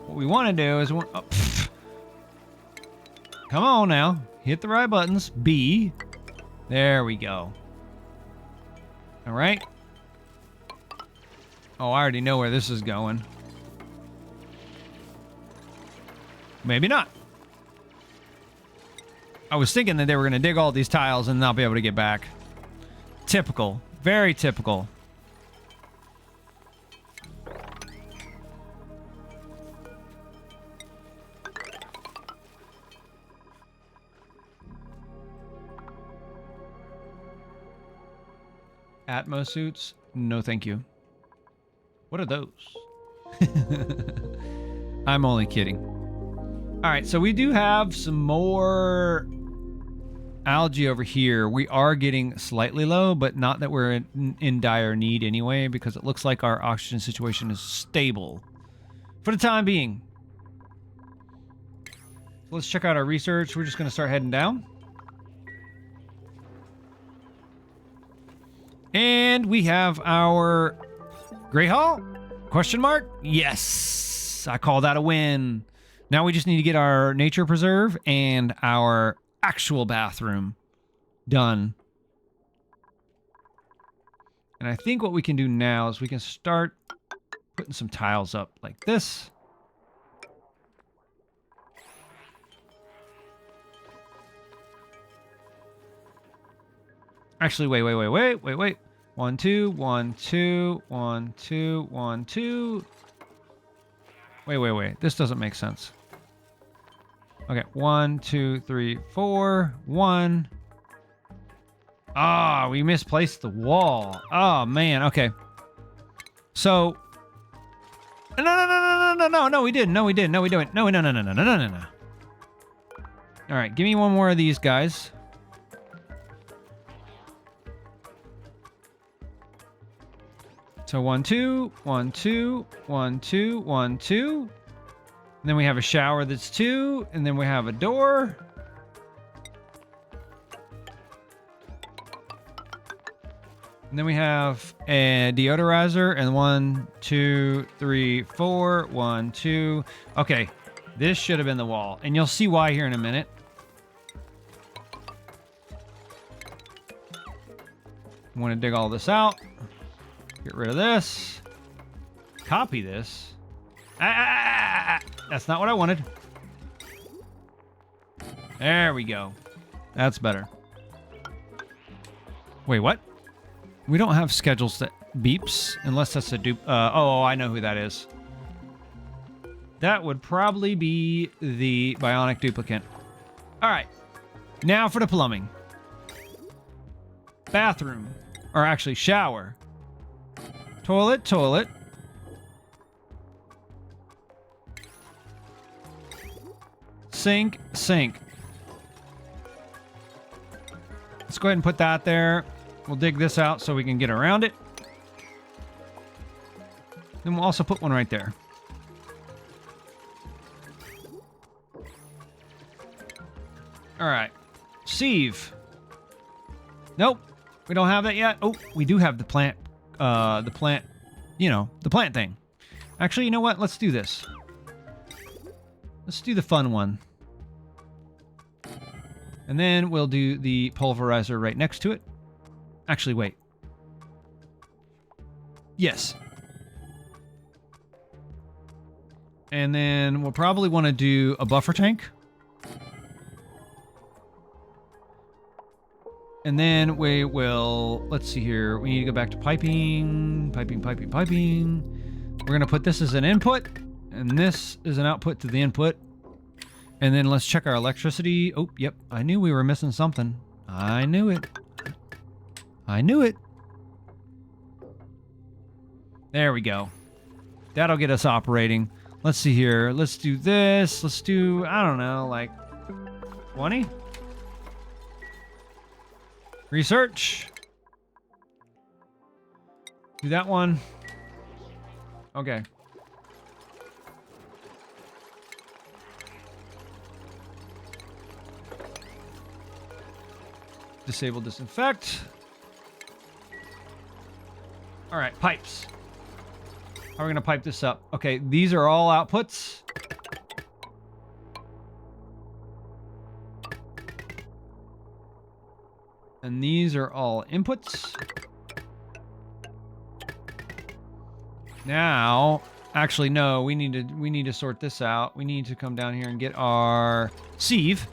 What we want to do is... Come on now. Hit the right buttons. B. There we go. All right. Oh, I already know where this is going. Maybe not. I was thinking that they were going to dig all these tiles and not be able to get back. Typical. Very typical. Atmos suits? No, thank you. What are those? I'm only kidding. All right, so we do have some more algae over here. We are getting slightly low, but not that we're in dire need anyway, because it looks like our oxygen situation is stable for the time being. Let's check out our research. We're just going to start heading down. And we have our Grey Hall? Question mark? Yes. I call that a win. Now we just need to get our nature preserve and our actual bathroom done. And I think what we can do now is we can start putting some tiles up like this. Actually, wait. 1, 2, 1, 2, 1, 2, 1, 2. Wait. This doesn't make sense. Okay, 1, 2, 3, 4, 1. Ah, we misplaced the wall. Oh man, okay. So no, we didn't. No, we didn't. No, we didn't. No. All right, give me one more of these guys. So 1, 2, 1, 2, 1, 2, 1, 2. And then we have a shower that's 2, and then we have a door. And then we have a deodorizer, and 1, 2, 3, 4, 1, 2. Okay, this should have been the wall, and you'll see why here in a minute. I'm going to dig all this out. Get rid of this. Copy this. That's not what I wanted. There we go. That's better. Wait, what? We don't have schedules that beeps unless that's a dupe. Oh, I know who that is. That would probably be the bionic duplicant. All right. Now for the plumbing. Bathroom. Or actually, shower. Toilet. Sink. Let's go ahead and put that there. We'll dig this out so we can get around it. Then we'll also put one right there. All right. Sieve. Nope. We don't have that yet. Oh, we do have the plant, the plant thing. Actually, you know what? Let's do this. Let's do the fun one. And then we'll do the pulverizer right next to it. Actually, wait. Yes. And then we'll probably want to do a buffer tank. And then we will, let's see here. We need to go back to piping. We're going to put this as an input. And this is an output to the input. And then let's check our electricity. Oh, yep. I knew we were missing something. I knew it. There we go. That'll get us operating. Let's see here. Let's do this. Let's do, I don't know, like 20? Research. Do that one. Okay. Disable disinfect. All right, pipes. How are we going to pipe this up? Okay, these are all outputs. And these are all inputs. Now, actually, no, we need to sort this out. We need to come down here and get our sieve.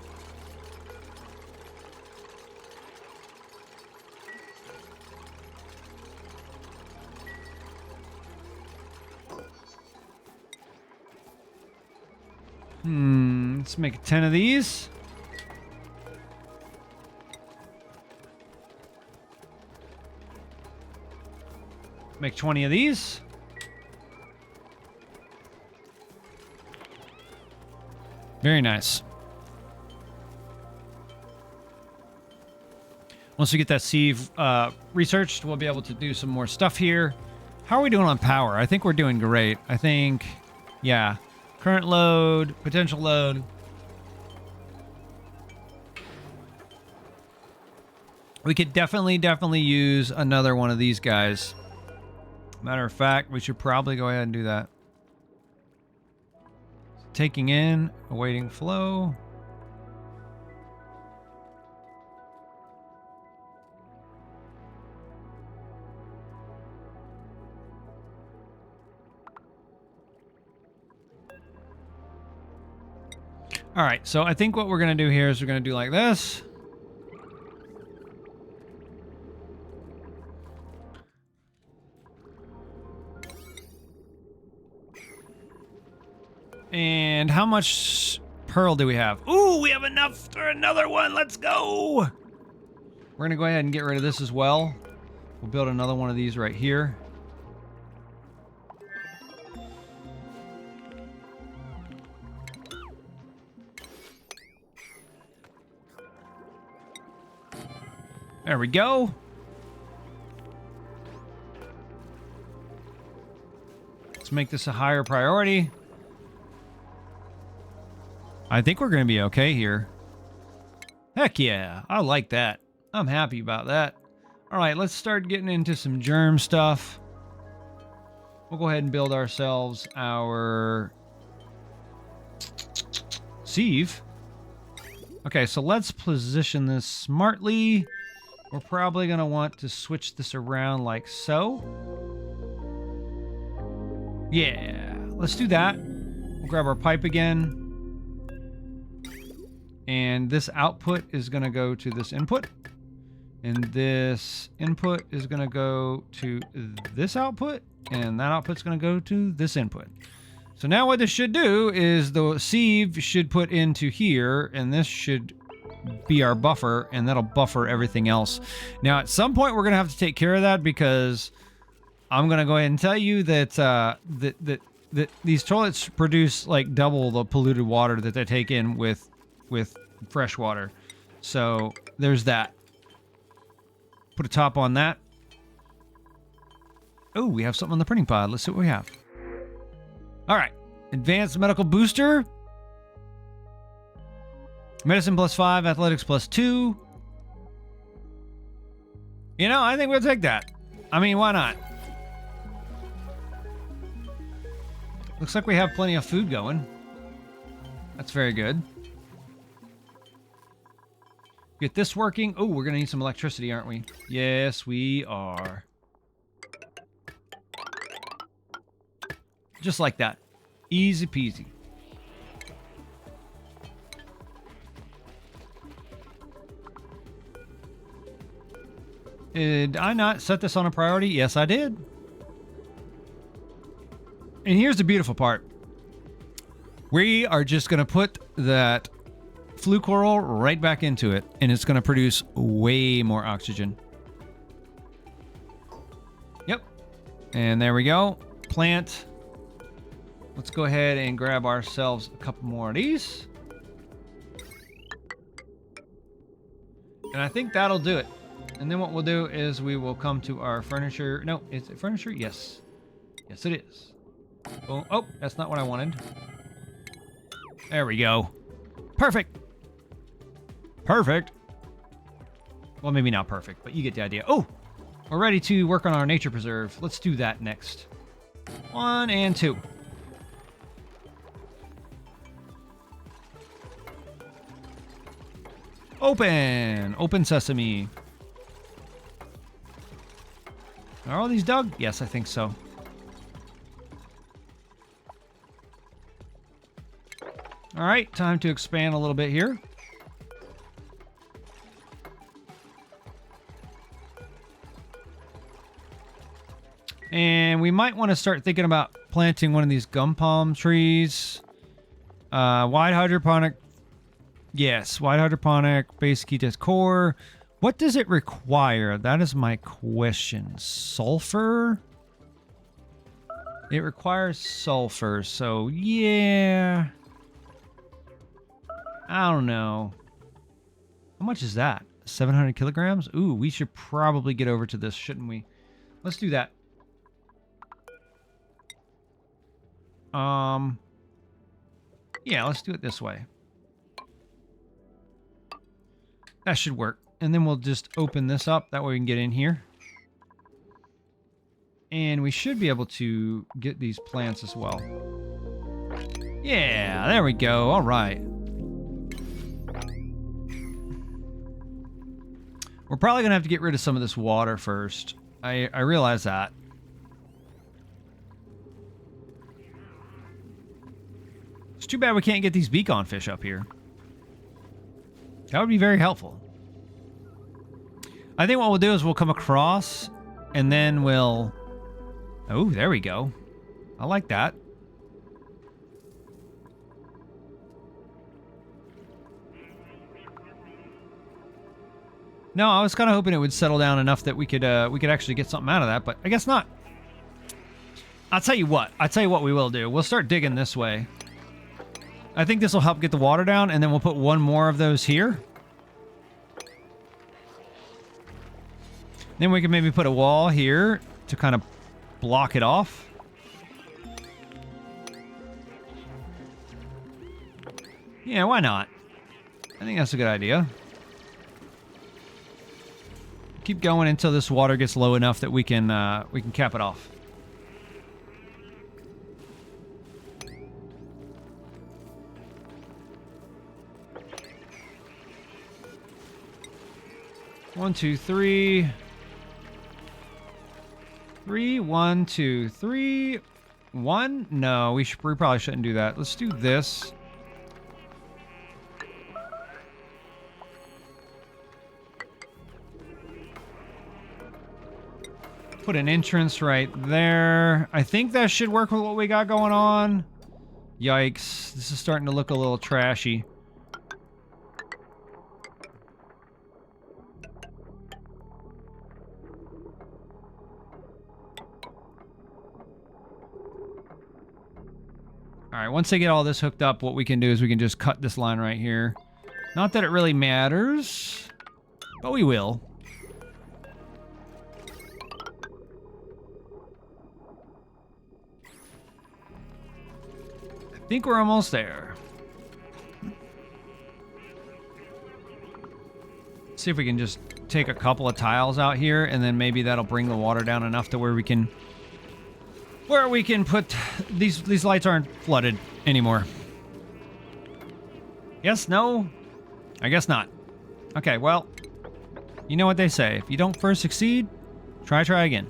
Let's make 10 of these. Make 20 of these. Very nice. Once we get that sieve researched, we'll be able to do some more stuff here. How are we doing on power? I think we're doing great. I think, yeah. Current load, potential load. We could definitely use another one of these guys. Matter of fact, we should probably go ahead and do that. Taking in, awaiting flow. All right, so I think what we're going to do here is we're going to do like this. And how much pearl do we have? Ooh, we have enough for another one. Let's go. We're going to go ahead and get rid of this as well. We'll build another one of these right here. There we go. Let's make this a higher priority. I think we're going to be okay here. Heck yeah, I like that. I'm happy about that. All right, let's start getting into some germ stuff. We'll go ahead and build ourselves our sieve. Okay, so let's position this smartly. We're probably going to want to switch this around like so. Yeah, let's do that. We'll grab our pipe again. And this output is going to go to this input. And this input is going to go to this output. And that output's going to go to this input. So now what this should do is the sieve should put into here. And this should be our buffer. And that'll buffer everything else. Now at some point we're going to have to take care of that, because I'm going to go ahead and tell you that, that these toilets produce like double the polluted water that they take in with fresh water. So there's that. Put a top on that. Oh, we have something on the printing pod. Let's see what we have. All right. Advanced medical booster. Medicine +5, athletics +2. You know, I think we'll take that. I mean, why not? Looks like we have plenty of food going. That's very good. Get this working. Oh, we're going to need some electricity, aren't we? Yes, we are. Just like that. Easy peasy. Did I not set this on a priority? Yes, I did. And here's the beautiful part. We are just going to put that flue coral right back into it, and it's going to produce way more oxygen. Yep. And there we go. Plant. Let's go ahead and grab ourselves a couple more of these. And I think that'll do it. And then what we'll do is we will come to our furniture. No, is it furniture? Yes. Yes, it is. Oh, oh, that's not what I wanted. There we go. Perfect. Perfect. Well, maybe not perfect, but you get the idea. Oh, we're ready to work on our nature preserve. Let's do that next. 1 and 2. Open. Open sesame. Are all these dug? Yes, I think so. All right, time to expand a little bit here. And we might want to start thinking about planting one of these gum palm trees. Wide hydroponic. Yes, wide hydroponic, base key test core. What does it require? That is my question. Sulfur? It requires sulfur, so yeah. I don't know. How much is that? 700 kilograms? Ooh, we should probably get over to this, shouldn't we? Let's do that. Yeah, let's do it this way. That should work. And then we'll just open this up. That way we can get in here. And we should be able to get these plants as well. Yeah, there we go. All right. We're probably going to have to get rid of some of this water first. I realize that. It's too bad we can't get these beacon fish up here. That would be very helpful. I think what we'll do is we'll come across and then we'll... Oh, there we go. I like that. No, I was kind of hoping it would settle down enough that we could actually get something out of that, but I guess not. I'll tell you what we will do. We'll start digging this way. I think this will help get the water down, and then we'll put one more of those here. Then we can maybe put a wall here to kind of block it off. Yeah, why not? I think that's a good idea. Keep going until this water gets low enough that we can cap it off. One, two, three. 3, 1, 2, 3, 1. No, we probably shouldn't do that. Let's do this. Put an entrance right there. I think that should work with what we got going on. Yikes. This is starting to look a little trashy. Alright, once they get all this hooked up, what we can do is we can just cut this line right here. Not that it really matters, but we will. I think we're almost there. See if we can just take a couple of tiles out here, and then maybe that'll bring the water down enough to where we can put these lights aren't flooded anymore. Yes, no? I guess not. Okay, well, you know what they say. If you don't first succeed, try again.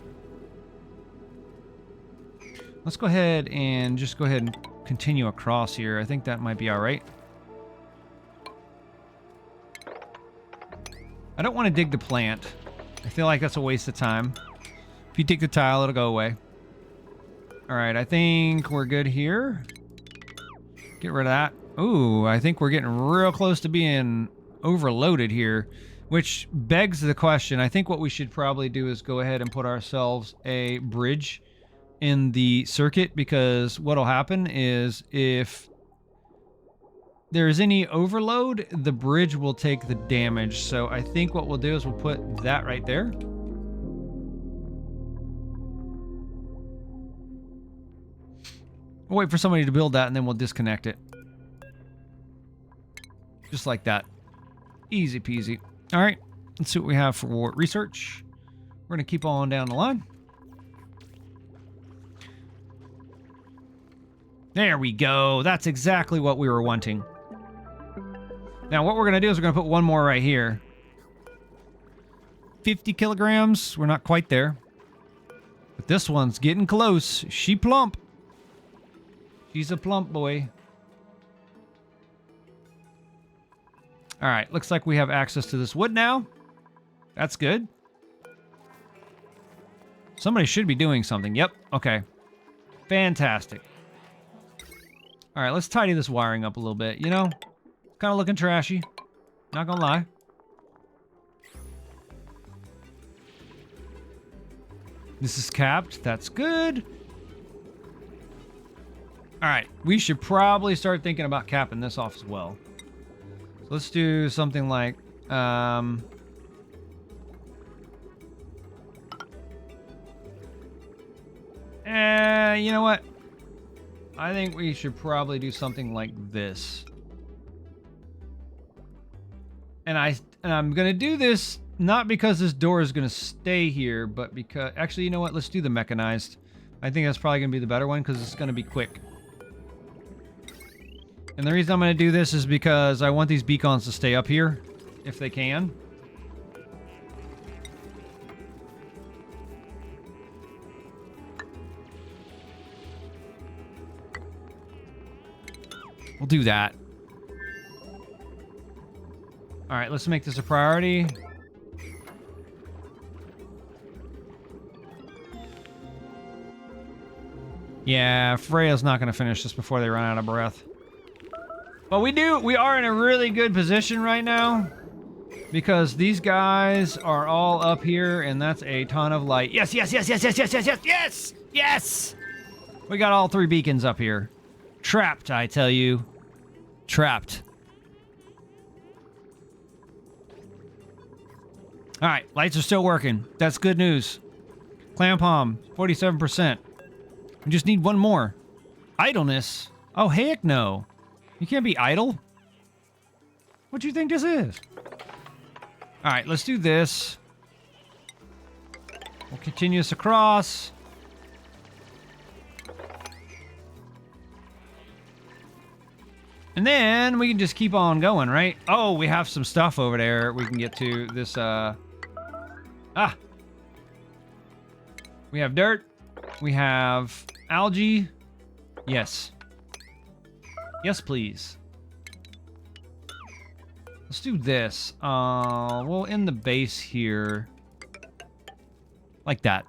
Let's go ahead and continue across here. I think that might be all right. I don't want to dig the plant. I feel like that's a waste of time. If you dig the tile, it'll go away. All right, I think we're good here. Get rid of that. Ooh, I think we're getting real close to being overloaded here, which begs the question. I think what we should probably do is go ahead and put ourselves a bridge in the circuit, because what'll happen is if there's any overload, the bridge will take the damage. So I think what we'll do is we'll put that right there. We'll wait for somebody to build that, and then we'll disconnect it. Just like that. Easy peasy. All right, let's see what we have for research. We're going to keep on down the line. There we go. That's exactly what we were wanting. Now, what we're going to do is we're going to put one more right here. 50 kilograms. We're not quite there. But this one's getting close. She plump. She's a plump boy. All right, looks like we have access to this wood now. That's good. Somebody should be doing something. Yep, okay. Fantastic. All right, let's tidy this wiring up a little bit. You know, kind of looking trashy. Not gonna lie. This is capped. That's good. All right, we should probably start thinking about capping this off as well. So let's do something like, you know what? I think we should probably do something like this. And I'm gonna do this not because this door is gonna stay here, but because actually, you know what? Let's do the mechanized. I think that's probably gonna be the better one because it's gonna be quick. And the reason I'm going to do this is because I want these beacons to stay up here, if they can. We'll do that. All right, let's make this a priority. Yeah, Freya's not going to finish this before they run out of breath. But we are in a really good position right now. Because these guys are all up here, and that's a ton of light. Yes, yes, yes, yes, yes, yes, yes, yes, yes! Yes! We got all 3 beacons up here. Trapped, I tell you. Trapped. Alright, lights are still working. That's good news. Clam palm, 47%. We just need one more. Idleness? Oh, heck no. You can't be idle. What do you think this is? Alright, let's do this. We'll continue this across. And then we can just keep on going, right? Oh, we have some stuff over there we can get to. This, we have dirt. We have algae. Yes. Yes, please. Let's do this. We'll end the base here. Like that.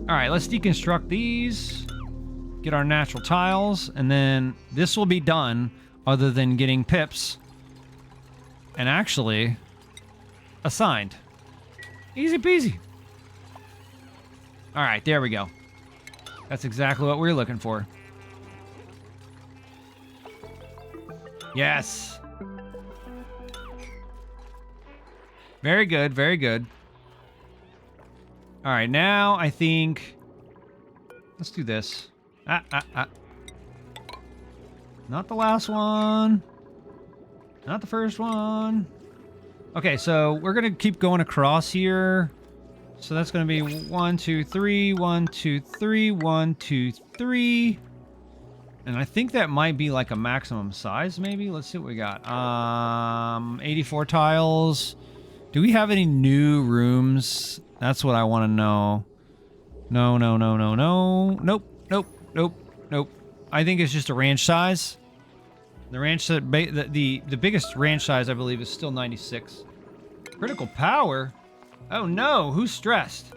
Alright, let's deconstruct these. Get our natural tiles. And then this will be done other than getting pips. And actually, assigned. Easy peasy. Alright, there we go. That's exactly what we were looking for. Yes. Very good, very good. Alright, now I think... Let's do this. Not the last one. Not the first one. Okay, so we're going to keep going across here. So that's going to be 1, 2, 3, 1, 2, 3, 1, 2, 3. And I think that might be like a maximum size, maybe. Let's see what we got. 84 tiles. Do we have any new rooms? That's what I want to know. No, no, no, no, no. Nope, nope, nope, nope. I think it's just a ranch size. The ranch, the biggest ranch size, I believe, is still 96. Critical power? Oh no, who's stressed?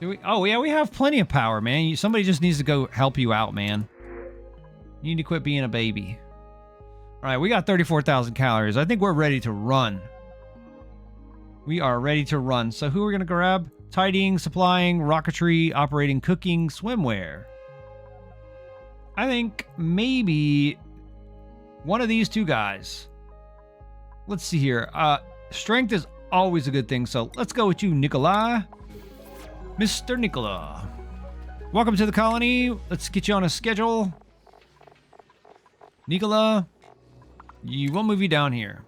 Do we? Oh yeah, we have plenty of power, man. Somebody just needs to go help you out, man. You need to quit being a baby. Alright, we got 34,000 calories. I think we're ready to run. We are ready to run. So who are we going to grab? Tidying, supplying, rocketry, operating, cooking, swimwear. I think maybe one of these 2 guys. Let's see here. Strength is always a good thing, so let's go with you, Nikolai. Mr. Nicola. Welcome to the colony. Let's get you on a schedule. Nicola, we'll move you down here.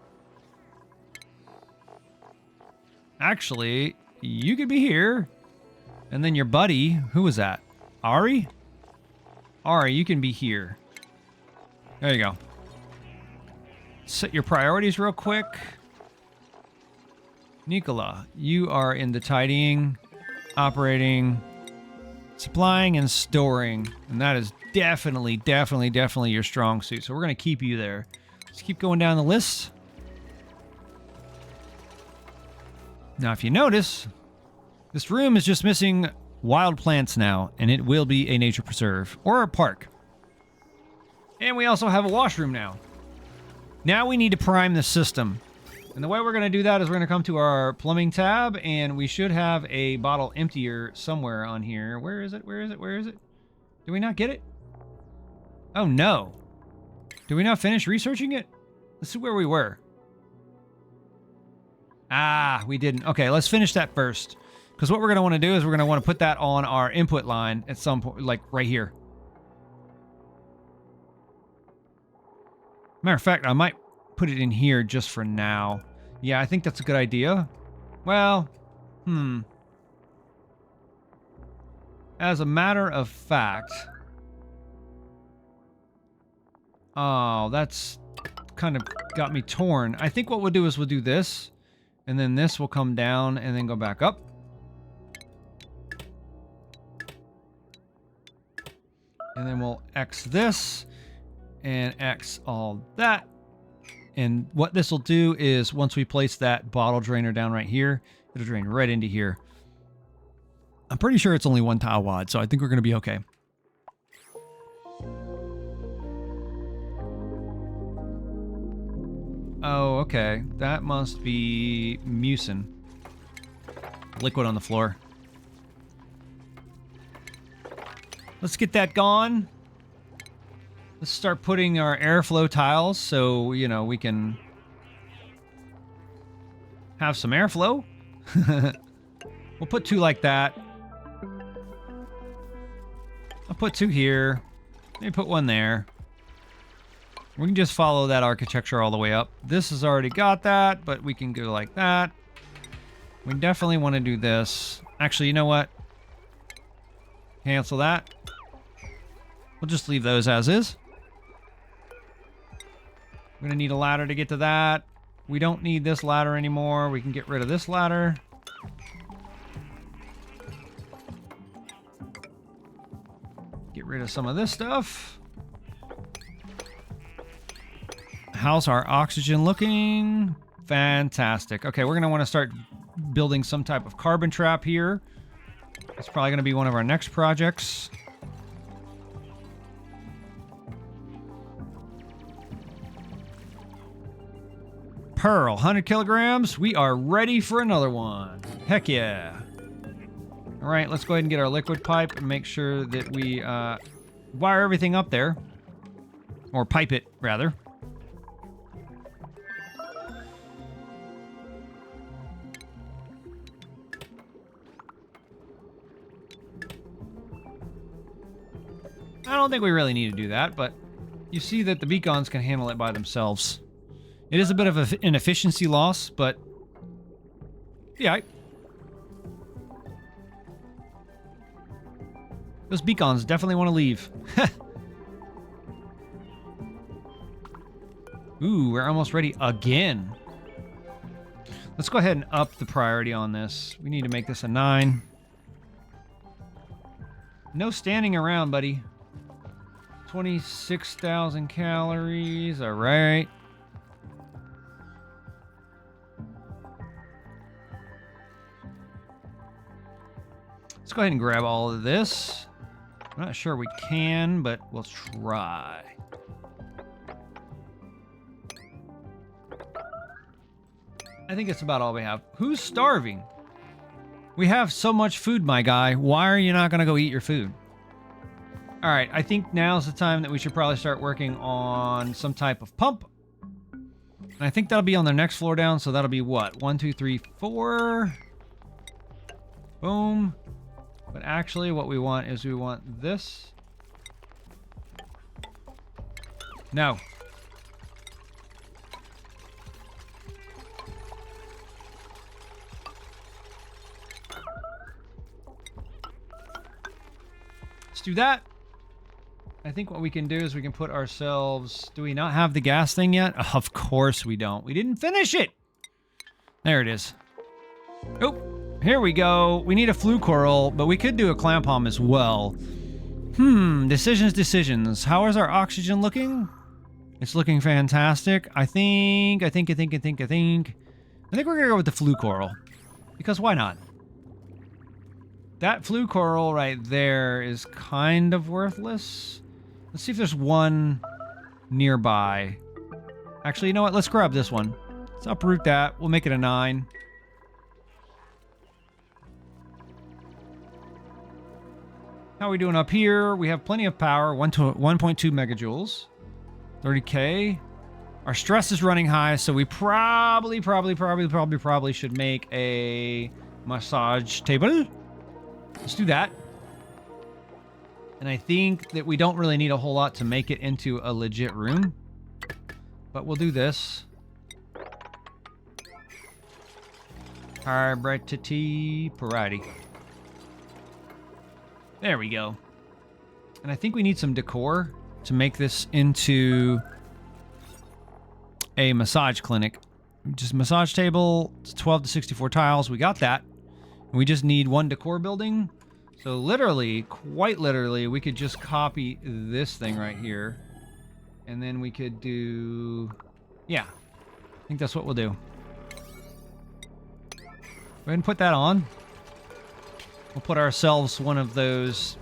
Actually, you could be here. And then your buddy, who was that? Ari? Ari, you can be here. There you go. Set your priorities real quick. Nicola, you are in the tidying, operating, supplying, and storing. And that is definitely your strong suit. So we're going to keep you there. Let's keep going down the list. Now, if you notice, this room is just missing wild plants now, and it will be a nature preserve or a park. And we also have a washroom now. Now we need to prime the system. And the way we're going to do that is we're going to come to our plumbing tab, and we should have a bottle emptier somewhere on here. Where is it? Where is it? Where is it? Did we not get it? Oh, no. Did we not finish researching it? Let's see where we were. Ah, we didn't. Okay, let's finish that first. Because what we're going to want to do is we're going to want to put that on our input line at some point, like right here. Matter of fact, I might put it in here just for now. Yeah, I think that's a good idea. Well, as a matter of fact... Oh, that's kind of got me torn. I think what we'll do is we'll do this, and then this will come down and then go back up. And then we'll X this and X all that. And what this will do is once we place that bottle drainer down right here, it'll drain right into here. I'm pretty sure it's only 1 tile wide, so I think we're going to be okay. Oh, okay. That must be mucin. Liquid on the floor. Let's get that gone. Let's start putting our airflow tiles so, you know, we can have some airflow. We'll put 2 like that. I'll put 2 here. Maybe put 1 there. We can just follow that architecture all the way up. This has already got that, but we can go like that. We definitely want to do this. Actually, you know what? Cancel that. We'll just leave those as is. We're going to need a ladder to get to that. We don't need this ladder anymore. We can get rid of this ladder. Get rid of some of this stuff. How's our oxygen looking? Fantastic. Okay, we're going to want to start building some type of carbon trap here. It's probably going to be one of our next projects. Pearl, 100 kilograms. We are ready for another one. Heck yeah. All right, let's go ahead and get our liquid pipe and make sure that we wire everything up there. Or pipe it, rather. I don't think we really need to do that, but you see that the beacons can handle it by themselves. It is a bit of an efficiency loss, but yeah. Those beacons definitely want to leave. Ooh, we're almost ready again. Let's go ahead and up the priority on this. We need to make this a 9. No standing around, buddy. 26,000 calories. All right. Let's go ahead and grab all of this. I'm not sure we can, but we'll try. I think it's about all we have. Who's starving? We have so much food, my guy. Why are you not going to go eat your food? All right, I think now's the time that we should probably start working on some type of pump. And I think that'll be on the next floor down, so that'll be what? 1, 2, 3, 4. Boom. But actually, what we want is we want this. No. Let's do that. I think what we can do is we can put ourselves... Do we not have the gas thing yet? Of course we don't. We didn't finish it. There it is. Oh, here we go. We need a flue coral, but we could do a clam palm as well. Decisions. How is our oxygen looking? It's looking fantastic. I think we're gonna go with the flue coral. Because why not? That flue coral right there is kind of worthless. Let's see if there's one nearby. Actually, you know what? Let's grab this one. Let's uproot that. We'll make it a 9. How are we doing up here? We have plenty of power. 1.2 megajoules. 30K. Our stress is running high, so we probably should make a massage table. Let's do that. And I think that we don't really need a whole lot to make it into a legit room. But we'll do this. Hybridity parity. There we go. And I think we need some decor to make this into a massage clinic. Just massage table, it's 12 to 64 tiles. We got that. And we just need one decor building. So literally, quite literally, we could just copy this thing right here. And then we could do... Yeah, I think that's what we'll do. Go ahead and put that on. We'll put ourselves one of those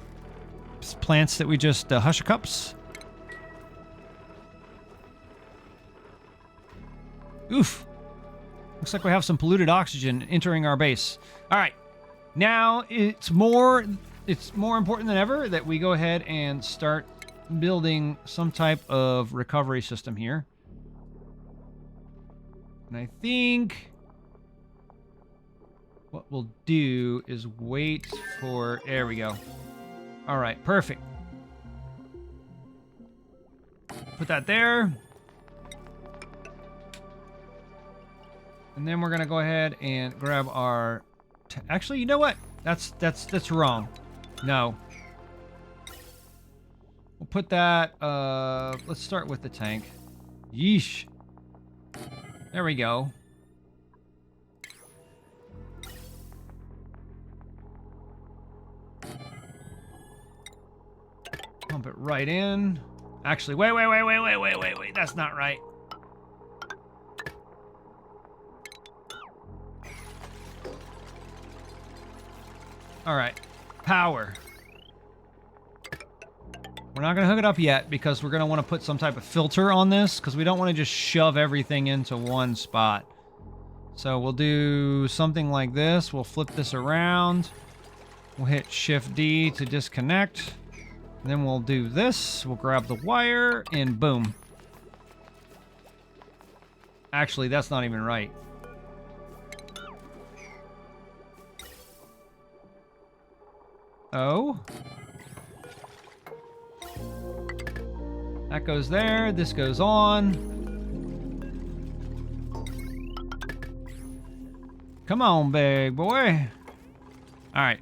plants that we just hush cups. Oof. Looks like we have some polluted oxygen entering our base. All right. Now it's more important than ever that we go ahead and start building some type of recovery system here. And I think what we'll do is wait for... There we go. All right, perfect. Put that there. And then we're going to go ahead and grab our... Actually, you know what? That's wrong. No. We'll put that... let's start with the tank. Yeesh. There we go. Pump it right in. Actually, wait. That's not right. All right, power. We're not gonna hook it up yet because we're gonna want to put some type of filter on this because we don't want to just shove everything into one spot. So we'll do something like this. We'll flip this around. We'll hit Shift D to disconnect. And then we'll do this. We'll grab the wire and boom. Actually, that's not even right. Oh. That goes there. This goes on. Come on, big boy. All right.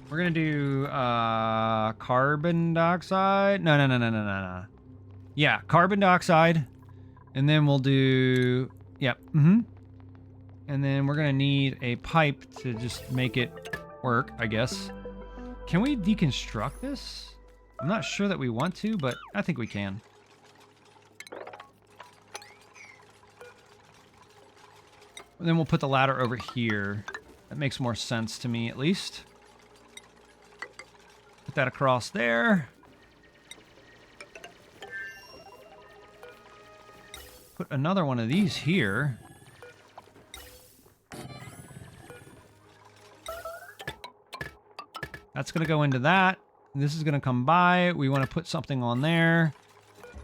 We're going to do carbon dioxide. No. Yeah, carbon dioxide. And then we'll do... Yep. And then we're going to need a pipe to just make it work, I guess. Can we deconstruct this? I'm not sure that we want to, but I think we can. And then we'll put the ladder over here. That makes more sense to me, at least. Put that across there. Put another one of these here. That's going to go into that. This is going to come by. We want to put something on there.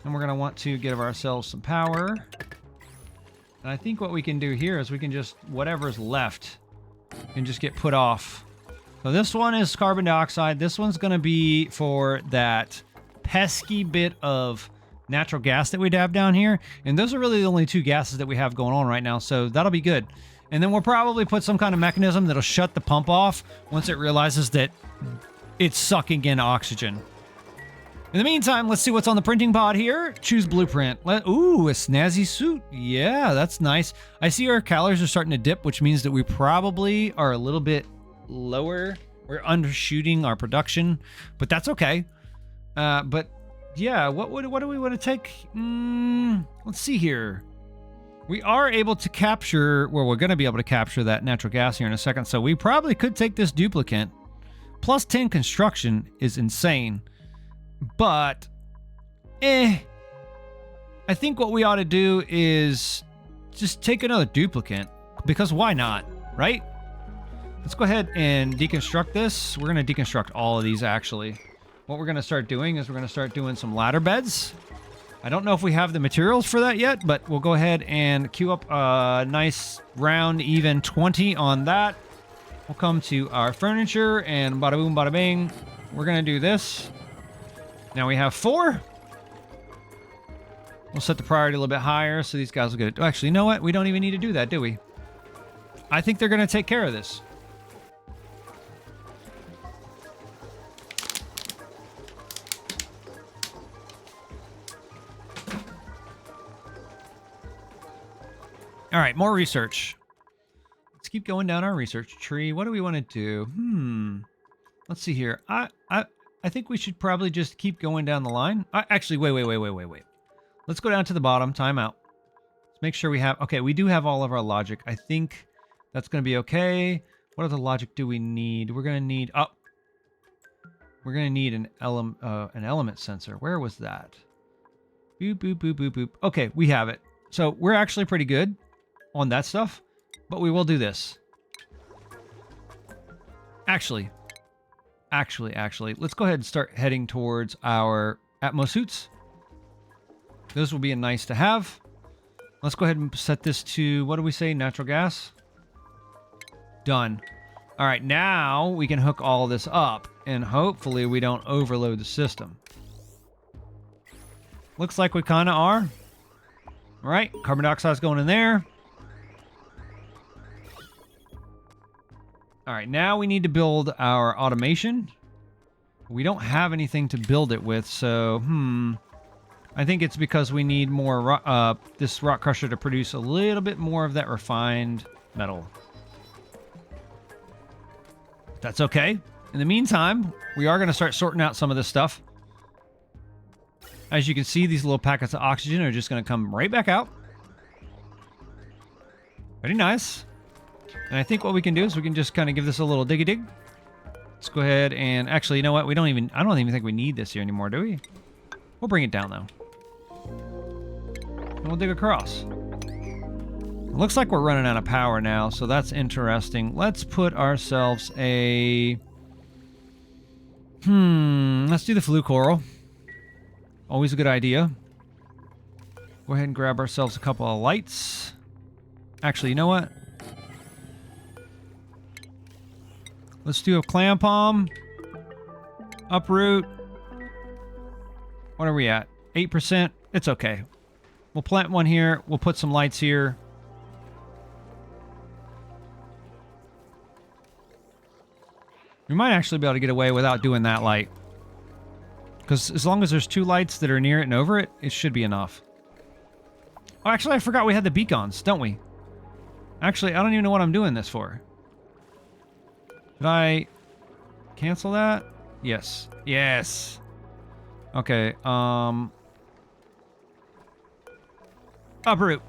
And we're going to want to give ourselves some power. And I think what we can do here is we can just, whatever's left, can just get put off. So this one is carbon dioxide. This one's going to be for that pesky bit of natural gas that we'd have down here. And those are really the only two gases that we have going on right now. So that'll be good. And then we'll probably put some kind of mechanism that'll shut the pump off once it realizes that it's sucking in oxygen. In the meantime, let's see what's on the printing pod here. Choose blueprint. Ooh, a snazzy suit. Yeah, that's nice. I see our calories are starting to dip, which means that we probably are a little bit lower. We're undershooting our production, but that's okay. But yeah, what do we want to take? Let's see here. We are able to capture, well, we're going to be able to capture that natural gas here in a second, so we probably could take this duplicant. Plus 10 construction is insane, but, I think what we ought to do is just take another duplicant, because why not, right? Let's go ahead and deconstruct this. We're going to deconstruct all of these, actually. What we're going to start doing is we're going to start doing some ladder beds. I don't know if we have the materials for that yet, but we'll go ahead and queue up a nice round even 20 on that. We'll come to our furniture and bada boom, bada bing. We're going to do this. Now we have 4. We'll set the priority a little bit higher so these guys will get it. Actually, you know what? We don't even need to do that, do we? I think they're going to take care of this. All right, more research. Let's keep going down our research tree. What do we want to do? Let's see here. I think we should probably just keep going down the line. Actually, wait. Let's go down to the bottom. Time out. Let's make sure we have... Okay, we do have all of our logic. I think that's going to be okay. What other logic do we need? We're going to need... Oh. We're going to need an element sensor. Where was that? Boop, boop, boop, boop, boop. Okay, we have it. So we're actually pretty good on that stuff. But we will do this. Actually, let's go ahead and start heading towards our Atmos suits. Those will be a nice to have. Let's go ahead and set this to, what do we say, natural gas? Done. All right, now we can hook all this up, and hopefully we don't overload the system. Looks like we kind of are. All right, carbon dioxide's going in there. All right, now we need to build our automation. We don't have anything to build it with, so, I think it's because we need more, this rock crusher to produce a little bit more of that refined metal. That's okay. In the meantime, we are going to start sorting out some of this stuff. As you can see, these little packets of oxygen are just going to come right back out. Very nice. And I think what we can do is we can just kind of give this a little diggy dig. Let's go ahead and actually, you know what? I don't even think we need this here anymore, do we? We'll bring it down though. And we'll dig across. It looks like we're running out of power now, so that's interesting. Let's put ourselves a... let's do the flue coral. Always a good idea. Go ahead and grab ourselves a couple of lights. Actually, you know what? Let's do a clam palm. Uproot. What are we at? 8%? It's okay. We'll plant one here. We'll put some lights here. We might actually be able to get away without doing that light. Because as long as there's 2 lights that are near it and over it, it should be enough. Oh, actually, I forgot we had the beacons, don't we? Actually, I don't even know what I'm doing this for. Did I cancel that? Yes. Yes. Okay, uproot.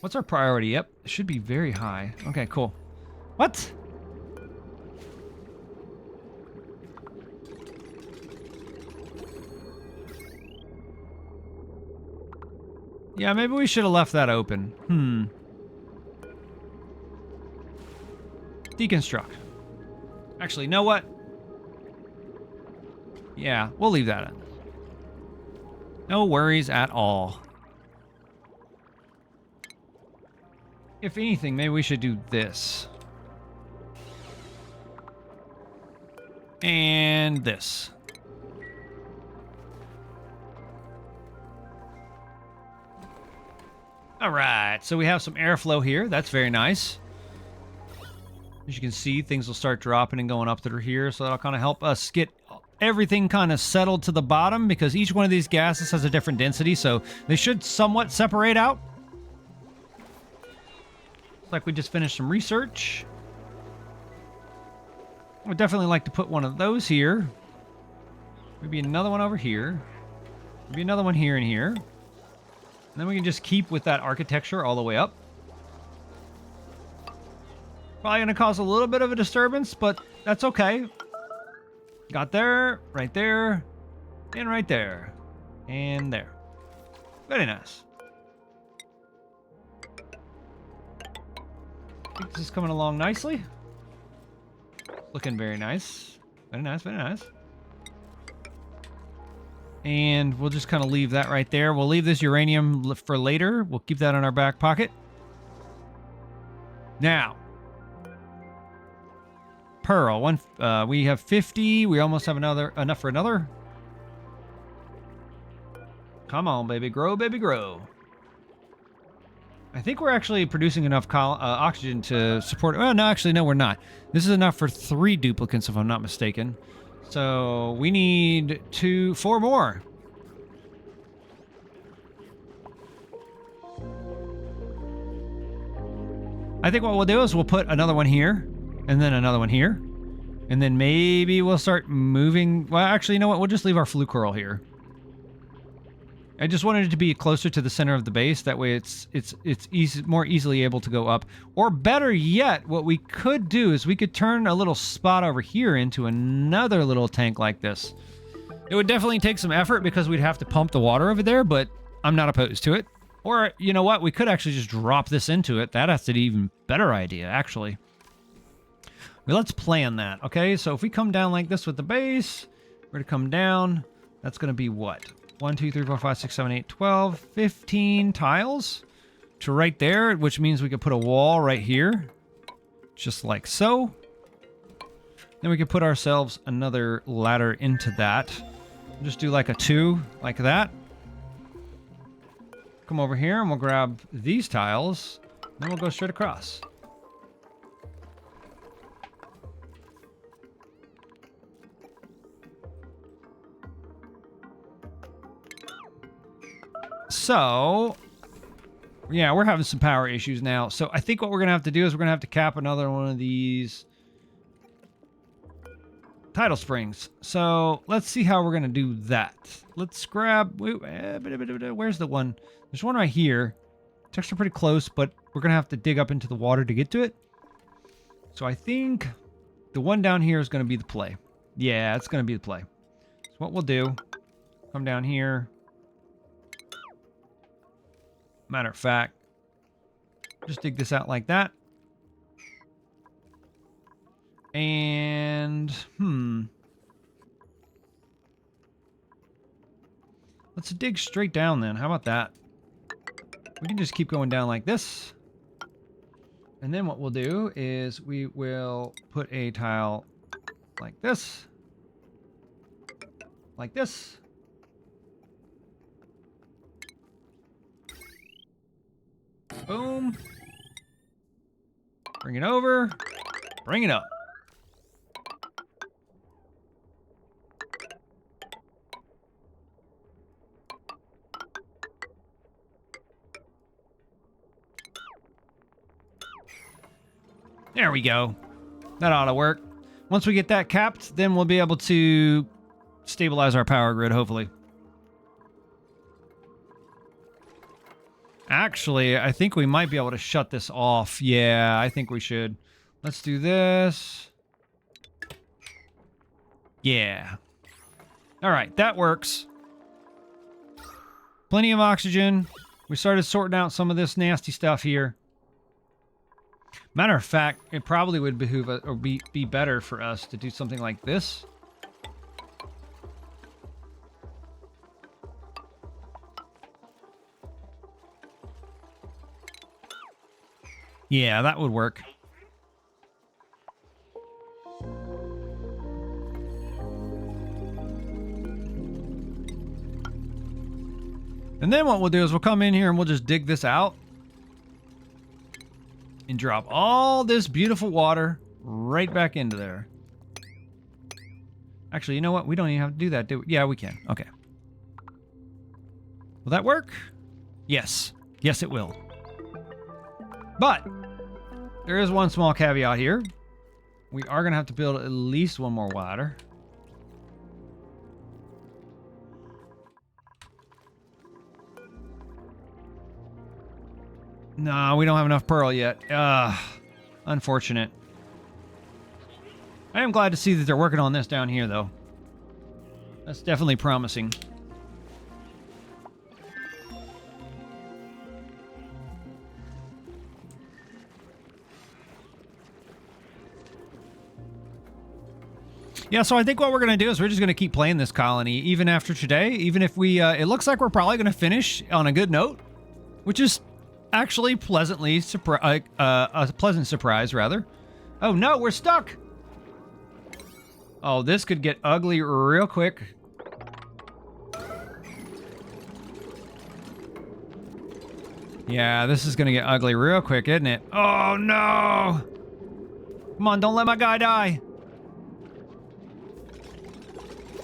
What's our priority? Yep, it should be very high. Okay, cool. What? Yeah, maybe we should have left that open. Deconstruct. Actually, you know what? Yeah, we'll leave that in. No worries at all. If anything, maybe we should do this. And this. All right, so we have some airflow here. That's very nice. As you can see, things will start dropping and going up through here, so that'll kind of help us get everything kind of settled to the bottom, because each one of these gases has a different density, so they should somewhat separate out. Looks like we just finished some research. I would definitely like to put one of those here. Maybe another one over here. Maybe another one here and here. And then we can just keep with that architecture all the way up. Probably going to cause a little bit of a disturbance, but that's okay. Got there, right there, and right there, and there. Very nice. I think this is coming along nicely. Looking very nice. Very nice, very nice. And we'll just kind of leave that right there. We'll leave this uranium for later. We'll keep that in our back pocket. Now, pearl. We have 50. We almost have enough for another. Come on, baby. Grow, baby, grow. I think we're actually producing enough oxygen to support... Oh, no, actually, no, we're not. This is enough for 3 duplicants, if I'm not mistaken. So we need 4 more. I think what we'll do is we'll put another one here, and then another one here. And then maybe we'll start moving. Well, actually, you know what? We'll just leave our flue coral here. I just wanted it to be closer to the center of the base. That way it's more easily able to go up. Or better yet, what we could do is we could turn a little spot over here into another little tank like this. It would definitely take some effort because we'd have to pump the water over there, but I'm not opposed to it. Or, you know what? We could actually just drop this into it. That's an even better idea, actually. Well, let's plan that, okay? So if we come down like this with the base, we're going to come down. That's going to be what? 1, 2, 3, 4, 5, 6, 7, 8, 12, 15 tiles to right there, which means we could put a wall right here, just like so. Then we could put ourselves another ladder into that. Just do like a 2, like that. Come over here and we'll grab these tiles, then we'll go straight across. So, yeah, we're having some power issues now. So I think what we're going to have to do is we're going to have to cap another one of these tidal springs. So let's see how we're going to do that. Let's grab... Where's the one? There's one right here. It's actually pretty close, but we're going to have to dig up into the water to get to it. So I think the one down here is going to be the play. Yeah, it's going to be the play. So what we'll do, come down here. Matter of fact, just dig this out like that. And, let's dig straight down then. How about that? We can just keep going down like this. And then what we'll do is we will put a tile like this. Like this. Boom. Bring it over. Bring it up. There we go. That ought to work. Once we get that capped, then we'll be able to stabilize our power grid, hopefully. Actually, I think we might be able to shut this off. Yeah, I think we should. Let's do this. Yeah. All right, that works. Plenty of oxygen. We started sorting out some of this nasty stuff here. Matter of fact, it probably would behoove us, or be better for us to do something like this. Yeah, that would work. And then what we'll do is we'll come in here and we'll just dig this out. And drop all this beautiful water right back into there. Actually, you know what? We don't even have to do that, do we? Yeah, we can. Okay. Will that work? Yes. Yes, it will. But there is one small caveat here. We are going to have to build at least one more ladder. No, we don't have enough pearl yet. Unfortunate. I am glad to see that they're working on this down here, though. That's definitely promising. Yeah, so I think what we're going to do is we're just going to keep playing this colony even after today. Even if we, it looks like we're probably going to finish on a good note, which is actually pleasantly a pleasant surprise, rather. Oh no, we're stuck. Oh, this could get ugly real quick. Yeah, this is going to get ugly real quick, isn't it? Oh no! Come on, don't let my guy die.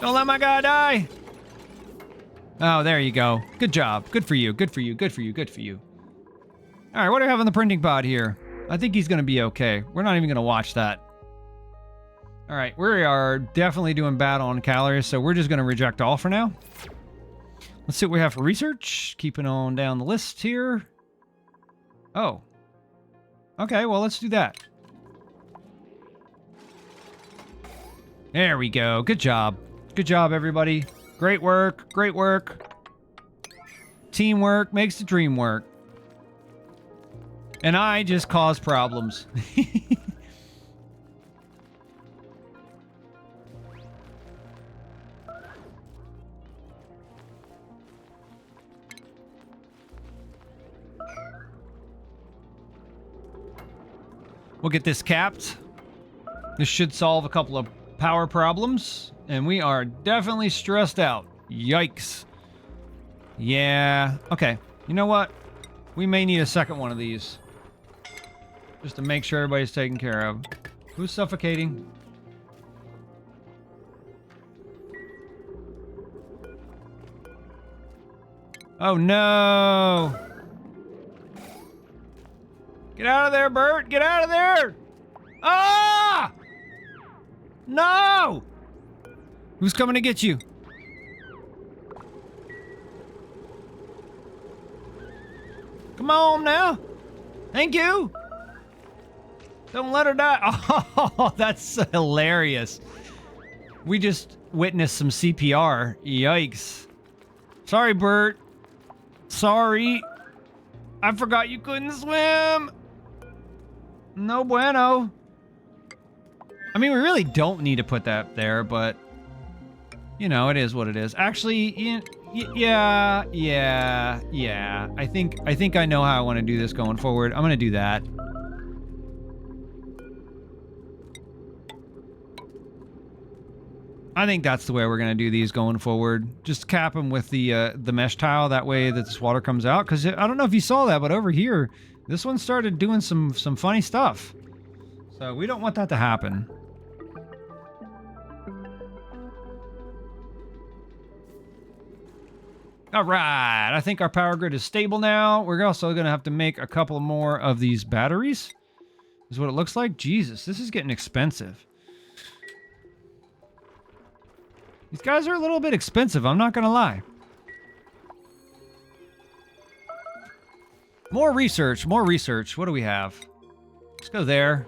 Don't let my guy die! Oh, there you go. Good job. Good for you. Good for you. Good for you. Good for you. Alright, what do we have on the printing pod here? I think he's going to be okay. We're not even going to watch that. All right, we are definitely doing bad on calories, so we're just going to reject all for now. Let's see what we have for research. Keeping on down the list here. Oh. Okay, well, let's do that. There we go. Good job. Good job, everybody. Great work. Great work. Teamwork makes the dream work. And I just cause problems. We'll get this capped. This should solve a couple of power problems. And we are definitely stressed out. Yikes. Yeah. Okay. You know what? We may need a second one of these. Just to make sure everybody's taken care of. Who's suffocating? Oh no! Get out of there, Bert! Get out of there! Ah! No! Who's coming to get you? Come on now. Thank you. Don't let her die. Oh, that's hilarious. We just witnessed some CPR. Yikes. Sorry, Bert. Sorry. I forgot you couldn't swim. No bueno. I mean, we really don't need to put that there, but you know, it is what it is. Actually, yeah. I think I know how I want to do this going forward. I'm going to do that. I think that's the way we're going to do these going forward. Just cap them with the mesh tile. That way that this water comes out. Because I don't know if you saw that, but over here, this one started doing some funny stuff. So we don't want that to happen. All right. I think our power grid is stable now. We're also going to have to make a couple more of these batteries. Is what it looks like. Jesus, this is getting expensive. These guys are a little bit expensive, I'm not gonna lie. More research, more research. What do we have? Let's go there.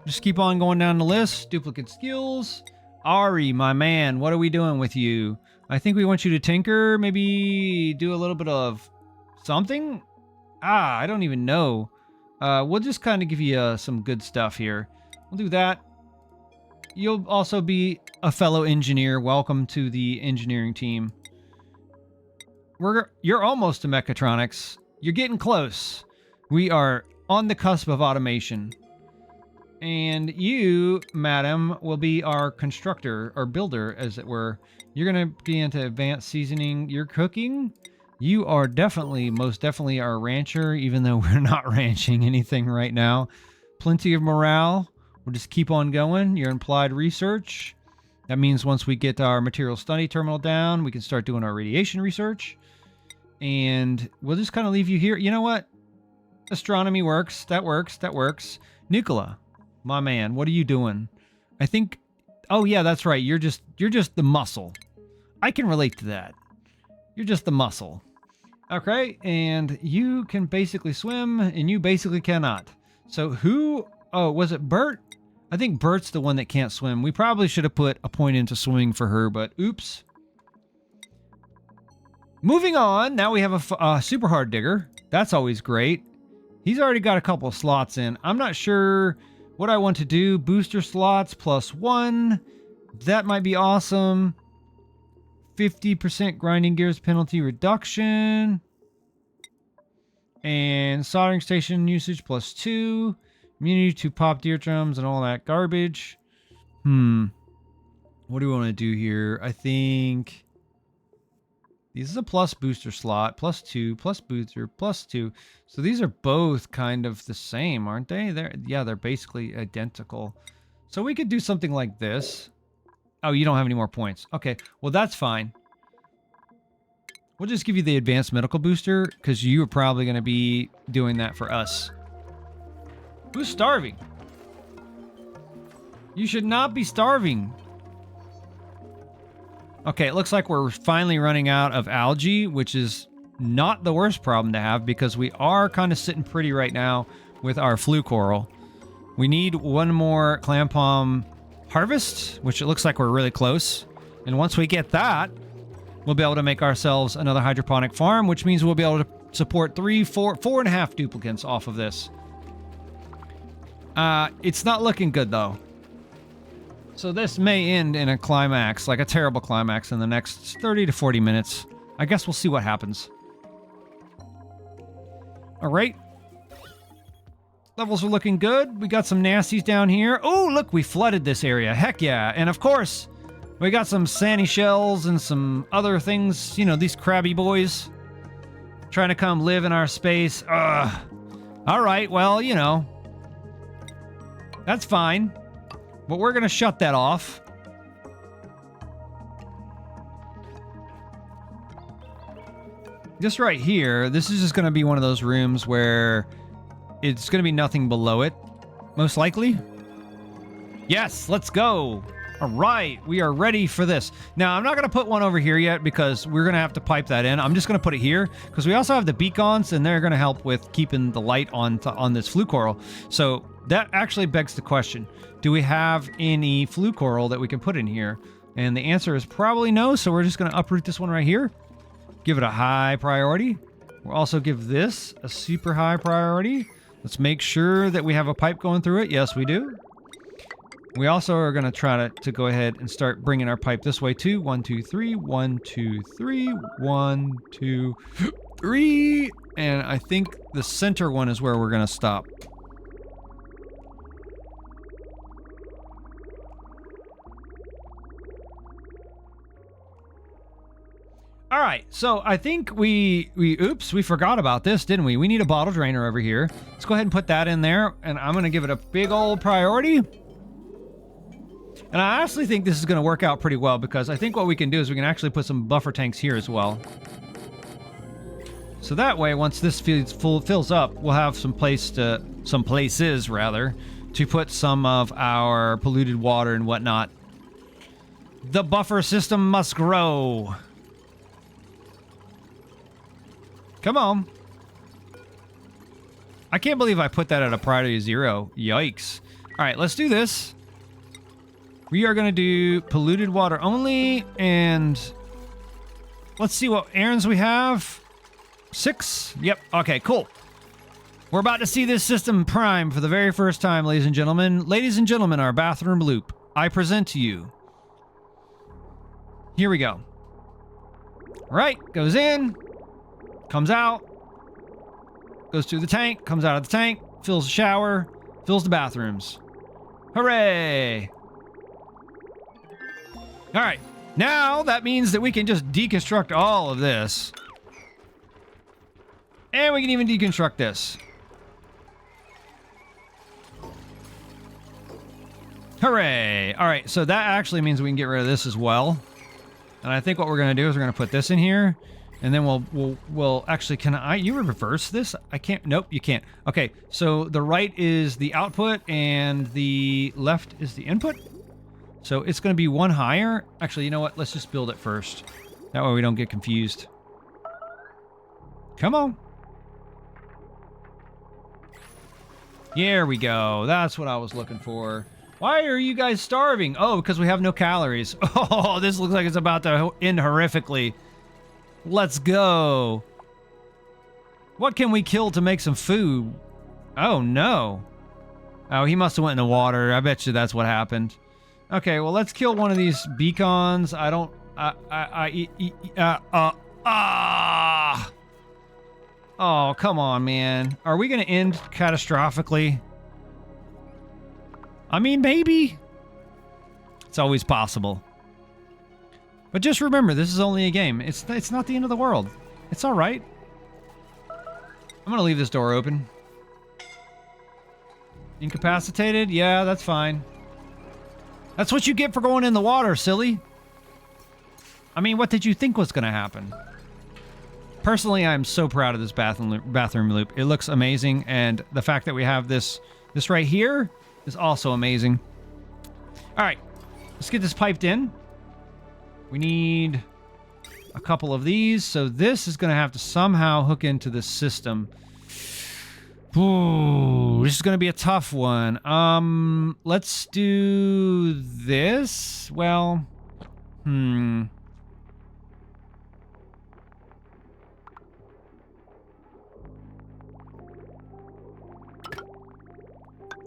Just keep on going down the list. Duplicate skills. Ari, my man, what are we doing with you? I think we want you to tinker, maybe do a little bit of something? I don't even know. We'll just kind of give you some good stuff here. We'll do that. You'll also be a fellow engineer. Welcome to the engineering team. You're almost to mechatronics. You're getting close. We are on the cusp of automation. And you, madam, will be our constructor, or builder, as it were. You're going to be into advanced seasoning. You're cooking. You are definitely, most definitely our rancher, even though we're not ranching anything right now. Plenty of morale. We'll just keep on going. Your implied research. That means once we get our material study terminal down, we can start doing our radiation research. And we'll just kind of leave you here. You know what? Astronomy works. That works. That works. Nicola, my man, what are you doing? I think... Oh, yeah, that's right. You're just the muscle. I can relate to that. You're just the muscle. Okay, and you can basically swim, and you basically cannot. So who... Oh, was it Bert? I think Bert's the one that can't swim. We probably should have put a point into swimming for her, but oops. Moving on. Now we have a super hard digger. That's always great. He's already got a couple of slots in. I'm not sure what I want to do. Booster slots +1. That might be awesome. 50% grinding gears penalty reduction. And soldering station usage +2. Immunity to pop eardrums and all that garbage. What do we want to do here? I think this is a plus booster slot, +2, plus booster, +2. So these are both kind of the same, aren't they? They're basically identical. So we could do something like this. Oh, you don't have any more points. Okay, well that's fine. We'll just give you the advanced medical booster because you are probably going to be doing that for us. Who's starving? You should not be starving. Okay, it looks like we're finally running out of algae, which is not the worst problem to have because we are kind of sitting pretty right now with our flue coral. We need one more clam palm harvest, which it looks like we're really close. And once we get that, we'll be able to make ourselves another hydroponic farm, which means we'll be able to support 4.5 duplicants off of this. It's not looking good though. So this may end in a climax, like a terrible climax in the next 30 to 40 minutes. I guess we'll see what happens. All right. Levels are looking good. We got some nasties down here. Oh, look, we flooded this area. Heck yeah. And of course, we got some sandy shells and some other things. You know, these crabby boys trying to come live in our space. Ugh. All right, well, you know, that's fine. But we're going to shut that off. This right here, this is just going to be one of those rooms where it's going to be nothing below it, most likely. Yes, let's go. All right, we are ready for this. Now, I'm not going to put one over here yet because we're going to have to pipe that in. I'm just going to put it here because we also have the beacons and they're going to help with keeping the light on this flue coral. So that actually begs the question, do we have any flue coral that we can put in here? And the answer is probably no, so we're just going to uproot this one right here. Give it a high priority. We'll also give this a super high priority. Let's make sure that we have a pipe going through it. Yes, we do. We also are going to try to go ahead and start bringing our pipe this way too. 1, 2, 3. 1, 2, 3. 1, 2, 3. And I think the center one is where we're going to stop. All right, so I think we forgot about this, didn't we? We need a bottle drainer over here. Let's go ahead and put that in there, and I'm going to give it a big old priority. And I honestly think this is going to work out pretty well because I think what we can do is we can actually put some buffer tanks here as well. So that way, once this fills up, we'll have some places to put some of our polluted water and whatnot. The buffer system must grow. Come on. I can't believe I put that at a priority 0. Yikes. All right, let's do this. We are going to do polluted water only, and let's see what errands we have. 6? Yep. Okay, cool. We're about to see this system prime for the very first time, ladies and gentlemen. Ladies and gentlemen, our bathroom loop. I present to you. Here we go. All right, goes in. Comes out, goes through the tank, comes out of the tank, fills the shower, fills the bathrooms. Hooray! All right, now that means that we can just deconstruct all of this. And we can even deconstruct this. Hooray! All right, so that actually means we can get rid of this as well. And I think what we're going to do is we're going to put this in here. And then we'll actually, you reverse this? I can't, nope, you can't. Okay, so the right is the output and the left is the input. So it's going to be one higher. Actually, you know what? Let's just build it first. That way we don't get confused. Come on. There we go. That's what I was looking for. Why are you guys starving? Oh, because we have no calories. Oh, this looks like it's about to end horrifically. Let's go. What can we kill to make some food? Oh, no. Oh, he must have went in the water. I bet you that's what happened. Okay, well, let's kill one of these beacons. I don't... Oh, come on, man. Are we going to end catastrophically? I mean, maybe. It's always possible. But just remember, this is only a game. It's not the end of the world. It's all right. I'm going to leave this door open. Incapacitated? Yeah, that's fine. That's what you get for going in the water, silly. I mean, what did you think was going to happen? Personally, I'm so proud of this bathroom loop. It looks amazing, and the fact that we have this This right here is also amazing. All right, let's get this piped in. We need a couple of these, so this is going to have to somehow hook into the system. Ooh, this is going to be a tough one. Let's do this. Well,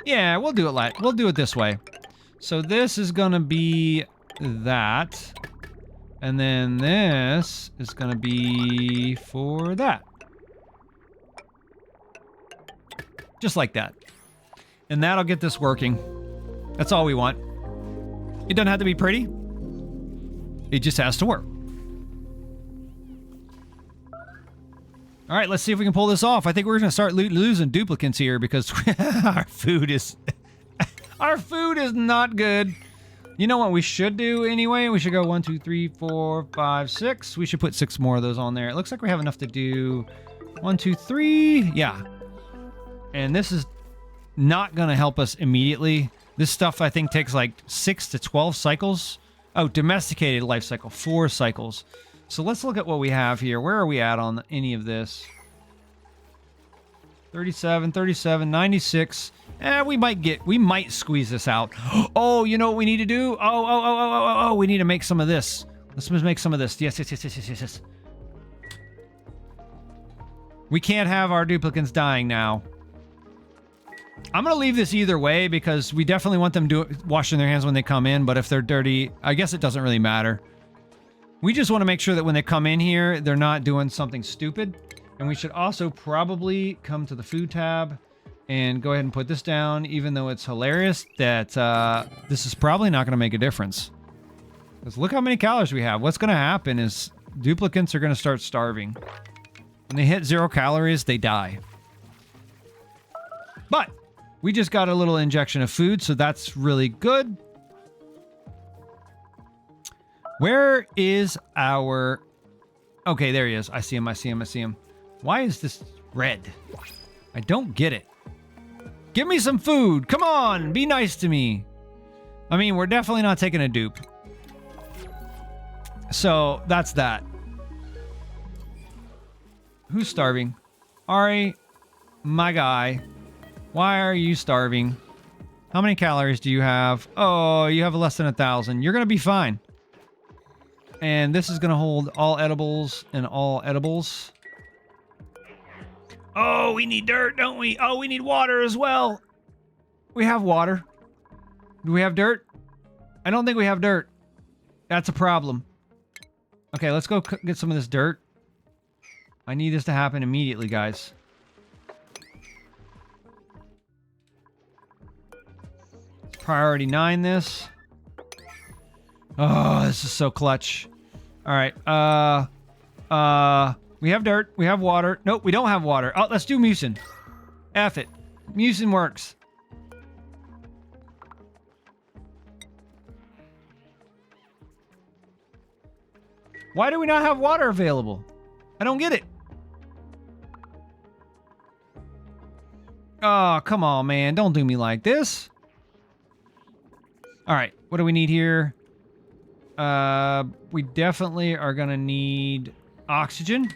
yeah, we'll do it this way. So this is going to be that. And then this is going to be for that. Just like that. And that'll get this working. That's all we want. It doesn't have to be pretty. It just has to work. All right, let's see if we can pull this off. I think we're going to start losing duplicants here because our food is not good. You know what we should do anyway? We should go 1, 2, 3, 4, 5, 6. We should put 6 more of those on there. It looks like we have enough to do 1, 2, 3. Yeah. And this is not going to help us immediately. This stuff, I think, takes like 6 to 12 cycles. Oh, domesticated life cycle, 4 cycles. So let's look at what we have here. Where are we at on any of this? 37, 37, 96. We might squeeze this out. Oh, you know what we need to do? Oh, we need to make some of this. Let's make some of this. Yes. We can't have our duplicants dying now. I'm going to leave this either way because we definitely want them washing their hands when they come in, but if they're dirty, I guess it doesn't really matter. We just want to make sure that when they come in here, they're not doing something stupid. And we should also probably come to the food tab and go ahead and put this down, even though it's hilarious that this is probably not going to make a difference. Because look how many calories we have. What's going to happen is duplicants are going to start starving. When they hit 0 calories, they die. But we just got a little injection of food, so that's really good. Where is our... Okay, there he is. I see him. Why is this red? I don't get it. Give me some food. Come on, be nice to me. I mean, we're definitely not taking a dupe. So, that's that. Who's starving? Ari, my guy. Why are you starving? How many calories do you have? Oh, you have less than 1,000. You're going to be fine. And this is going to hold all edibles and all edibles. Oh, we need dirt, don't we? Oh, we need water as well. We have water. Do we have dirt? I don't think we have dirt. That's a problem. Okay, let's go get some of this dirt. I need this to happen immediately, guys. Priority 9 this. Oh, this is so clutch. All right. We have dirt. We have water. Nope, we don't have water. Oh, let's do mucin. F it. Mucin works. Why do we not have water available? I don't get it. Oh, come on, man. Don't do me like this. All right. What do we need here? We definitely are going to need oxygen.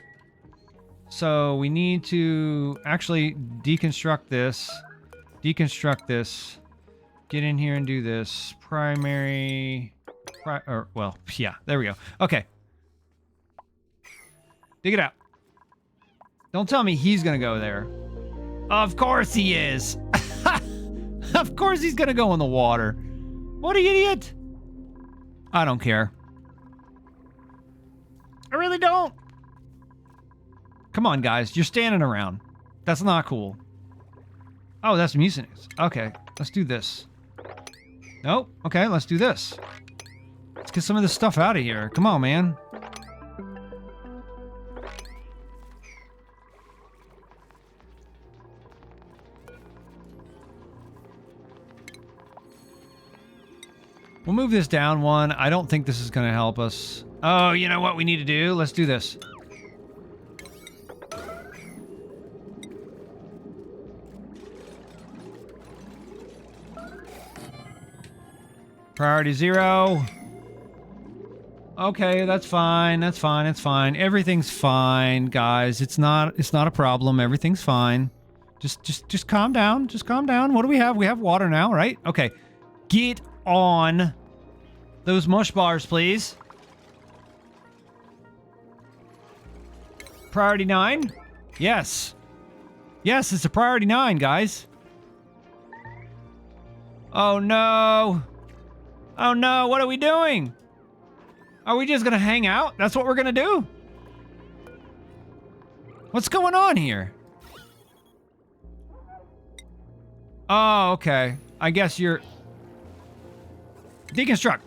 So we need to actually deconstruct this. Get in here and do this. Well, yeah, there we go. Okay. Dig it out. Don't tell me he's going to go there. Of course he is. Of course he's going to go in the water. What an idiot. I don't care. I really don't. Come on, guys. You're standing around. That's not cool. Oh, that's mucinous. Okay, let's do this. Nope. Okay, let's do this. Let's get some of this stuff out of here. Come on, man. We'll move this down one. I don't think this is going to help us. Oh, you know what we need to do? Let's do this. Priority 0. Okay, that's fine. That's fine. It's fine. Everything's fine, guys. It's not a problem. Everything's fine. Just calm down. Just calm down. What do we have? We have water now, right? Okay. Get on those mush bars, please. Priority 9? Yes. Yes, it's a priority 9, guys. Oh no. Oh no, what are we doing? Are we just gonna hang out? That's what we're gonna do? What's going on here? Oh, okay. I guess you're... Deconstruct.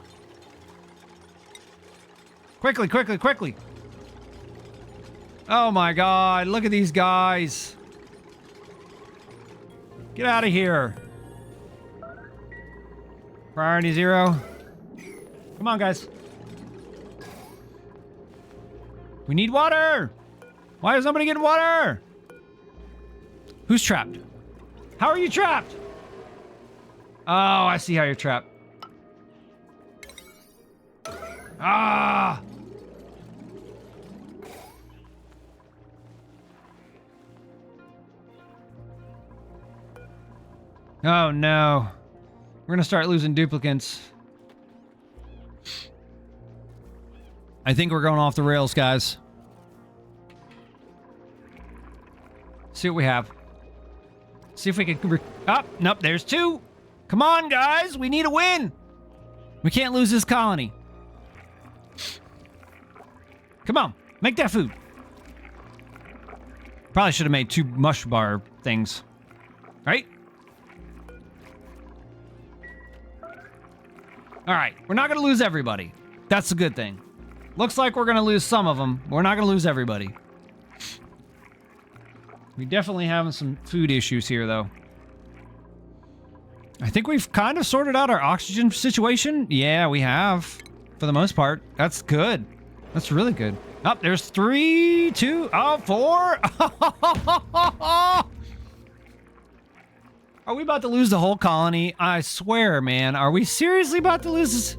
Quickly, quickly, quickly. Oh my god, look at these guys. Get out of here. Priority 0. Come on, guys. We need water. Why is nobody getting water? Who's trapped? How are you trapped? Oh, I see how you're trapped. Ah! Oh no. We're gonna start losing duplicants. I think we're going off the rails, guys. See what we have. See if we can... nope, there's 2. Come on, guys. We need a win. We can't lose this colony. Come on. Make that food. Probably should have made 2 mush bar things. Right? Alright. We're not going to lose everybody. That's a good thing. Looks like we're going to lose some of them. We're not going to lose everybody. We definitely having some food issues here, though. I think we've kind of sorted out our oxygen situation. Yeah, we have. For the most part. That's good. That's really good. Oh, there's 3, 2, 4. Are we about to lose the whole colony? I swear, man. Are we seriously about to lose this?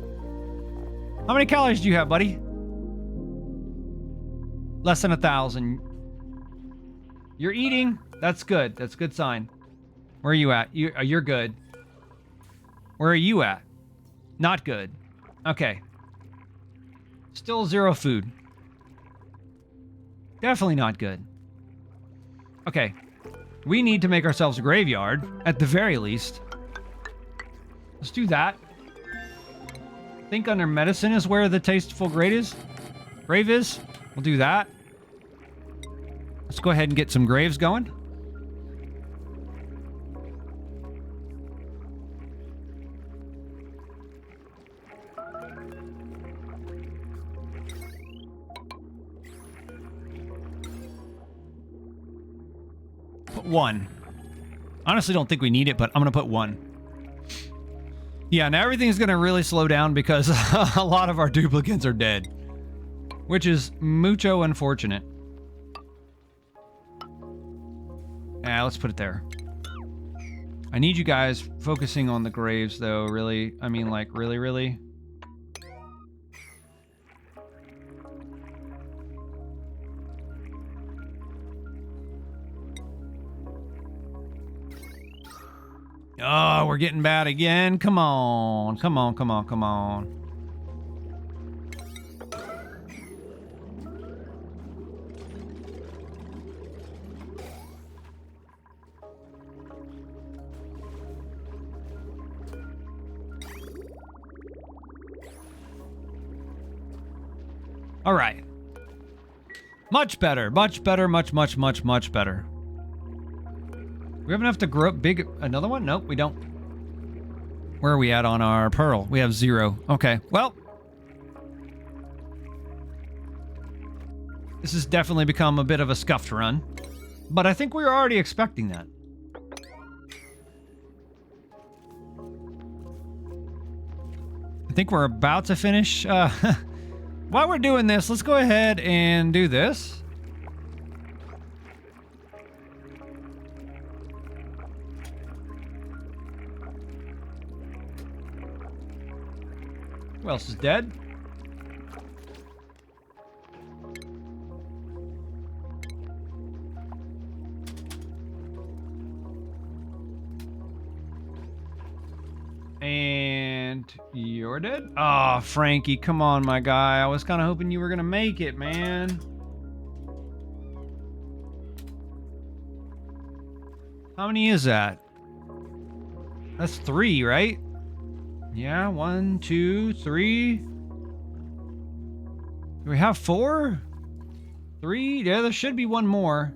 How many calories do you have, buddy? Less than 1,000. You're eating. That's good. That's a good sign. Where are you at? You're good. Where are you at? Not good. Okay. Still 0 food. Definitely not good. Okay. We need to make ourselves a graveyard, at the very least. Let's do that. I think under medicine is where the tasteful grave is. We'll do that. Let's go ahead and get some graves going. Put 1. Honestly, don't think we need it, but I'm going to put 1. Yeah, now everything's going to really slow down because a lot of our duplicants are dead. Which is mucho unfortunate. Yeah, let's put it there. I need you guys focusing on the graves, though, really. I mean, like, really, really. Oh, we're getting bad again. Come on. Come on, come on, come on. All right. Much better. Much better. Much better. We have enough to grow up big. Another one? Nope, we don't. Where are we at on our pearl? We have 0. Okay, well. This has definitely become a bit of a scuffed run. But I think we were already expecting that. I think we're about to finish. While we're doing this, let's go ahead and do this. Who else is dead? And you're dead? Oh, Frankie, come on, my guy. I was kind of hoping you were going to make it, man. How many is that? That's 3, right? Yeah, 1, 2, 3. Do we have 4? 3? Yeah, there should be one more.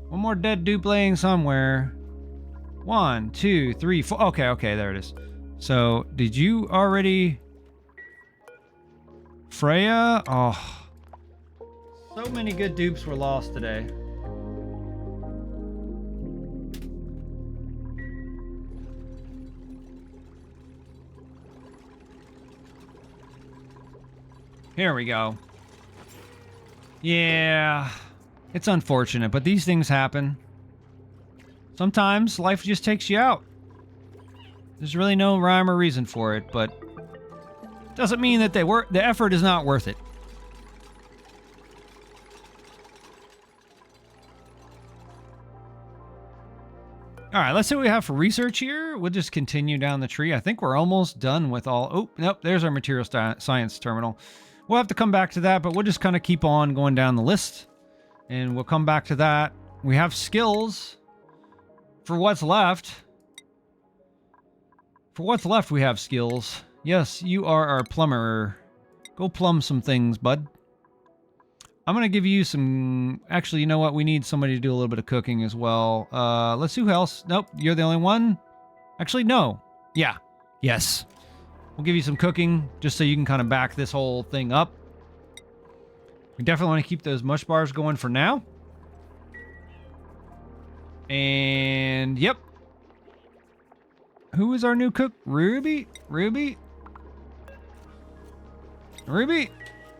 One more dead dupe laying somewhere. 1, 2, 3, 4. Okay, there it is. So, did you already... Freya? Oh. So many good dupes were lost today. Here we go. Yeah. It's unfortunate, but these things happen. Sometimes life just takes you out. There's really no rhyme or reason for it, but doesn't mean that the effort is not worth it. All right, let's see what we have for research here. We'll just continue down the tree. I think we're almost done with all... Oh, nope, there's our material science terminal. We'll have to come back to that, but we'll just kind of keep on going down the list. And we'll come back to that. We have skills for what's left. For what's left, we have skills. Yes, you are our plumber. Go plumb some things, bud. I'm going to give you some... Actually, you know what? We need somebody to do a little bit of cooking as well. Let's see who else. Nope, you're the only one. Actually, no. Yeah. Yes. We'll give you some cooking just so you can kind of back this whole thing up. We definitely want to keep those mush bars going for now. And, yep. Who is our new cook? Ruby? Ruby? Ruby?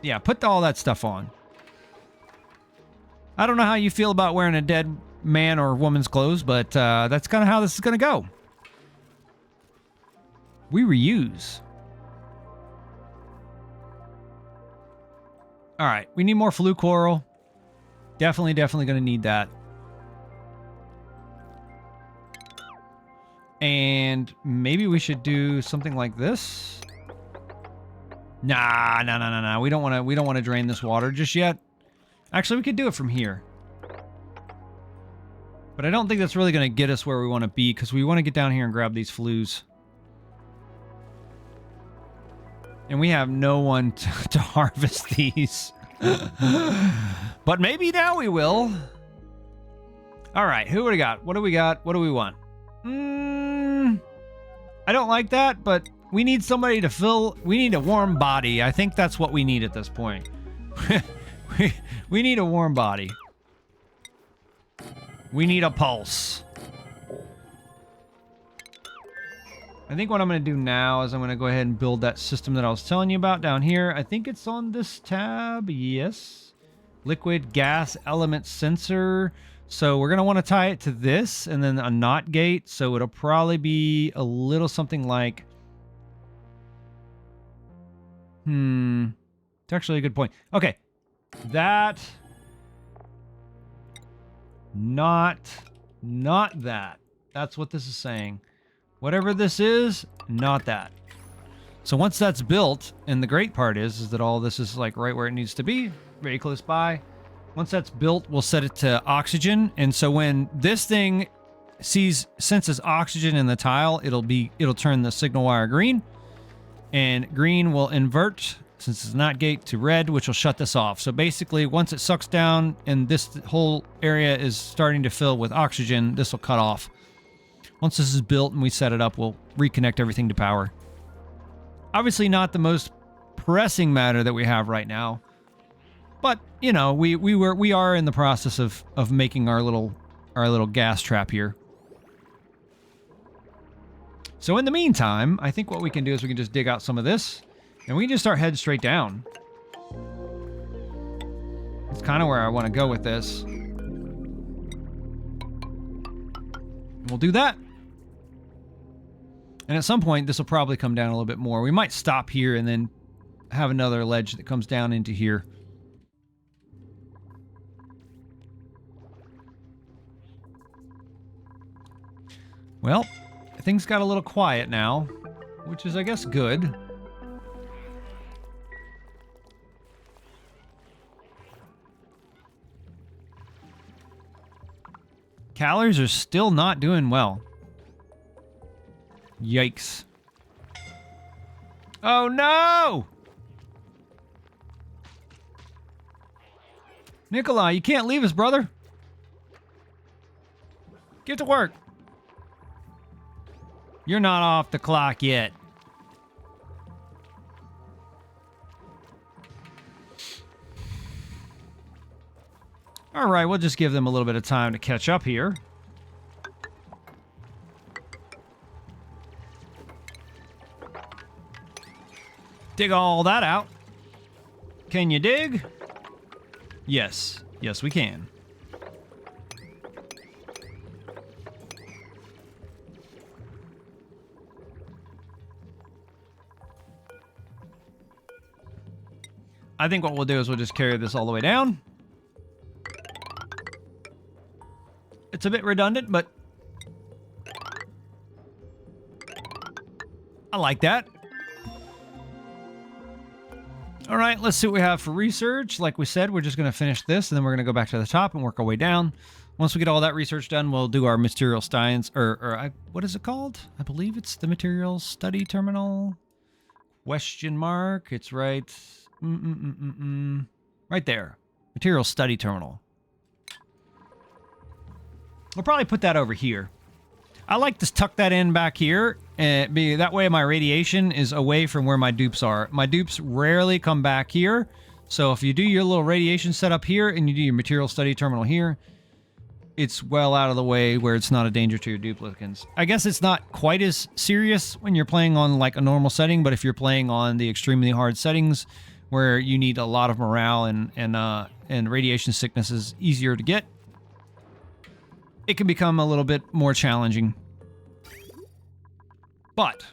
Yeah, put all that stuff on. I don't know how you feel about wearing a dead man or woman's clothes, but that's kind of how this is going to go. We reuse. All right, we need more fluke coral. Definitely going to need that. And maybe we should do something like this. Nah. We don't want to drain this water just yet. Actually, we could do it from here. But I don't think that's really going to get us where we want to be, because we want to get down here and grab these flues. And we have no one to harvest these. But maybe now we will. All right, who do we got? What do we got? What do we want? I don't like that, but we need somebody to fill... We need a warm body. I think that's what we need at this point. We need a warm body. We need a pulse. I think what I'm going to do now is I'm going to go ahead and build that system that I was telling you about down here. I think it's on this tab. Yes. Liquid gas element sensor. So we're going to want to tie it to this and then a NOT gate. So it'll probably be a little something like... It's actually a good point. Okay. That... Not that. That's what this is saying. Whatever this is, not that. So once that's built, and the great part is that all this is like right where it needs to be, very close by. Once that's built, we'll set it to oxygen. And so when this thing senses oxygen in the tile, it'll turn the signal wire green, and green will invert since it's not gate to red, which will shut this off. So basically, once it sucks down and this whole area is starting to fill with oxygen, this will cut off. Once this is built and we set it up, we'll reconnect everything to power. Obviously not the most pressing matter that we have right now, but you know, we are in the process of making our little gas trap here. So in the meantime, I think what we can do is we can just dig out some of this, and we can just start heading straight down. It's kind of where I want to go with this. We'll do that. And at some point, this will probably come down a little bit more. We might stop here and then have another ledge that comes down into here. Well, things got a little quiet now, which is, I guess, good. Calories are still not doing well. Yikes. Oh no! Nikolai, you can't leave us, brother. Get to work. You're not off the clock yet. All right, we'll just give them a little bit of time to catch up here. Dig all that out. Can you dig? Yes. Yes, we can. I think what we'll do is we'll just carry this all the way down. It's a bit redundant, but I like that. All right, let's see what we have for research. Like we said, we're just going to finish this, and then we're going to go back to the top and work our way down. Once we get all that research done, we'll do our material science, what is it called? I believe it's the material study terminal. Question mark. It's right. Right there. Material study terminal. We'll probably put that over here. I like to tuck that in back here. That way my radiation is away from where my dupes are. My dupes rarely come back here. So if you do your little radiation setup here and you do your material study terminal here, it's well out of the way where it's not a danger to your duplicants. I guess it's not quite as serious when you're playing on like a normal setting, but if you're playing on the extremely hard settings where you need a lot of morale and radiation sickness is easier to get, it can become a little bit more challenging. But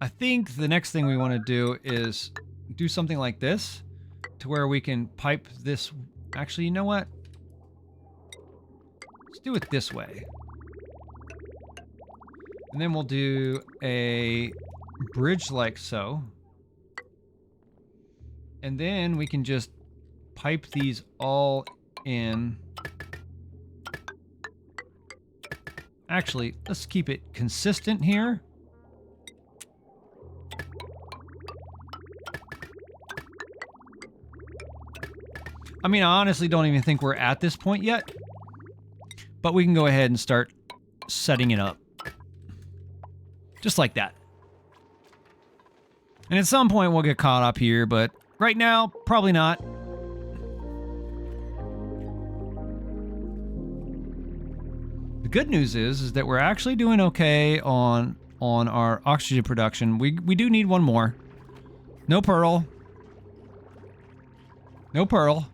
I think the next thing we want to do is do something like this to where we can pipe this. Actually, you know what? Let's do it this way. And then we'll do a bridge like so. And then we can just pipe these all in. Actually, let's keep it consistent here. I mean, I honestly don't even think we're at this point yet, but we can go ahead and start setting it up. Just like that. And at some point we'll get caught up here, but right now, probably not. The good news is that we're actually doing okay on our oxygen production. We do need one more. No pearl. No pearl.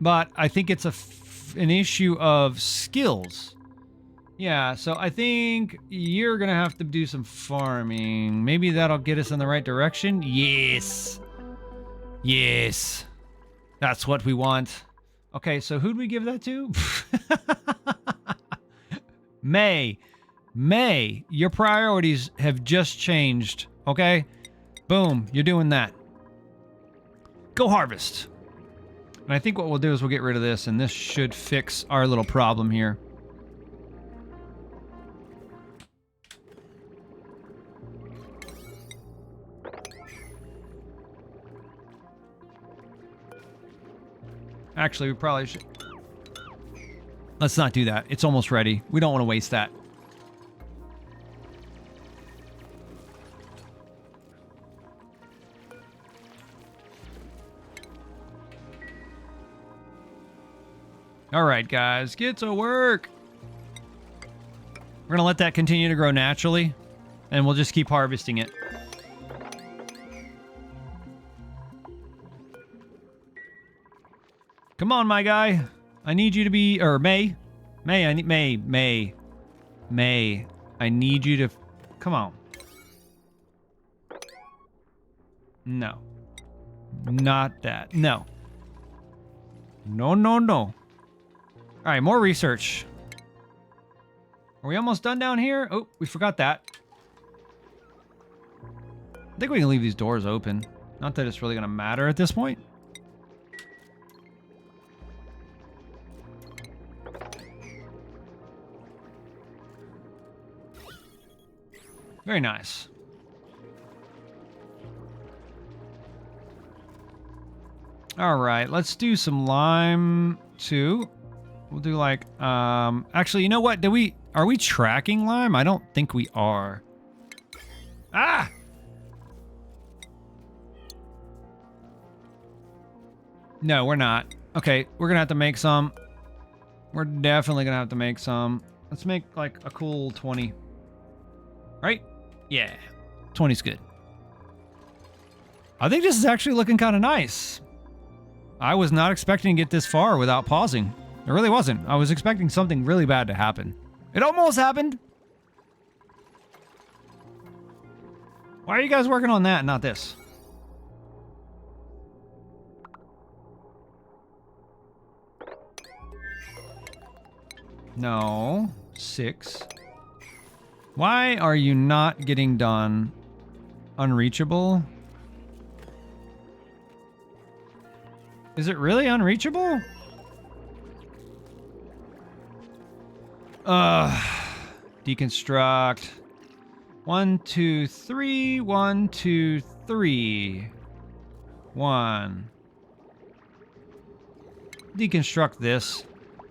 But I think it's an issue of skills. Yeah, so I think you're going to have to do some farming. Maybe that'll get us in the right direction. Yes. Yes. That's what we want. Okay, so who'd we give that to? May, your priorities have just changed, okay? Boom, you're doing that. Go harvest. And I think what we'll do is we'll get rid of this, and this should fix our little problem here. Actually, we probably should... Let's not do that. It's almost ready. We don't want to waste that. All right, guys, get to work. We're going to let that continue to grow naturally, and we'll just keep harvesting it. Come on, my guy. I need you to be, or May, May, I need May, I need you to, come on. No. Not that. No. No, no, no. All right, more research. Are we almost done down here? Oh, we forgot that. I think we can leave these doors open. Not that it's really going to matter at this point. Very nice. All right, let's do some lime too. We'll do like, actually, you know what? Are we tracking lime? I don't think we are. Ah! No, we're not. Okay, we're gonna have to make some. We're definitely gonna have to make some. Let's make like a cool 20. Right? Yeah, 20's good. I think this is actually looking kind of nice. I was not expecting to get this far without pausing. It really wasn't. I was expecting something really bad to happen. It almost happened. Why are you guys working on that and not this? No. 6. Why are you not getting done? Unreachable? Is it really unreachable? Deconstruct. 1, 2, 3. 1, 2, 3. 1. Deconstruct this.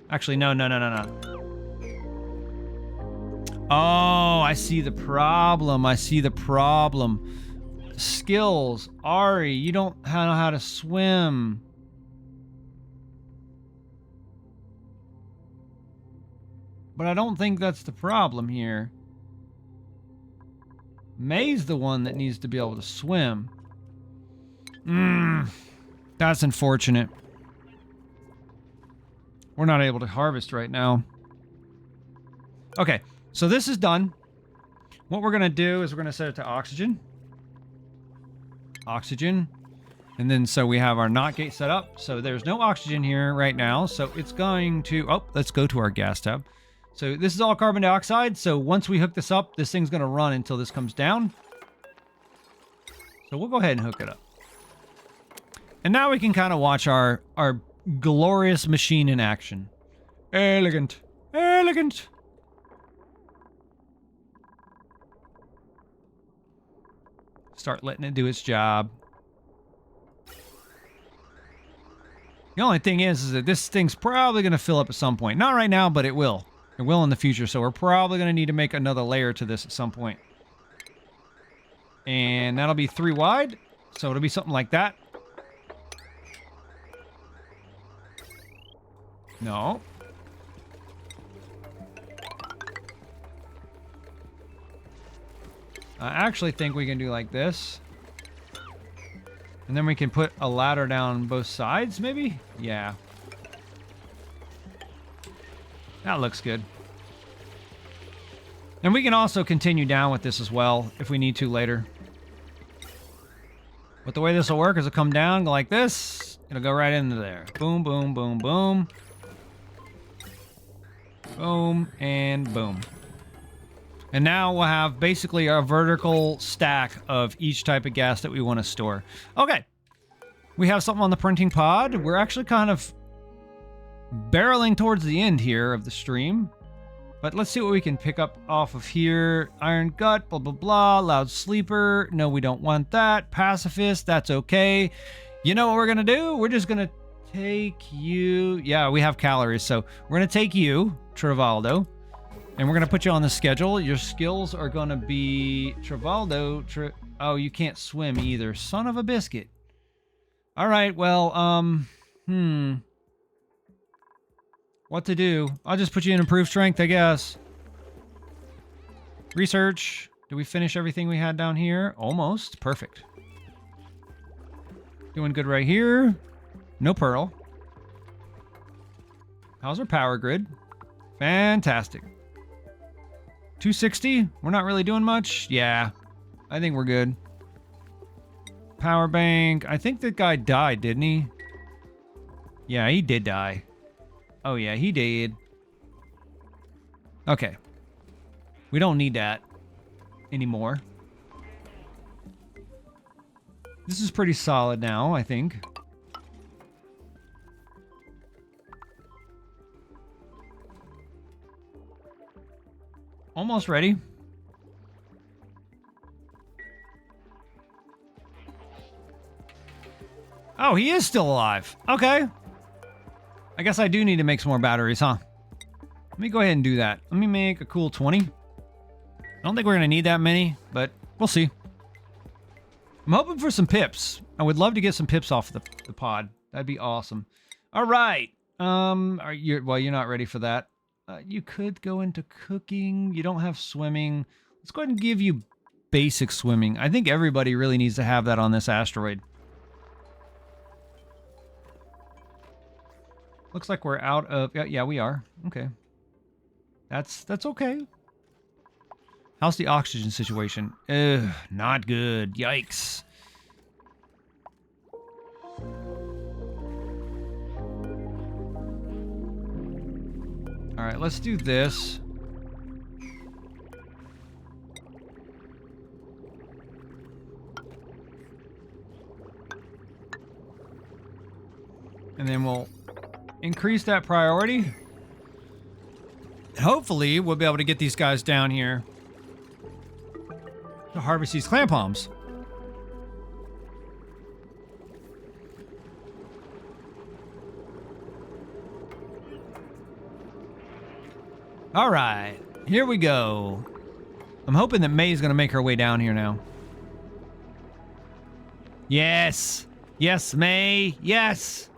Actually, no. Oh, I see the problem. Skills. Ari, you don't know how to swim. But I don't think that's the problem here. May's the one that needs to be able to swim. That's unfortunate. We're not able to harvest right now. Okay, so this is done. What we're going to do is we're going to set it to oxygen. Oxygen. And then so we have our NOT gate set up. So there's no oxygen here right now. So it's going to... Oh, let's go to our gas tab. So this is all carbon dioxide. So once we hook this up, this thing's going to run until this comes down. So we'll go ahead and hook it up. And now we can kind of watch our glorious machine in action. Elegant. Elegant. Start letting it do its job. The only thing is that this thing's probably going to fill up at some point. Not right now, but it will. It will in the future, so we're probably going to need to make another layer to this at some point. And that'll be 3 wide, so it'll be something like that. No. I actually think we can do like this. And then we can put a ladder down both sides, maybe? Yeah. That looks good. And we can also continue down with this as well, if we need to later. But the way this will work is it'll come down, go like this. It'll go right into there. Boom, boom, boom, boom. Boom, and boom. And now we'll have basically a vertical stack of each type of gas that we want to store. Okay. We have something on the printing pod. We're actually kind of barreling towards the end here of the stream. But let's see what we can pick up off of here. Iron gut, blah, blah, blah. Loud sleeper. No, we don't want that. Pacifist, that's okay. You know what we're going to do? We're just going to take you. Yeah, we have calories. So we're going to take you, Trivaldo. And we're going to put you on the schedule. Your skills are going to be Trivaldo. Oh, you can't swim either. Son of a biscuit. All right, well, what to do? I'll just put you in improved strength, I guess. Research. Did we finish everything we had down here? Almost. Perfect. Doing good right here. No pearl. How's our power grid? Fantastic. 260? We're not really doing much? Yeah. I think we're good. Power bank. I think that guy died, didn't he? Yeah, he did die. Oh, yeah, he did. Okay. We don't need that anymore. This is pretty solid now, I think. Almost ready. Oh, he is still alive. Okay. I guess I do need to make some more batteries, huh? Let me go ahead and do that. Let me make a cool 20. I don't think we're going to need that many, but we'll see. I'm hoping for some pips. I would love to get some pips off the pod. That'd be awesome. All right. Well, you're not ready for that. You could go into cooking. You don't have swimming. Let's go ahead and give you basic swimming. I think everybody really needs to have that on this asteroid. Looks like we're out of... Yeah, we are. Okay. That's okay. How's the oxygen situation? Ugh, not good. Yikes. All right, let's do this. And then we'll increase that priority. Hopefully, we'll be able to get these guys down here to harvest these clam palms. All right, here we go. I'm hoping that May's gonna make her way down here now. Yes. Yes, May. Yes.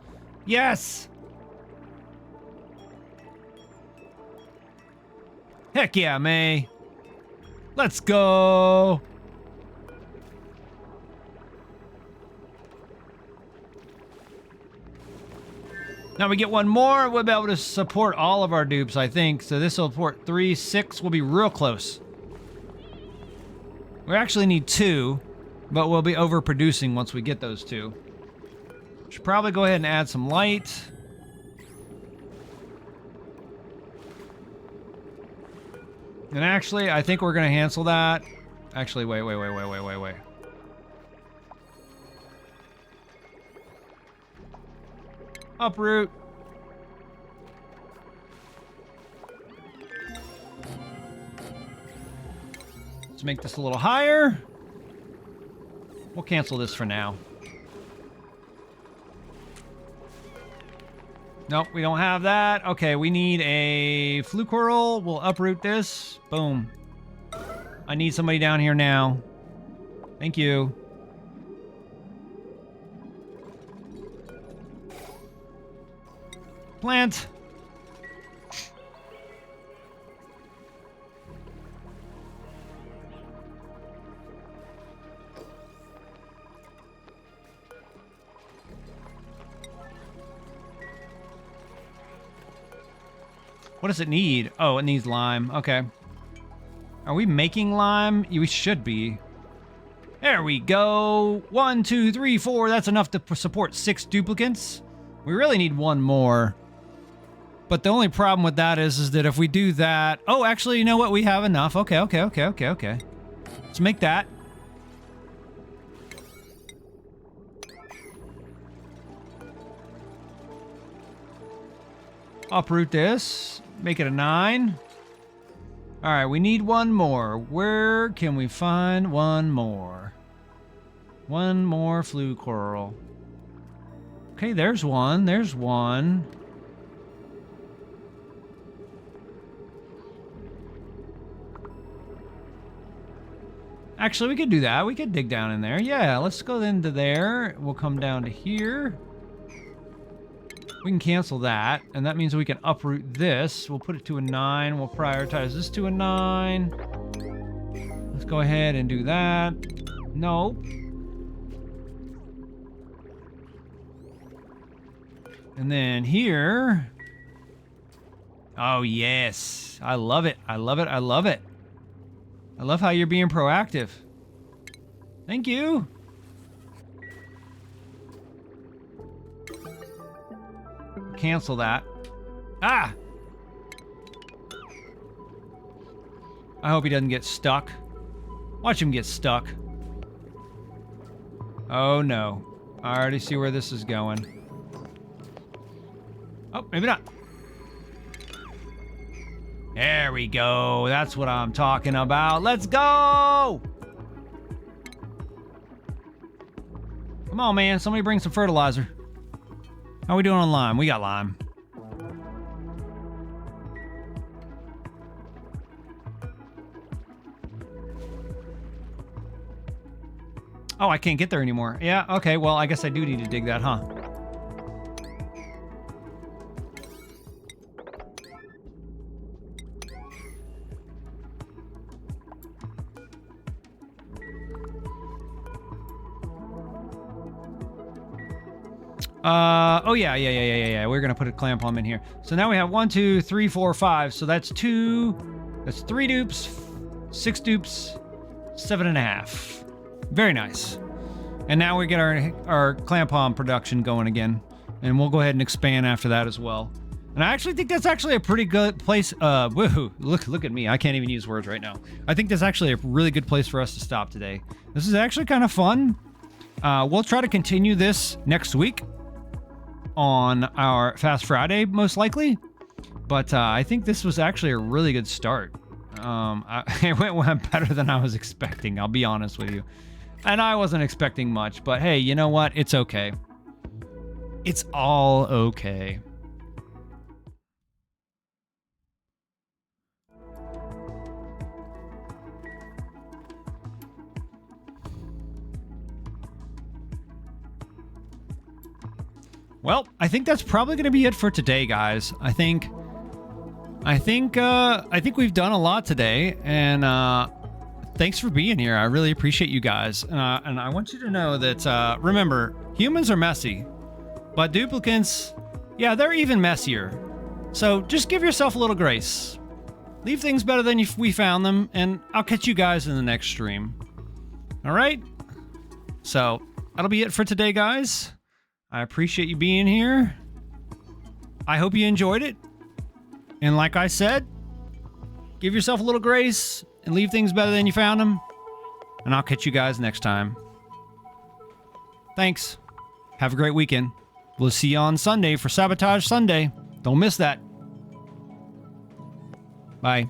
Yes. Heck yeah, May. Let's go. Now we get one more. We'll be able to support all of our dupes, I think. So this will support 3, 6. We'll be real close. We actually need 2, but we'll be overproducing once we get those 2. Should probably go ahead and add some light. And actually, I think we're going to cancel that. Actually, wait. Uproot. Let's make this a little higher. We'll cancel this for now. Nope, we don't have that. Okay, we need a flue coral. We'll uproot this. Boom. I need somebody down here now. Thank you. Plant. What does it need? Oh, it needs lime. Okay. Are we making lime? We should be. There we go. 1, 2, 3, 4. That's enough to support 6 duplicants. We really need one more. But the only problem with that is that if we do that... Oh, actually, you know what? We have enough. Okay. Let's make that. Uproot this. Make it a 9. All right, we need one more. Where can we find one more? One more flue coral. Okay, there's one. There's one. Actually, we could do that. We could dig down in there. Yeah, let's go into there. We'll come down to here. We can cancel that, and that means we can uproot this. We'll put it to a 9. We'll prioritize this to a 9. Let's go ahead and do that. Nope. And then here, Oh, yes. I love it. I love it. I love it. I love how you're being proactive. Thank you. Cancel that. Ah! I hope he doesn't get stuck. Watch him get stuck. Oh, no. I already see where this is going. Oh, maybe not. There we go. That's what I'm talking about. Let's go! Come on, man. Somebody bring some fertilizer. How are we doing on lime? We got lime. Oh, I can't get there anymore. Yeah, okay. Well, I guess I do need to dig that, huh? Oh yeah. We're gonna put a clam palm in here. So now we have 1, 2, 3, 4, 5. So that's 3 dupes, 6 dupes, 7.5. Very nice. And now we get our clam palm production going again, and we'll go ahead and expand after that as well. And I actually think that's actually a pretty good place. Woohoo! Look at me. I can't even use words right now. I think that's actually a really good place for us to stop today. This is actually kind of fun. We'll try to continue this next week on our Fast Friday, most likely. But I think this was actually a really good start. It went better than I was expecting, I'll be honest with you. And I wasn't expecting much, but hey, you know what? It's okay. It's all okay. Well, I think that's probably going to be it for today, guys. I think we've done a lot today, and thanks for being here. I really appreciate you guys, and I want you to know that remember, humans are messy, but duplicants, yeah, they're even messier. So just give yourself a little grace. Leave things better than we found them, and I'll catch you guys in the next stream. All right? So that'll be it for today, guys. I appreciate you being here. I hope you enjoyed it. And like I said, give yourself a little grace and leave things better than you found them. And I'll catch you guys next time. Thanks. Have a great weekend. We'll see you on Sunday for Sabotage Sunday. Don't miss that. Bye.